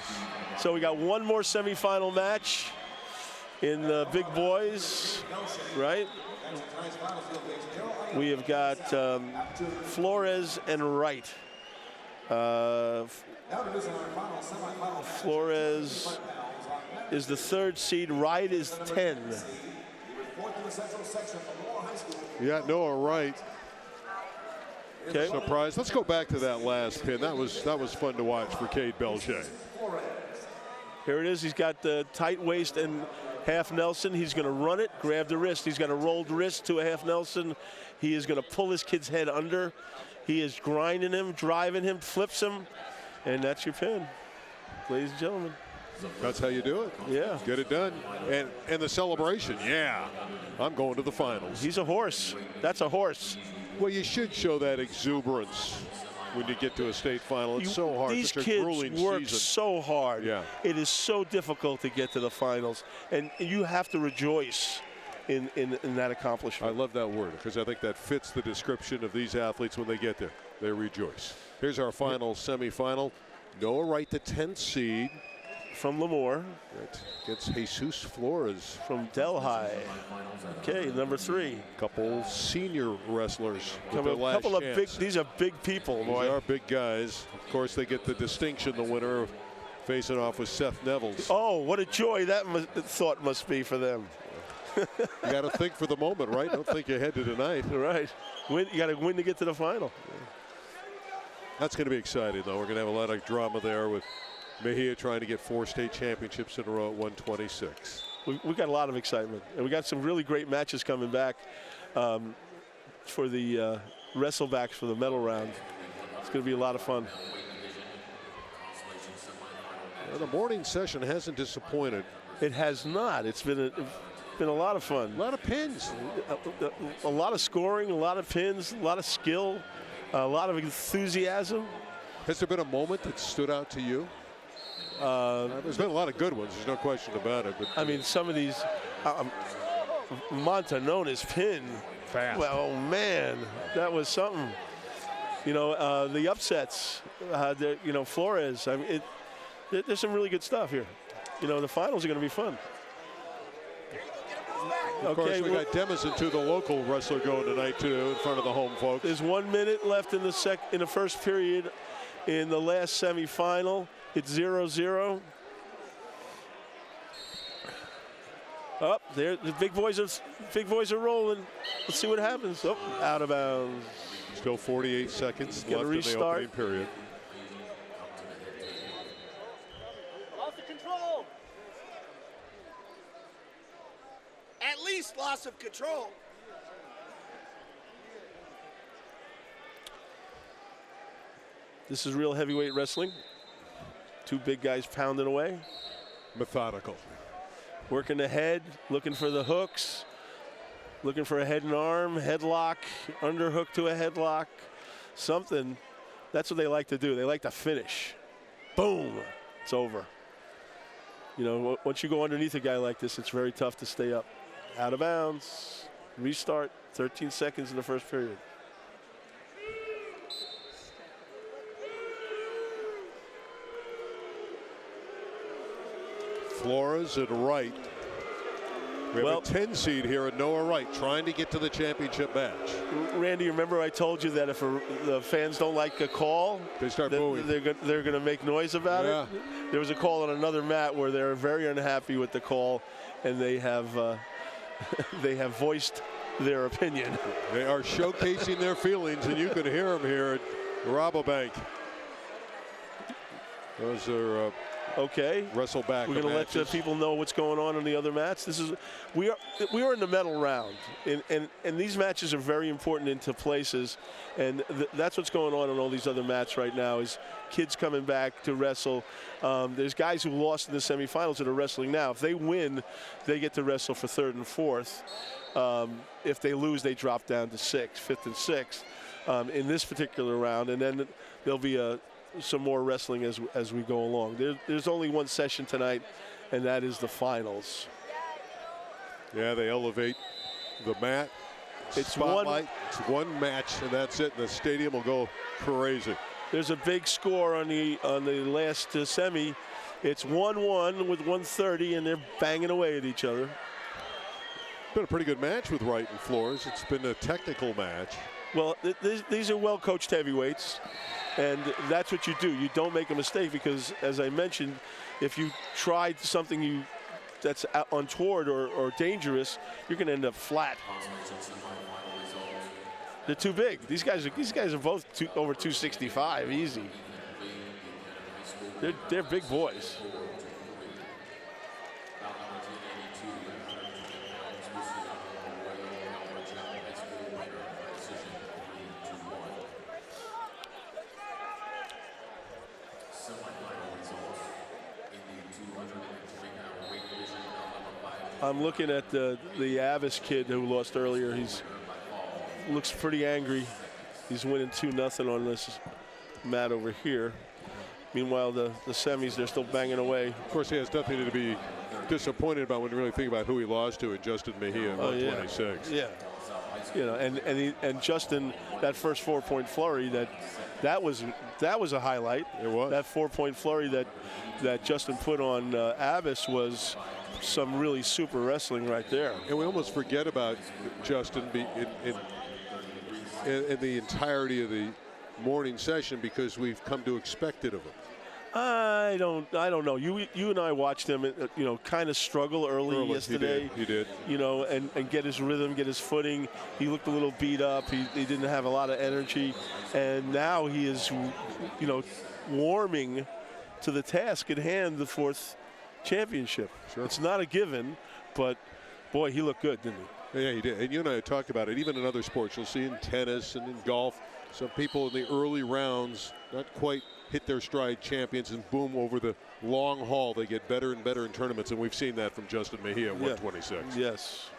So we got one more semifinal match in the big boys, right? We have got Flores and Wright. Flores is the 3rd seed. Wright is 10. Yeah, Noah Wright. Okay. Surprise. Let's go back to that last pin. That was fun to watch for Cade Belcher. Here it is. He's got the tight waist and half Nelson. He's going to run it, grab the wrist. He's got a rolled wrist to a half Nelson. He is going to pull his kid's head under. He is grinding him, driving him, flips him, and that's your pin, ladies and gentlemen. That's how you do it. Yeah. Get it done. And the celebration. Yeah. I'm going to the finals. He's a horse. That's a horse. Well, you should show that exuberance when you get to a state final. It's so hard. These Such a kids grueling work season. so hard. Yeah. It is so difficult to get to the finals, and you have to rejoice in that accomplishment. I love that word because I think that fits the description of these athletes when they get there. They rejoice. Here's our final semifinal. Noah Wright, the 10th seed. From Lemoore. Against Jesus Flores. From Delhi. Okay, number 3. Couple senior wrestlers. Couple of big, these are big people, boy. These are big guys. Of course, they get the distinction, the winner, of facing off with Seth Nevels. Oh, what a joy that thought must be for them. You got to think for the moment, right? Don't think ahead to tonight. Right. You got to win to get to the final. That's going to be exciting, though. We're going to have a lot of drama there with Mejia trying to get 4 state championships in a row at 126. We got a lot of excitement, and we got some really great matches coming back for the wrestlebacks for the medal round. It's going to be a lot of fun. Well, the morning session hasn't disappointed. It has not. It's been a lot of fun. A lot of pins. A lot of scoring, a lot of pins, a lot of skill, a lot of enthusiasm. Has there been a moment that stood out to you? There's been a lot of good ones. There's no question about it. But I mean, some of these, Montanone's pin. Fast. Well, man, that was something. You know, the upsets. Flores. I mean, there's some really good stuff here. You know, the finals are going to be fun. Of course, we got Demison, too, the local wrestler, going tonight, too, in front of the home folks. There's 1 minute left in the first period in the last semifinal. It's 0-0. Up there, the big boys are rolling. Let's see what happens. Oh, out of bounds. Still 48 seconds Gonna left restart. in the opening period. Loss of control. At least loss of control. This is real heavyweight wrestling. 2 big guys pounding away. Methodical. Working the head, looking for the hooks, looking for a head and arm, headlock, underhook to a headlock, something. That's what they like to do. They like to finish. Boom, it's over. You know, once you go underneath a guy like this, it's very tough to stay up. Out of bounds, restart, 13 seconds in the first period. Flores and Wright. We have a 10 seed here at Noah Wright trying to get to the championship match. Randy, remember I told you that if the fans don't like a call, they start booing. They're going to make noise about it. There was a call on another mat where they're very unhappy with the call, and they have voiced their opinion. They are showcasing their feelings, and you can hear them here at Rabobank. Those are okay. Wrestle back. We're going to let the people know what's going on in the other mats. We are in the medal round, and these matches are very important into places, and that's what's going on in all these other mats right now. Is kids coming back to wrestle. There's guys who lost in the semifinals that are wrestling now. If they win, they get to wrestle for 3rd and 4th. If they lose, they drop down to 5th and 6th in this particular round, and then there'll be some more wrestling as we go along. There's only one session tonight, and that is the finals. Yeah, they elevate the mat. It's one match, and that's it. The stadium will go crazy. There's a big score on the last semi. It's 1-1 with 1:30, and they're banging away at each other. Been a pretty good match with Wright and Flores. It's been a technical match. Well, these are well-coached heavyweights. And that's what you do. You don't make a mistake because, as I mentioned, if you tried something that's untoward or dangerous, you're going to end up flat. They're too big. These guys are both over 265, easy. They're big boys. I'm looking at the Avis kid who lost earlier. Looks pretty angry. He's winning 2-0 on this mat over here. Meanwhile, the semis, they're still banging away. Of course, he has nothing to be disappointed about when you really think about who he lost to, and Justin Mejia, 126. Yeah. You know, and Justin, that first 4-point flurry, that was a highlight. It was. That 4-point flurry that Justin put on Abbas was some really super wrestling right there. And we almost forget about Justin in the entirety of the morning session because we've come to expect it of him. I don't know. You and I watched him, you know, kind of struggle early yesterday. He did. You know, and get his rhythm, get his footing. He looked a little beat up. He didn't have a lot of energy, and now he is, you know, warming to the task at hand, the 4th championship. Sure. It's not a given, but boy, he looked good, didn't he? Yeah, he did. And you and I talked about it. Even in other sports, you'll see in tennis and in golf, some people in the early rounds not quite hit their stride champions, and boom, over the long haul, they get better and better in tournaments, and we've seen that from Justin Mejia at 126. Yes.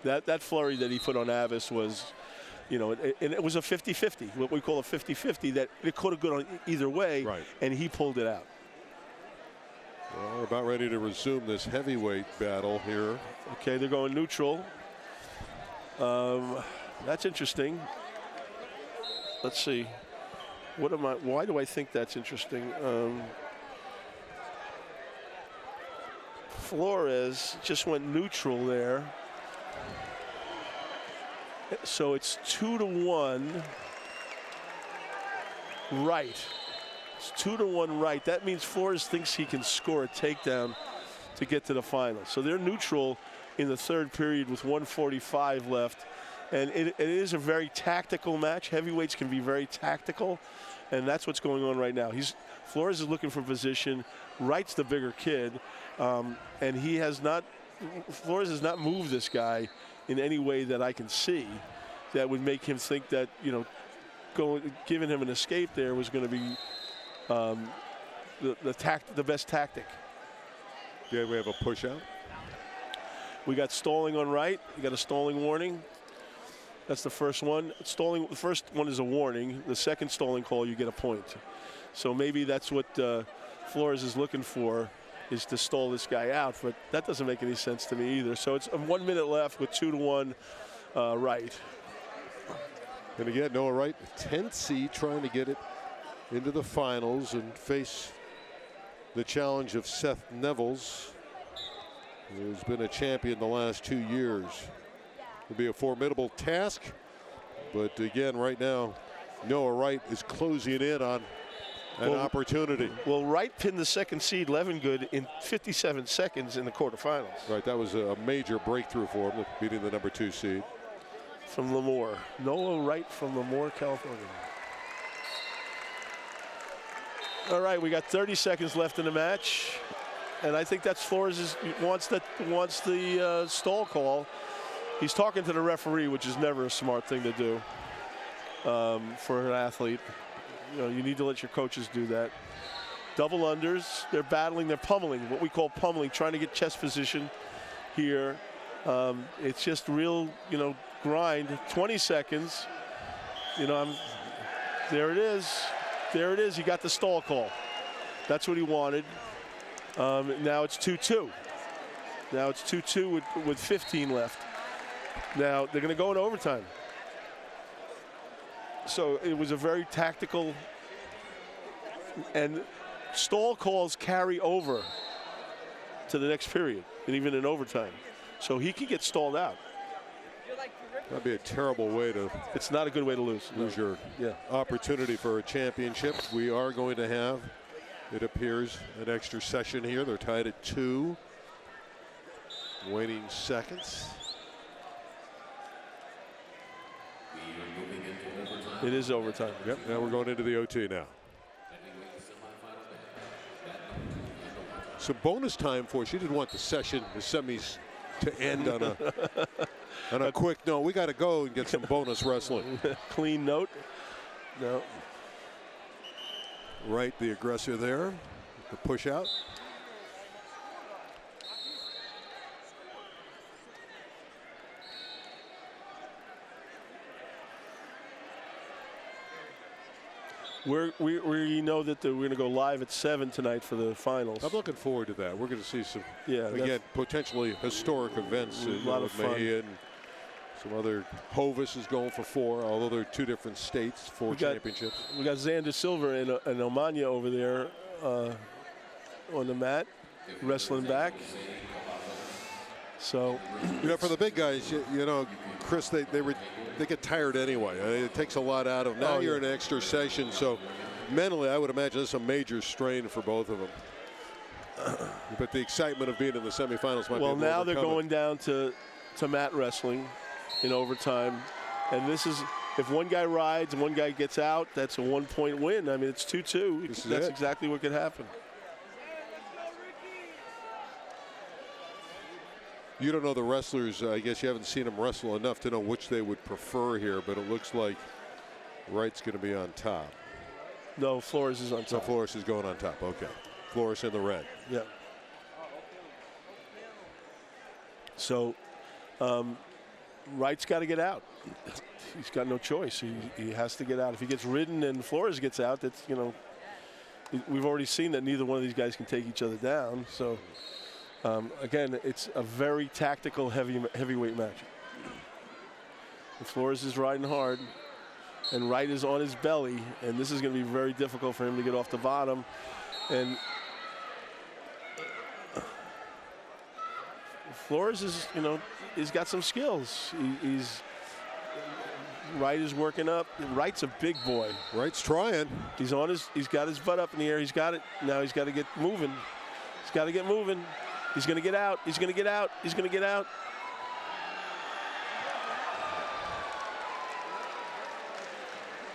That flurry that he put on Avis was, you know, and it was a 50-50, what we call a 50-50, that it could have gone either way, right, and he pulled it out. Well, we're about ready to resume this heavyweight battle here. Okay, they're going neutral. That's interesting. Let's see. Why do I think that's interesting? Flores just went neutral there. So it's 2-1 right. It's 2-1 right. That means Flores thinks he can score a takedown to get to the final. So they're neutral in the 3rd period with 1:45 left. And it is a very tactical match. Heavyweights can be very tactical, and that's what's going on right now. Flores is looking for position. Wright's the bigger kid, and Flores has not moved this guy in any way that I can see that would make him think that, you know, giving him an escape there was going to be the best tactic. Yeah, we have a push out. We got stalling on Wright. You got a stalling warning. That's the first one. Stalling. The first one is a warning. The second stalling call, you get a point. So maybe that's what Flores is looking for, is to stall this guy out. But that doesn't make any sense to me either. So it's 1 minute left with 2-1 Wright. And again, Noah Wright, 10th seed, trying to get it into the finals and face the challenge of Seth Nevels, who's been a champion the last 2 years. It'll be a formidable task, but again, right now, Noah Wright is closing in on an opportunity. Well, Wright pinned the 2nd seed, Levengood, in 57 seconds in the quarterfinals. Right, that was a major breakthrough for him, beating the number 2 seed. From Lemoore. Noah Wright from Lemoore, California. All right, we got 30 seconds left in the match, and I think that's Flores wants the stall call. He's talking to the referee, which is never a smart thing to do for an athlete. You know, you need to let your coaches do that. Double unders, they're battling, they're pummeling, what we call pummeling, trying to get chest position here. It's just real, you know, grind. 20 seconds. You know, there it is. There it is. He got the stall call. That's what he wanted. Now it's 2-2. Now it's 2-2 with 15 left. Now they're going to go in overtime. So it was a very tactical, and stall calls carry over to the next period, and even in overtime. So he can get stalled out. That'd be a terrible way to It's not a good way to lose. lose your opportunity for a championship. We are going to have, it appears, an extra session here. They're tied at 2. Waning seconds. It is overtime. Yep, now we're going into the OT now. Some bonus time for she didn't want the session, the semis, to end on a quick no. We got to go and get some bonus wrestling. Clean note. No. Right, the aggressor there, the push out. We know that we're going to go live at 7 tonight for the finals. I'm looking forward to that. We're going to see some, Yeah, again, potentially historic events. A lot of fun. And some other, Hovis is going for 4, although they're 2 different states, 4 championships. We got Xander Silver and Omania over there on the mat, wrestling back. So, you know, for the big guys, you know, Chris, they get tired anyway. It takes a lot out of them. Now you're in an extra session, so mentally, I would imagine it's a major strain for both of them. But the excitement of being in the semifinals might be able to now they're overcome going down to mat wrestling in overtime, and this is, if one guy rides and one guy gets out, that's a 1-point win. I mean, it's 2-2. That's exactly what could happen. You don't know the wrestlers. I guess you haven't seen them wrestle enough to know which they would prefer here, but it looks like Wright's going to be on top. No, Flores is on top. So Flores is going on top. Okay. Flores in the red. Yeah. So Wright's got to get out. He's got no choice. He has to get out. If he gets ridden and Flores gets out, that's, you know, we've already seen that neither one of these guys can take each other down. So again, it's a very tactical heavyweight match. And Flores is riding hard, and Wright is on his belly, and this is going to be very difficult for him to get off the bottom. And Flores is, you know, he's got some skills. Wright is working up. Wright's a big boy. Wright's trying. He's got his butt up in the air. He's got it. Now he's got to get moving. He's got to get moving. He's going to get out. He's going to get out. He's going to get out.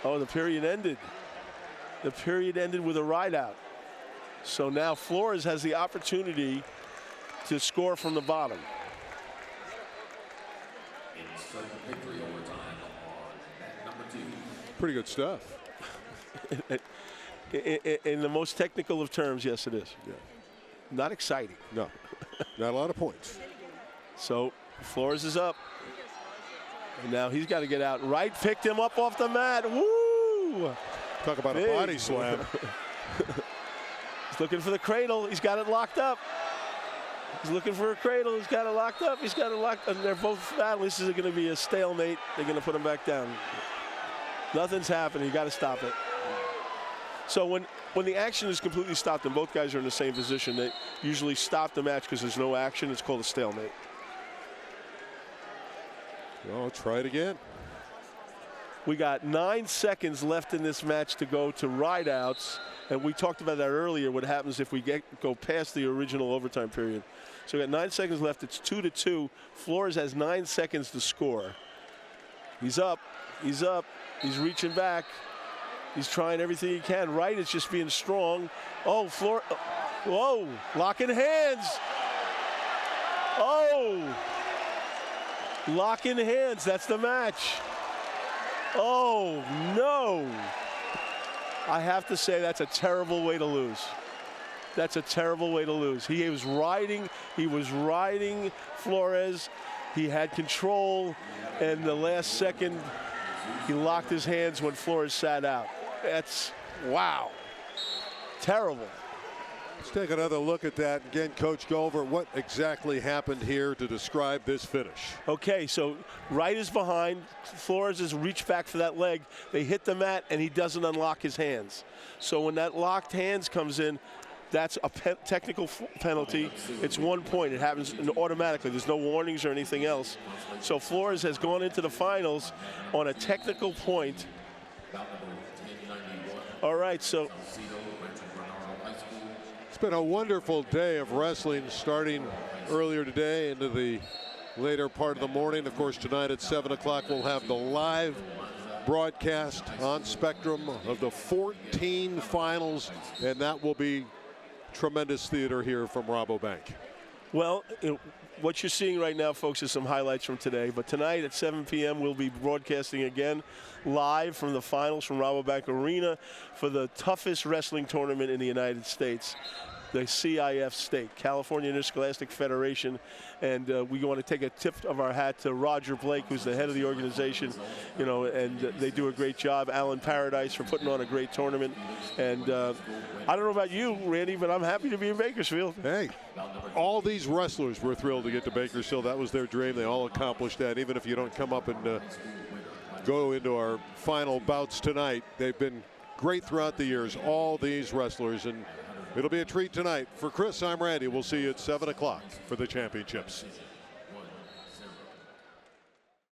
Oh, the period ended. The period ended with a ride out. So now Flores has the opportunity to score from the bottom. Pretty good stuff. In the most technical of terms, yes, it is. Yeah. Not exciting. No, not a lot of points. So Flores is up. And now he's got to get out. Wright picked him up off the mat. Woo! Talk about a body slam. He's looking for the cradle. He's got it locked up. He's looking for a cradle. He's got it locked up. He's got it locked up. And they're both battling. This is going to be a stalemate. They're going to put him back down. Nothing's happening. You got to stop it. So when the action is completely stopped and both guys are in the same position, they usually stop the match because there's no action. It's called a stalemate. Well, try it again. We got 9 seconds left in this match to go to rideouts, and we talked about that earlier, what happens if we go past the original overtime period. So we got 9 seconds left. It's 2-2. Flores has 9 seconds to score. He's up. He's up. He's reaching back. He's trying everything he can. Wright is just being strong. Oh, whoa, locking hands. Oh, locking hands. That's the match. Oh, no. I have to say that's a terrible way to lose. That's a terrible way to lose. He was riding Flores. He had control, and the last second, he locked his hands when Flores sat out. That's, wow, terrible. Let's take another look at that. Again, Coach, go over what exactly happened here to describe this finish. Okay, so Wright is behind. Flores has reached back for that leg. They hit the mat, and he doesn't unlock his hands. So when that locked hands comes in, That's a technical penalty. It's 1 point. It happens automatically. There's no warnings or anything else. So Flores has gone into the finals on a technical point. All right, so It's been a wonderful day of wrestling, starting earlier today into the later part of the morning. Of course, tonight at 7 o'clock, we'll have the live broadcast on Spectrum of the 14 finals, and that will be tremendous theater here from Rabobank. well, what you're seeing right now, folks, is some highlights from today. But tonight at 7 p.m., we'll be broadcasting again live from the finals from Rabobank Arena for the toughest wrestling tournament in the United States, the CIF State, California Interscholastic Federation. And we want to take a tip of our hat to Roger Blake, who's the head of the organization, you know, and they do a great job. Alan Paradise for putting on a great tournament. And I don't know about you, Randy, but I'm happy to be in Bakersfield. Hey, all these wrestlers were thrilled to get to Bakersfield. That was their dream. They all accomplished that. Even if you don't come up and go into our final bouts tonight, they've been great throughout the years, all these wrestlers. And it'll be a treat tonight. For Chris, I'm Randy. We'll see you at 7 o'clock for the championships.